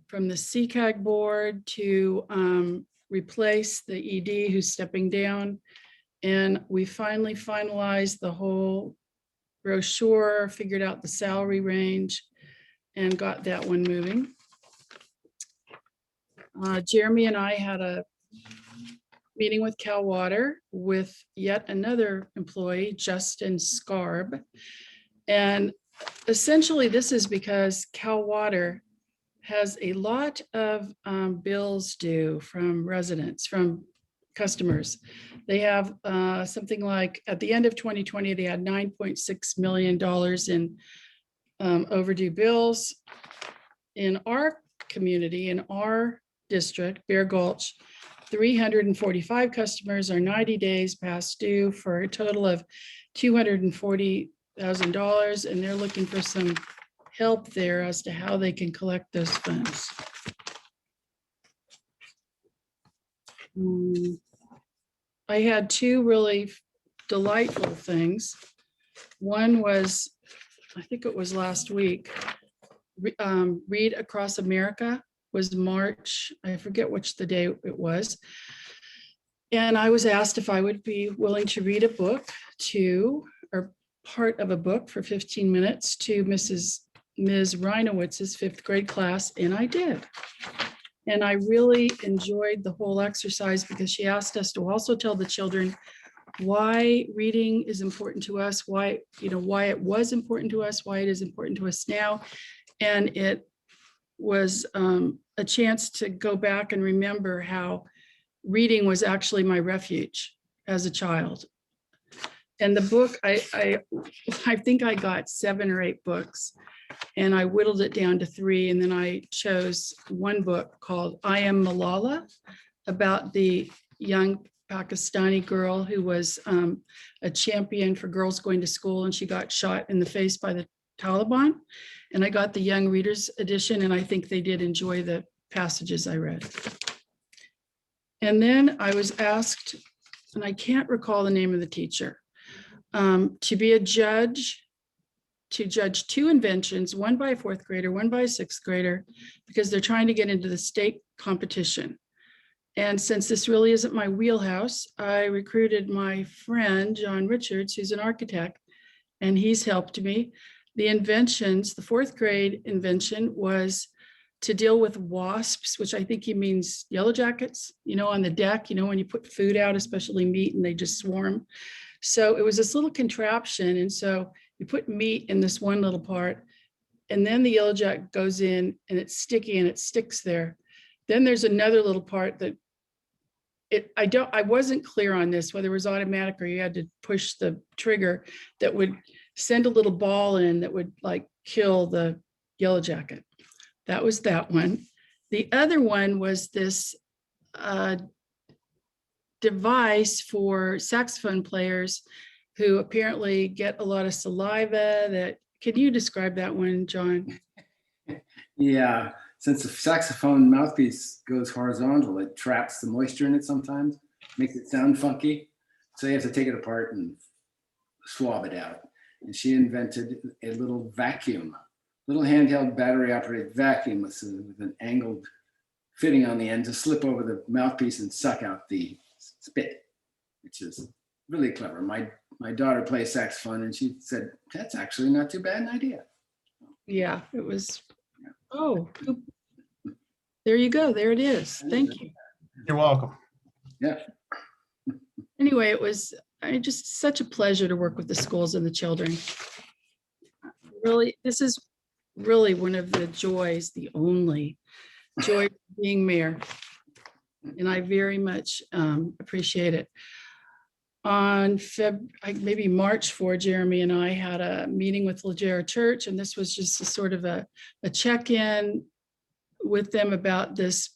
from the CCAG board to replace the ED who's stepping down. And we finally finalized the whole brochure, figured out the salary range, and got that one moving. Jeremy and I had a meeting with Cal Water with yet another employee, Justin Scarb. And essentially this is because Cal Water has a lot of bills due from residents, from customers. They have something like, at the end of 2020, they had $9.6 million in overdue bills. In our community, in our district, Bear Gulch, 345 customers are 90 days past due for a total of $240,000, and they're looking for some help there as to how they can collect those funds. I had two really delightful things. One was, I think it was last week, Read Across America was March, I forget which the day it was. And I was asked if I would be willing to read a book to, or part of a book for 15 minutes to Ms. Reinowitz's 5th grade class, and I did. And I really enjoyed the whole exercise because she asked us to also tell the children why reading is important to us, why it was important to us, why it is important to us now. And it was a chance to go back and remember how reading was actually my refuge as a child. And the book, I think I got 7 or 8 books, and I whittled it down to 3. And then I chose one book called I Am Malala, about the young Pakistani girl who was a champion for girls going to school, and she got shot in the face by the Taliban. And I got the young readers edition, and I think they did enjoy the passages I read. And then I was asked, and I can't recall the name of the teacher, to be a judge, to judge 2 inventions, one by a 4th grader, one by a 6th grader, because they're trying to get into the state competition. And since this really isn't my wheelhouse, I recruited my friend, John Richards, who's an architect, and he's helped me. The inventions, the 4th grade invention was to deal with wasps, which I think he means yellow jackets, on the deck, when you put food out, especially meat, and they just swarm. So it was this little contraption. And so you put meat in this one little part, and then the yellow jacket goes in and it's sticky and it sticks there. Then there's another little part that I wasn't clear on this, whether it was automatic or you had to push the trigger that would send a little ball in that would like kill the yellow jacket. That was that one. The other one was this device for saxophone players who apparently get a lot of saliva. Can you describe that one, John? Yeah, since the saxophone mouthpiece goes horizontal, it traps the moisture in it sometimes, makes it sound funky. So you have to take it apart and swab it out. And she invented a little vacuum, little handheld battery operated vacuum with an angled fitting on the end to slip over the mouthpiece and suck out the spit, which is really clever. My daughter plays saxophone, and she said, that's actually not too bad an idea. Yeah, it was. Oh, there you go. There it is. Thank you. You're welcome. Yeah. Anyway, it was just such a pleasure to work with the schools and the children. Really, this is really one of the joys, the only joy of being mayor. And I very much appreciate it. On maybe March 4, Jeremy and I had a meeting with Legera Church, and this was just a sort of a check-in with them about this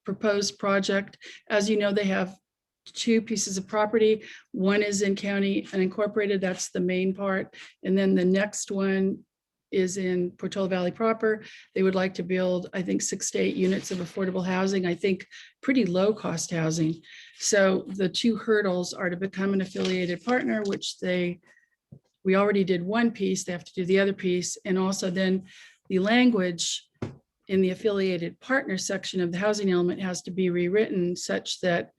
proposed project. As you know, they have 2 pieces of property. One is in county unincorporated, that's the main part. And then the next one is in Portola Valley proper. They would like to build, I think, 6 to 8 units of affordable housing, I think pretty low cost housing. So the 2 hurdles are to become an affiliated partner, which they we already did one piece, they have to do the other piece. And also then the language in the affiliated partner section of the housing element has to be rewritten such that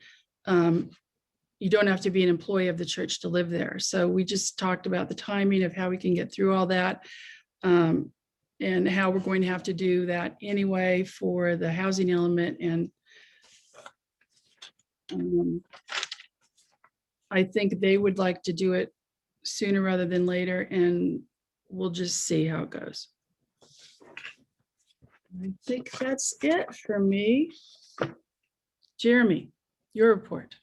you don't have to be an employee of the church to live there. So we just talked about the timing of how we can get through all that, and how we're going to have to do that anyway for the housing element. And I think they would like to do it sooner rather than later, and we'll just see how it goes. I think that's it for me. Jeremy, your report.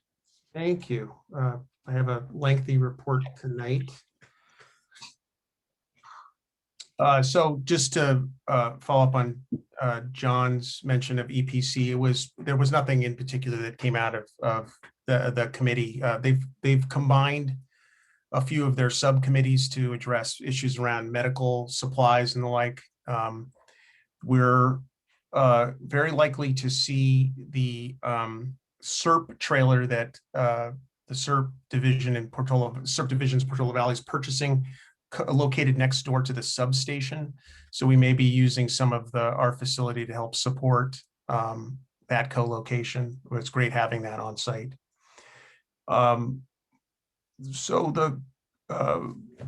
Thank you. I have a lengthy report tonight. So just to follow up on John's mention of EPC, there was nothing in particular that came out of the committee. They've combined a few of their subcommittees to address issues around medical supplies and the like. We're very likely to see the SERP trailer that the SERP division in SERP division's Portola Valley is purchasing, located next door to the substation. So we may be using some of our facility to help support that co-location. It's great having that on site. So the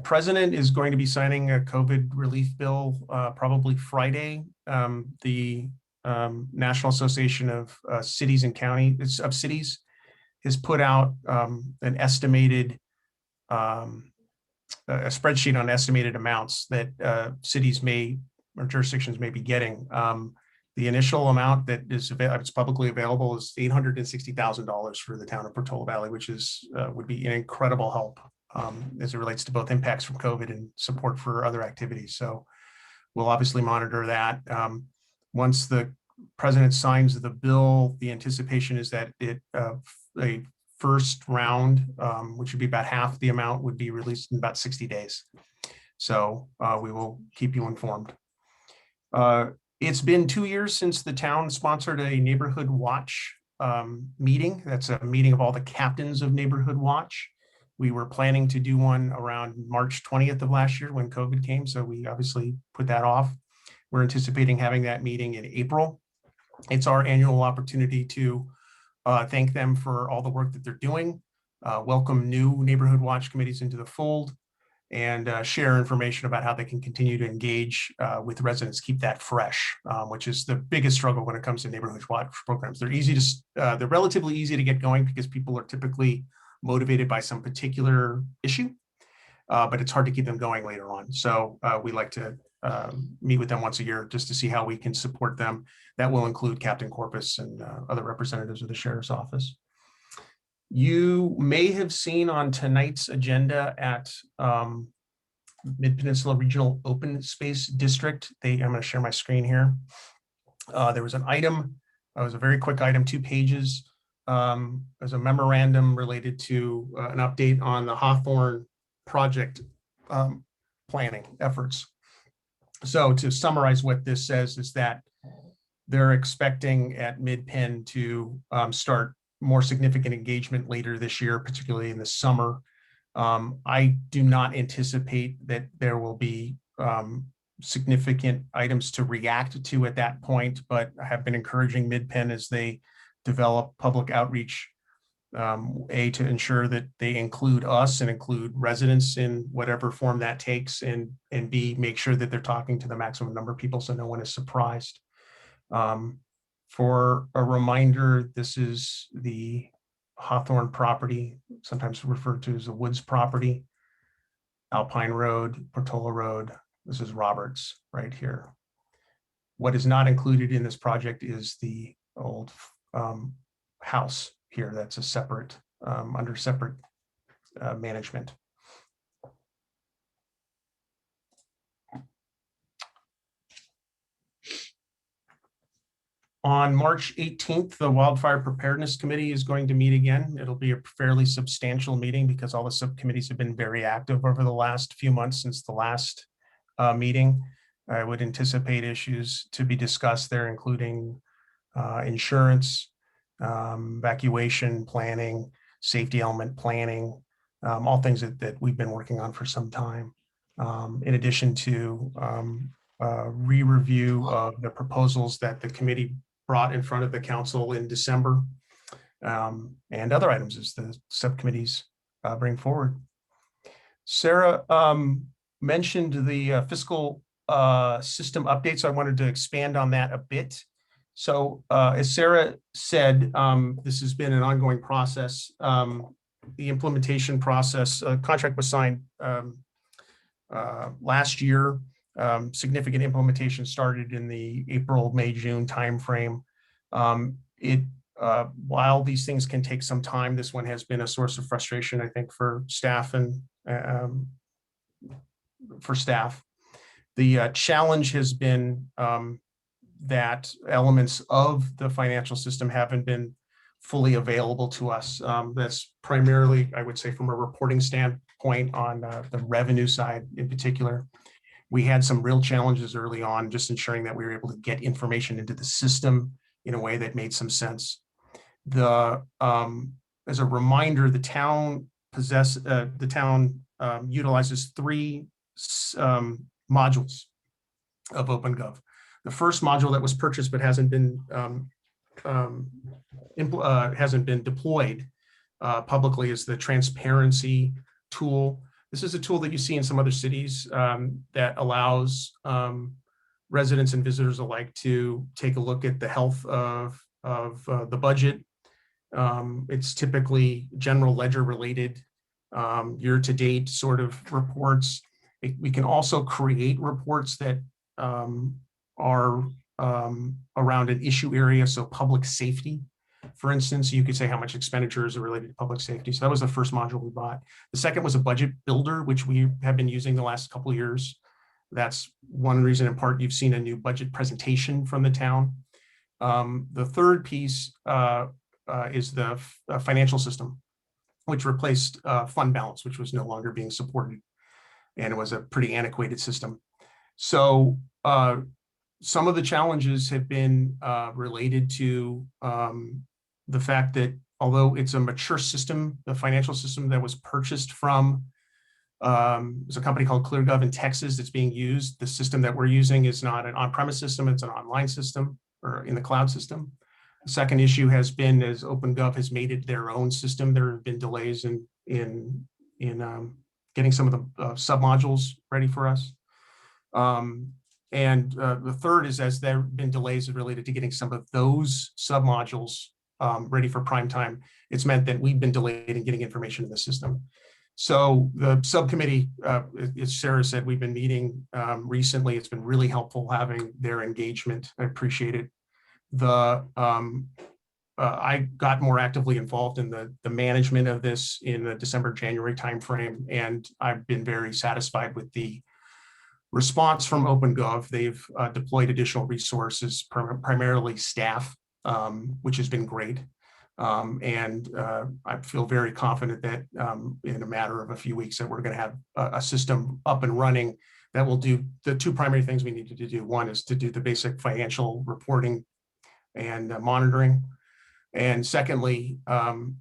president is going to be signing a COVID relief bill probably Friday. The National Association of Cities and Counties of Cities has put out an estimated a spreadsheet on estimated amounts that cities or jurisdictions may be getting. The initial amount that is it's publicly available is $860,000 for the town of Portola Valley, which would be an incredible help as it relates to both impacts from COVID and support for other activities. So we'll obviously monitor that. Once the president signs the bill, the anticipation is that a first round, which would be about half the amount, would be released in about 60 days. So we will keep you informed. It's been 2 years since the town sponsored a neighborhood watch meeting. That's a meeting of all the captains of neighborhood watch. We were planning to do one around March 20th of last year when COVID came, so we obviously put that off. We're anticipating having that meeting in April. It's our annual opportunity to thank them for all the work that they're doing, welcome new neighborhood watch committees into the fold, and share information about how they can continue to engage with residents, keep that fresh, which is the biggest struggle when it comes to neighborhood watch programs. They're relatively easy to get going because people are typically motivated by some particular issue, but it's hard to keep them going later on. So we like to meet with them once a year just to see how we can support them. That will include Captain Corpus and other representatives of the Sheriff's Office. You may have seen on tonight's agenda at Mid-Peninsula Regional Open Space District. I'm going to share my screen here. There was an item, it was a very quick item, 2 pages. There's a memorandum related to an update on the Hawthorne project planning efforts. So to summarize what this says is that they're expecting at Mid-Pen to start more significant engagement later this year, particularly in the summer. I do not anticipate that there will be significant items to react to at that point, but I have been encouraging Mid-Pen as they develop public outreach, A, to ensure that they include us and include residents in whatever form that takes, and B, make sure that they're talking to the maximum number of people so no one is surprised. For a reminder, this is the Hawthorne property, sometimes referred to as the Woods property, Alpine Road, Portola Road. This is Roberts right here. What is not included in this project is the old house here. That's a separate, under separate management. On March 18th, the Wildfire Preparedness Committee is going to meet again. It'll be a fairly substantial meeting because all the subcommittees have been very active over the last few months since the last meeting. I would anticipate issues to be discussed there, including insurance, evacuation planning, safety element planning, all things that we've been working on for some time. In addition to re-review of the proposals that the committee brought in front of the council in December, and other items as the subcommittees bring forward. Sarah mentioned the fiscal system update, so I wanted to expand on that a bit. So as Sarah said, this has been an ongoing process. The implementation process, contract was signed last year. Significant implementation started in the April, May, June timeframe. While these things can take some time, this one has been a source of frustration, I think, for staff and The challenge has been that elements of the financial system haven't been fully available to us. That's primarily, I would say, from a reporting standpoint on the revenue side in particular. We had some real challenges early on, just ensuring that we were able to get information into the system in a way that made some sense. As a reminder, the town utilizes 3 modules of OpenGov. The first module that was purchased but hasn't been deployed publicly is the transparency tool. This is a tool that you see in some other cities that allows residents and visitors alike to take a look at the health of the budget. It's typically general ledger related, year-to-date sort of reports. We can also create reports that are around an issue area, so public safety. For instance, you could say how much expenditures are related to public safety. So that was the first module we bought. The second was a budget builder, which we have been using the last couple of years. That's one reason in part you've seen a new budget presentation from the town. The third piece is the financial system, which replaced fund balance, which was no longer being supported. And it was a pretty antiquated system. So some of the challenges have been related to the fact that although it's a mature system, the financial system that was purchased from there's a company called ClearGov in Texas that's being used. The system that we're using is not an on-premise system, it's an online system or in the cloud system. The second issue has been as OpenGov has made it their own system, there have been delays in getting some of the submodules ready for us. And the third is as there have been delays related to getting some of those submodules ready for prime time, it's meant that we've been delayed in getting information in the system. So the subcommittee, as Sarah said, we've been meeting recently. It's been really helpful having their engagement. I appreciate it. I got more actively involved in the management of this in the December-January timeframe, and I've been very satisfied with the response from OpenGov. They've deployed additional resources, primarily staff, which has been great. I feel very confident that in a matter of a few weeks that we're going to have a system up and running that will do the 2 primary things we needed to do. One is to do the basic financial reporting and monitoring. And secondly,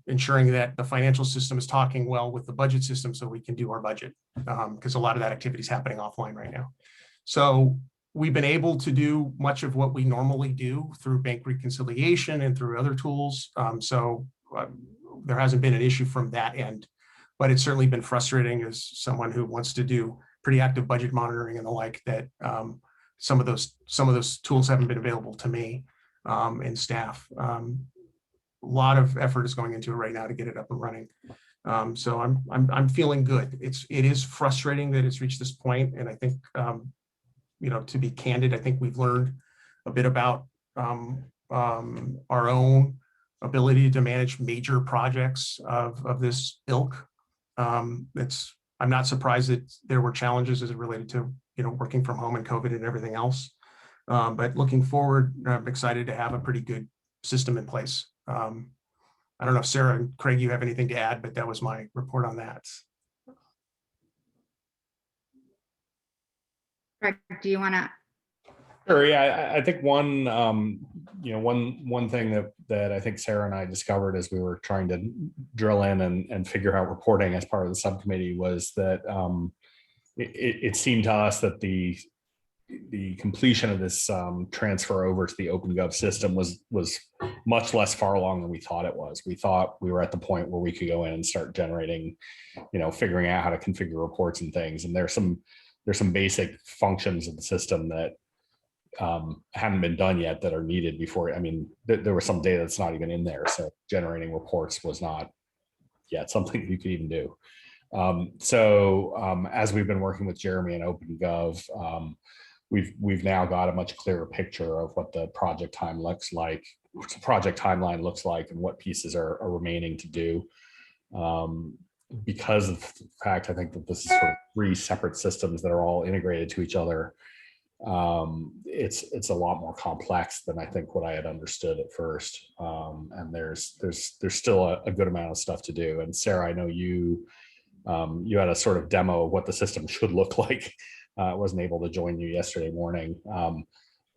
ensuring that the financial system is talking well with the budget system so we can do our budget, because a lot of that activity is happening offline right now. So we've been able to do much of what we normally do through bank reconciliation and through other tools. There hasn't been an issue from that end, but it's certainly been frustrating as someone who wants to do pretty active budget monitoring and the like, that some of those tools haven't been available to me and staff. A lot of effort is going into it right now to get it up and running. So I'm feeling good. It is frustrating that it's reached this point, and I think to be candid, I think we've learned a bit about our own ability to manage major projects of this ilk. I'm not surprised that there were challenges as it related to working from home and COVID and everything else. But looking forward, I'm excited to have a pretty good system in place. I don't know if Sarah and Craig, you have anything to add, but that was my report on that. Craig, do you want to? Sure. Yeah, I think one, one thing that I think Sarah and I discovered as we were trying to drill in and figure out reporting as part of the subcommittee was that it seemed to us that the completion of this transfer over to the OpenGov system was much less far along than we thought it was. We thought we were at the point where we could go in and start generating, figuring out how to configure reports and things. And there's some basic functions of the system that haven't been done yet that are needed before. I mean, there was some data that's not even in there. So generating reports was not yet something you could even do. As we've been working with Jeremy and OpenGov, we've now got a much clearer picture of what the project timeline looks like and what pieces are remaining to do. Because of the fact, I think that this is sort of 3 separate systems that are all integrated to each other. It's a lot more complex than I think what I had understood at first. And there's still a good amount of stuff to do. And Sarah, I know you had a sort of demo of what the system should look like. I wasn't able to join you yesterday morning.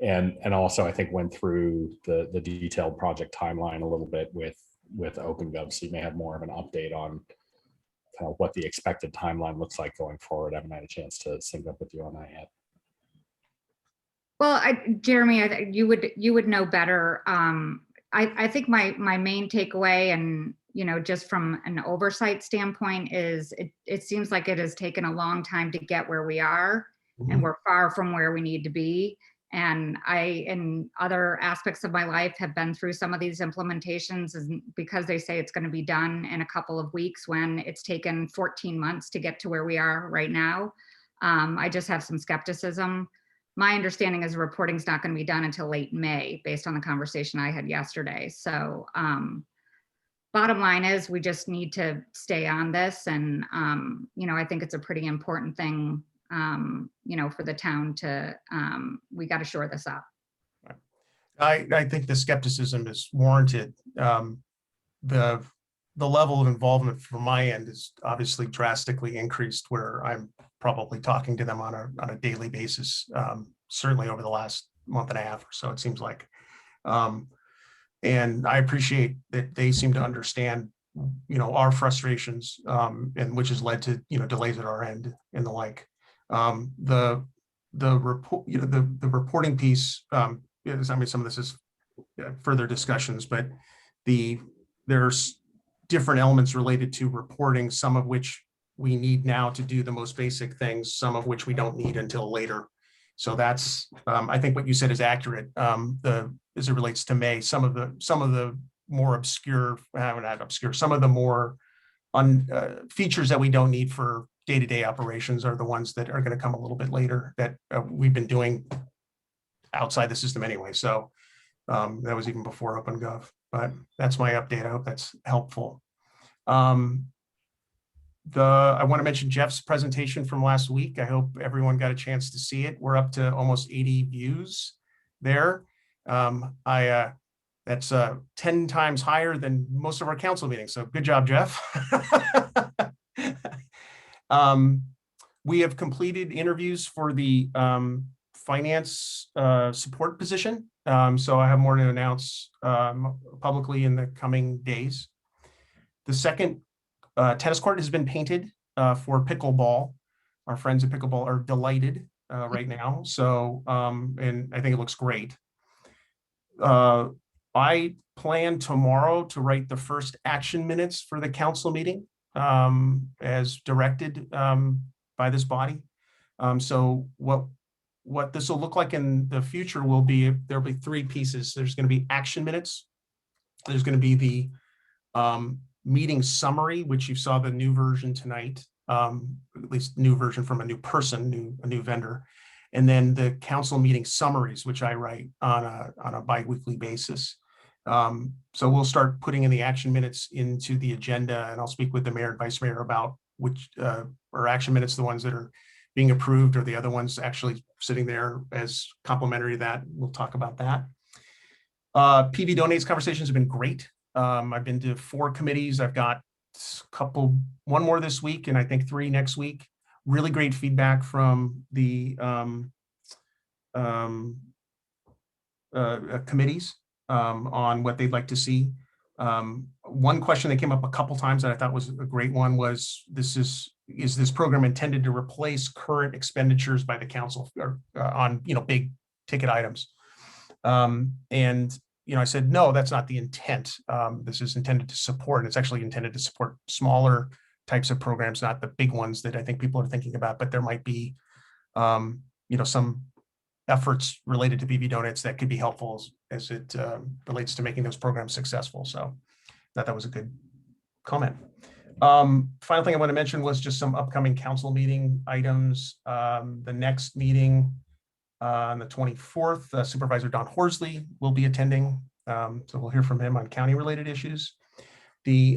And also I think went through the detailed project timeline a little bit with OpenGov. So you may have more of an update on kind of what the expected timeline looks like going forward. I haven't had a chance to sync up with you on that yet. Well, Jeremy, you would know better. I think my main takeaway, and just from an oversight standpoint, is it seems like it has taken a long time to get where we are, and we're far from where we need to be. And I, in other aspects of my life, have been through some of these implementations, and because they say it's going to be done in a couple of weeks when it's taken 14 months to get to where we are right now. I just have some skepticism. My understanding is the reporting's not going to be done until late May, based on the conversation I had yesterday. So bottom line is we just need to stay on this. And, I think it's a pretty important thing, for the town to, we got to shore this up. I think the skepticism is warranted. The level of involvement from my end is obviously drastically increased, where I'm probably talking to them on a daily basis, certainly over the last month and a half or so, it seems like. And I appreciate that they seem to understand, our frustrations, and which has led to, delays at our end and the like. The report, the reporting piece, some of this is further discussions, but there's different elements related to reporting, some of which we need now to do the most basic things, some of which we don't need until later. So that's, I think what you said is accurate. As it relates to May, some of the more obscure, some of the more features that we don't need for day-to-day operations are the ones that are going to come a little bit later, that we've been doing outside the system anyway. So that was even before OpenGov, but that's my update. I hope that's helpful. I want to mention Jeff's presentation from last week. I hope everyone got a chance to see it. We're up to almost 80 views there. That's 10 times higher than most of our council meetings. So good job, Jeff. We have completed interviews for the finance support position. So I have more to announce publicly in the coming days. The second tennis court has been painted for pickleball. Our friends at Pickleball are delighted right now. So, and I think it looks great. I plan tomorrow to write the first action minutes for the council meeting as directed by this body. So what this will look like in the future will be, there'll be 3 pieces. There's going to be action minutes. There's going to be the meeting summary, which you saw the new version tonight, at least new version from a new person, a new vendor, and then the council meeting summaries, which I write on a bi-weekly basis. So we'll start putting in the action minutes into the agenda, and I'll speak with the mayor and vice mayor about which are action minutes, the ones that are being approved, or the other ones actually sitting there as complementary to that. We'll talk about that. PV donates conversations have been great. I've been to 4 committees. I've got one more this week, and I think 3 next week. Really great feedback from the committees on what they'd like to see. One question that came up a couple times that I thought was a great one was, is this program intended to replace current expenditures by the council or, on, big ticket items? And, I said, no, that's not the intent. This is intended to support, it's actually intended to support smaller types of programs, not the big ones that I think people are thinking about, but there might be, some efforts related to BB Donuts that could be helpful as it relates to making those programs successful. So that was a good comment. Final thing I want to mention was just some upcoming council meeting items. The next meeting on the 24th, Supervisor Don Horsley will be attending. So we'll hear from him on county related issues. The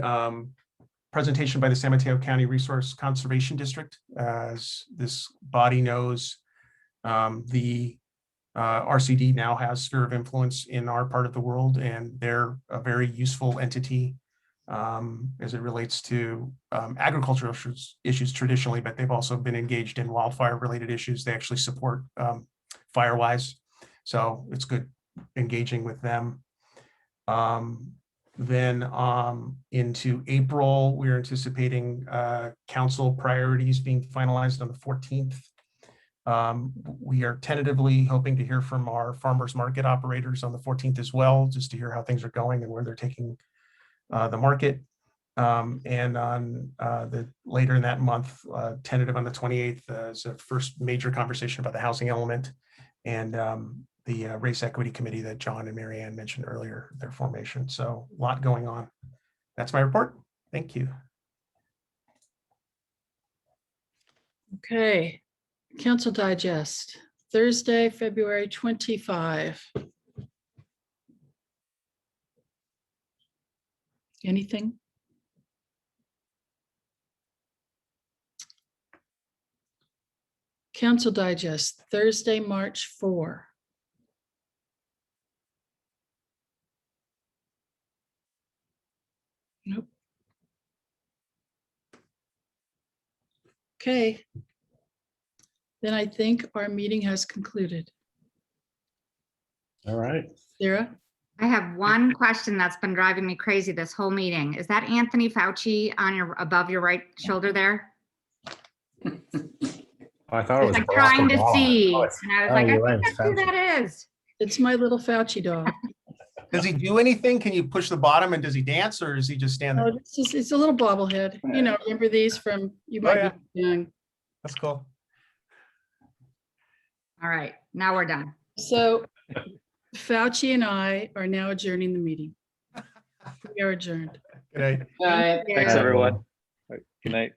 presentation by the San Mateo County Resource Conservation District, as this body knows, the RCD now has sphere of influence in our part of the world, and they're a very useful entity as it relates to agricultural issues traditionally, but they've also been engaged in wildfire related issues. They actually support Firewise. So it's good engaging with them. Then into April, we're anticipating council priorities being finalized on the 14th. We are tentatively hoping to hear from our farmers market operators on the 14th as well, just to hear how things are going and where they're taking the market. And on the later in that month, tentative on the 28th, is a first major conversation about the housing element and the race equity committee that John and Marianne mentioned earlier, their formation. So a lot going on. That's my report. Thank you. Okay. Council Digest, Thursday, February 25. Anything? Council Digest, Thursday, March 4. Nope. Okay. Then I think our meeting has concluded. All right. Sarah? I have one question that's been driving me crazy this whole meeting. Is that Anthony Fauci on your above your right shoulder there? I thought it was I'm trying to see. Oh, And I was like, I think that's who that is. It's my little Fauci dog. Does he do anything? Can you push the bottom and does he dance or is he just stand there? Oh, it's a little bobblehead. You know, remember these from, you might be young. That's cool. All right, now we're done. So Fauci and I are now adjourning the meeting. We are adjourned. Good night. Thanks, everyone. Good night.